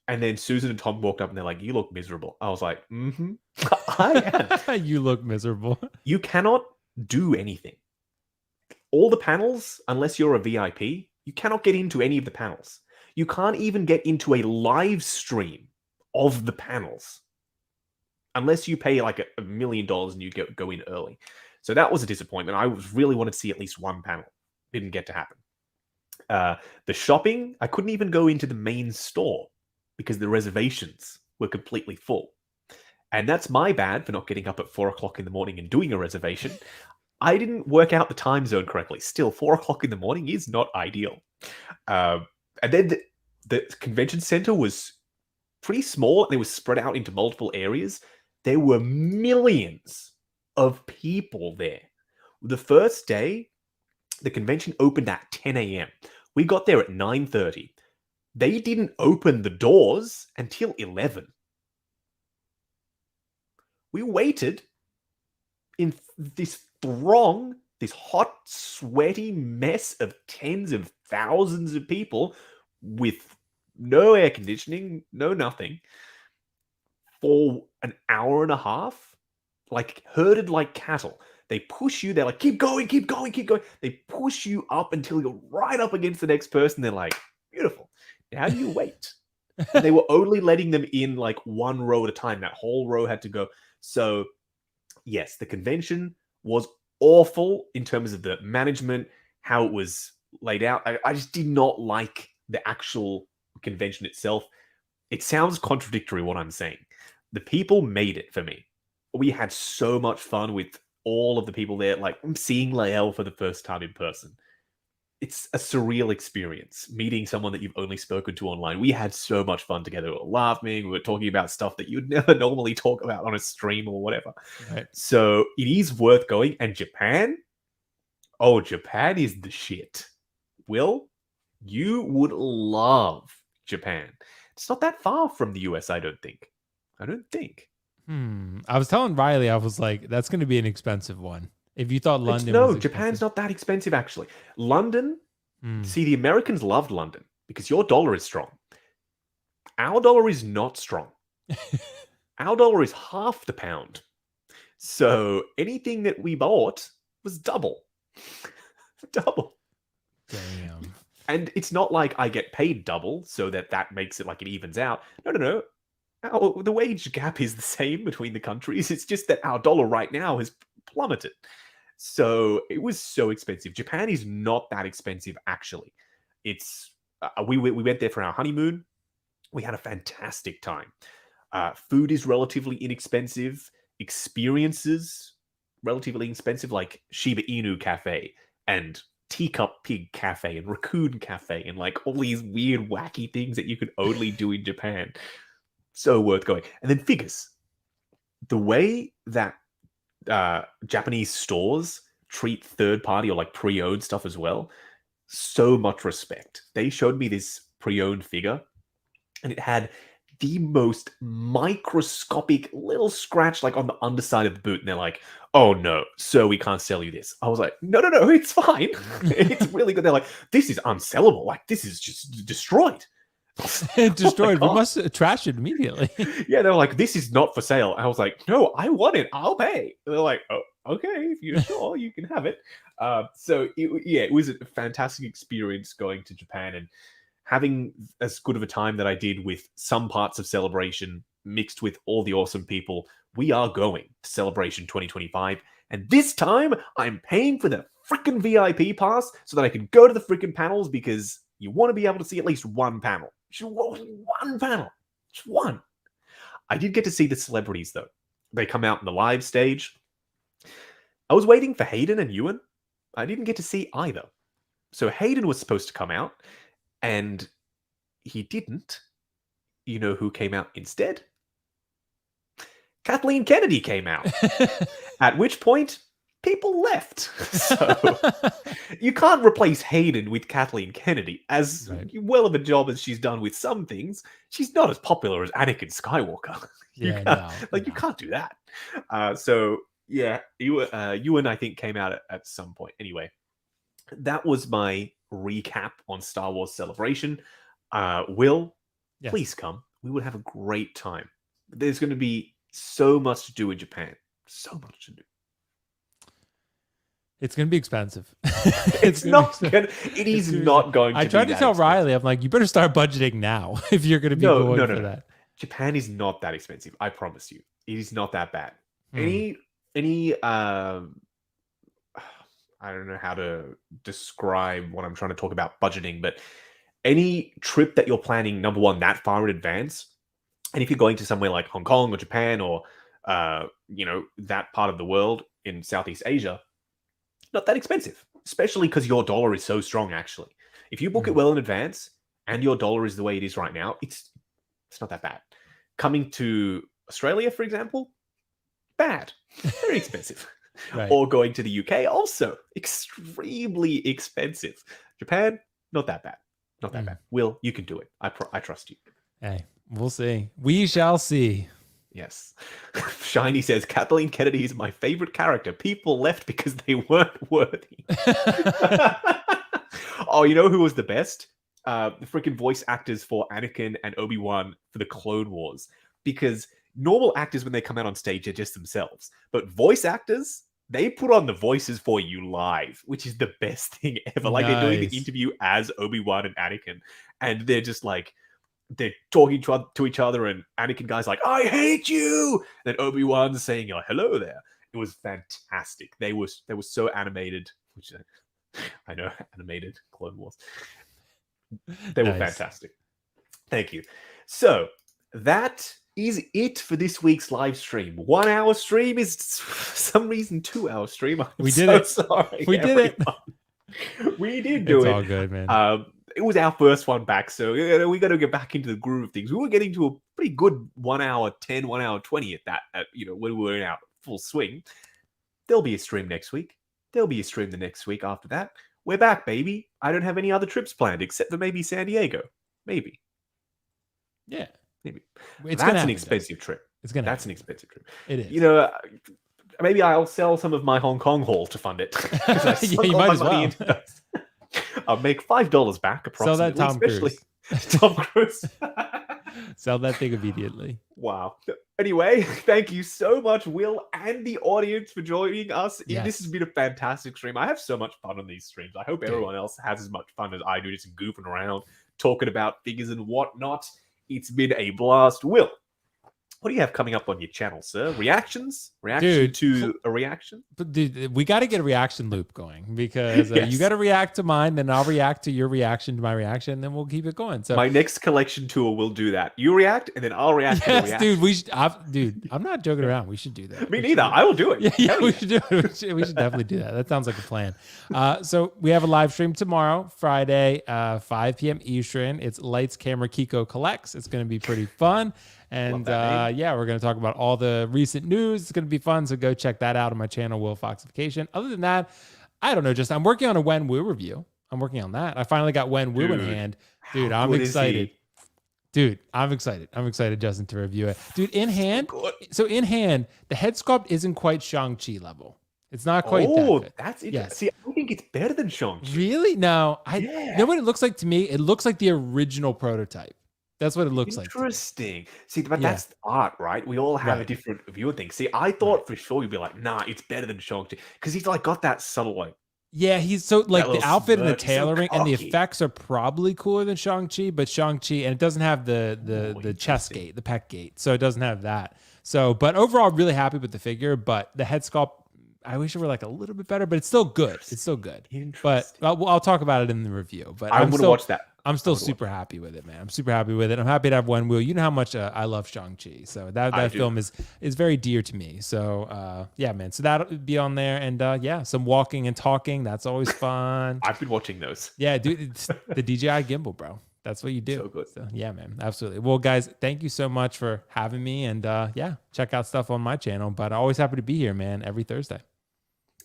And then Susan and Tom walked up and they're like, you look miserable. I was like, I am. You look miserable. You cannot do anything. All the panels, unless you're a VIP, you cannot get into any of the panels. You can't even get into a live stream of the panels unless you pay like $1 million and you go in early. So that was a disappointment. I really wanted to see at least one panel. Didn't get to happen. The shopping, I couldn't even go into the main store because the reservations were completely full. And that's my bad for not getting up at 4 o'clock in the morning and doing a reservation. I didn't work out the time zone correctly. Still, 4 o'clock in the morning is not ideal. And then the convention center was pretty small and it was spread out into multiple areas. There were millions of people there. The first day, the convention opened at 10 a.m. We got there at 9:30. They didn't open the doors until 11. We waited in this throng, this hot, sweaty mess of tens of thousands of people with no air conditioning, no nothing, for an hour and a half, like herded like cattle. They push you. They're like, keep going, keep going, keep going. They push you up until you're right up against the next person. They're like, beautiful. Now you wait. And they were only letting them in like one row at a time. That whole row had to go. So, yes, the convention was awful in terms of the management, how it was laid out. I just did not like the actual convention itself. It sounds contradictory what I'm saying. The people made it for me. We had so much fun with all of the people there. Like, I'm seeing Lael for the first time in person. It's a surreal experience, meeting someone that you've only spoken to online. We had so much fun together. We were laughing. We were talking about stuff that you'd never normally talk about on a stream or whatever. Right. So it is worth going. And Japan? Oh, Japan is the shit. Will, you would love Japan. It's not that far from the US, I don't think. I was telling Riley, I was like, that's going to be an expensive one. If you thought London was expensive. Japan's not that expensive, actually. London, see, the Americans loved London because your dollar is strong. Our dollar is not strong. Our dollar is half the pound. So anything that we bought was double. Double. Damn. And it's not like I get paid double so that makes it like it evens out. No. The wage gap is the same between the countries. It's just that our dollar right now has plummeted. So it was so expensive. Japan is not that expensive, actually. It's we went there for our honeymoon. We had a fantastic time. Food is relatively inexpensive. Experiences relatively inexpensive, like Shiba Inu Cafe and Teacup Pig Cafe and Raccoon Cafe and like all these weird, wacky things that you could only do in Japan. So worth going. And then figures. The way that Japanese stores treat third-party or like pre-owned stuff as well, so much respect. They showed me this pre-owned figure, and it had the most microscopic little scratch like on the underside of the boot, and they're like, oh no, so we can't sell you this. I was like, no, it's fine. It's really good. They're like, this is unsellable. Like, this is just destroyed. Destroyed. We must trash it immediately. Yeah, they were like, this is not for sale. I was like, no, I want it. I'll pay. And they're like, oh, okay, if you're sure, you can have it. So it was a fantastic experience going to Japan and having as good of a time that I did with some parts of Celebration mixed with all the awesome people. We are going to Celebration 2025. And this time, I'm paying for the freaking VIP pass so that I can go to the freaking panels because you want to be able to see at least one panel. Just one panel. Just one. I did get to see the celebrities, though. They come out in the live stage. I was waiting for Hayden and Ewan. I didn't get to see either. So Hayden was supposed to come out, and he didn't. You know who came out instead? Kathleen Kennedy came out. At which point, people left. So you can't replace Hayden with Kathleen Kennedy. As well of a job as she's done with some things, she's not as popular as Anakin Skywalker. You can't do that. So yeah, Ewan I think came out at some point. Anyway, that was my recap on Star Wars Celebration. Will, please come. We would have a great time. There's going to be so much to do in Japan. So much to do. It's going to be expensive. It is not going to be. I tried to tell Riley, I'm like, you better start budgeting now if you're going to be going for that. Japan is not that expensive. I promise you. It is not that bad. Any I don't know how to describe what I'm trying to talk about budgeting, but any trip that you're planning, number one, that far in advance, and if you're going to somewhere like Hong Kong or Japan or that part of the world in Southeast Asia, not that expensive, especially because your dollar is so strong, actually. If you book it well in advance and your dollar is the way it is right now, it's not that bad. Coming to Australia, for example, bad. Very expensive. Right. Or going to the UK, also extremely expensive. Japan, not that bad. Not that bad. Will, you can do it. I trust you. Hey, we'll see. We shall see. Yes. Shiny says, Kathleen Kennedy is my favorite character. People left because they weren't worthy. Oh, you know who was the best? The freaking voice actors for Anakin and Obi-Wan for the Clone Wars. Because normal actors, when they come out on stage, are just themselves. But voice actors, they put on the voices for you live, which is the best thing ever. Like, they're doing the Nice. interview as Obi-Wan and Anakin, and they're just like, they're talking to each other, and Anakin guy's like, "I hate you," and then Obi-Wan's saying, "Hello there." It was fantastic. They were so animated, which I know, animated Clone Wars. They were Nice. fantastic. Thank you. So that is it for this week's live stream. 1 hour stream is for some reason 2 hour stream. We did it. Sorry, We did it. We did do It's it. all good, man. It was our first one back, so we got to get back into the groove of things. We were getting to a pretty good 1 hour 10, 1 hour 20 at that, when we were in our full swing. There'll be a stream next week. There'll be a stream the next week after that. We're back, baby. I don't have any other trips planned except for maybe San Diego. Maybe. Yeah. Maybe. It's That's an expensive trip. It's gonna. That's an expensive trip. It is. Maybe I'll sell some of my Hong Kong haul to fund it. Yeah, you might as well. I'll make $5 back approximately. Sell that Tom Cruise. Tom Cruise. Sell that thing immediately. Wow. Anyway, thank you so much, Will, and the audience for joining us. Yes. This has been a fantastic stream. I have so much fun on these streams. I hope everyone else has as much fun as I do, just goofing around, talking about figures and whatnot. It's been a blast. Will, what do you have coming up on your channel, sir? Reactions? Reaction to a reaction? But dude, we got to get a reaction loop going because Yes. you got to react to mine, then I'll react to your reaction to my reaction, and then we'll keep it going. So my next collection tour will do that. You react, and then I'll react to the reaction. dude, I'm not joking around. We should do that. Me neither. I will do it. Yeah, we should do it. We should definitely do that. That sounds like a plan. So we have a live stream tomorrow, Friday, 5 p.m. Eastern. It's Lights, Camera, Kiko Collects. It's going to be pretty fun. And yeah, we're going to talk about all the recent news. It's going to be fun. So go check that out on my channel, Will Foxification. Other than that, I don't know. Just I'm working on a Wen Wu review. I'm working on that. I finally got Wen Wu in hand. Dude, I'm excited. Dude, I'm excited. I'm excited, Justin, to review it. Dude, in hand. So in hand, the head sculpt isn't quite Shang-Chi level. It's not quite that good. That's interesting. Yes. See, I think it's better than Shang-Chi. Really? No. Yeah. You know what it looks like to me? It looks like the original prototype. That's what it looks like. Interesting. See, but that's art, right? We all have a different view of things. See, I thought for sure you'd be like, nah, it's better than Shang-Chi. Because he's like got that subtle like. Yeah, he's so like the outfit and the so tailoring and the cocky. effects are probably cooler than Shang-Chi, but Shang-Chi, and it doesn't have the chest gate, the pec gate. So it doesn't have that. So, but overall, really happy with the figure, but the head sculpt, I wish it were like a little bit better, but it's still good. It's still good. But I'll talk about it in the review. But I'm going to watch that. I'm still super happy with it, man. I'm super happy with it. I'm happy to have Wen Wu. You know how much I love Shang-Chi. So that film is very dear to me. So yeah, man. So that'll be on there. And yeah, some walking and talking. That's always fun. I've been watching those. Yeah, dude. It's the DJI gimbal, bro. That's what you do. So good. So, yeah, man. Absolutely. Well, guys, thank you so much for having me. And yeah, check out stuff on my channel. But always happy to be here, man, every Thursday.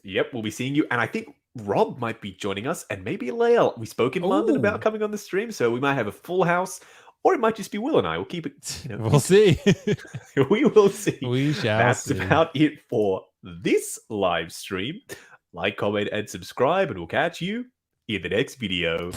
Yep, we'll be seeing you. And I think Rob might be joining us, and maybe Lael. We spoke in London about coming on the stream, so we might have a full house, or it might just be Will and I. We'll keep it, We'll see. We will see. We shall That's see. about it for this live stream. Like, comment, and subscribe, and we'll catch you in the next video.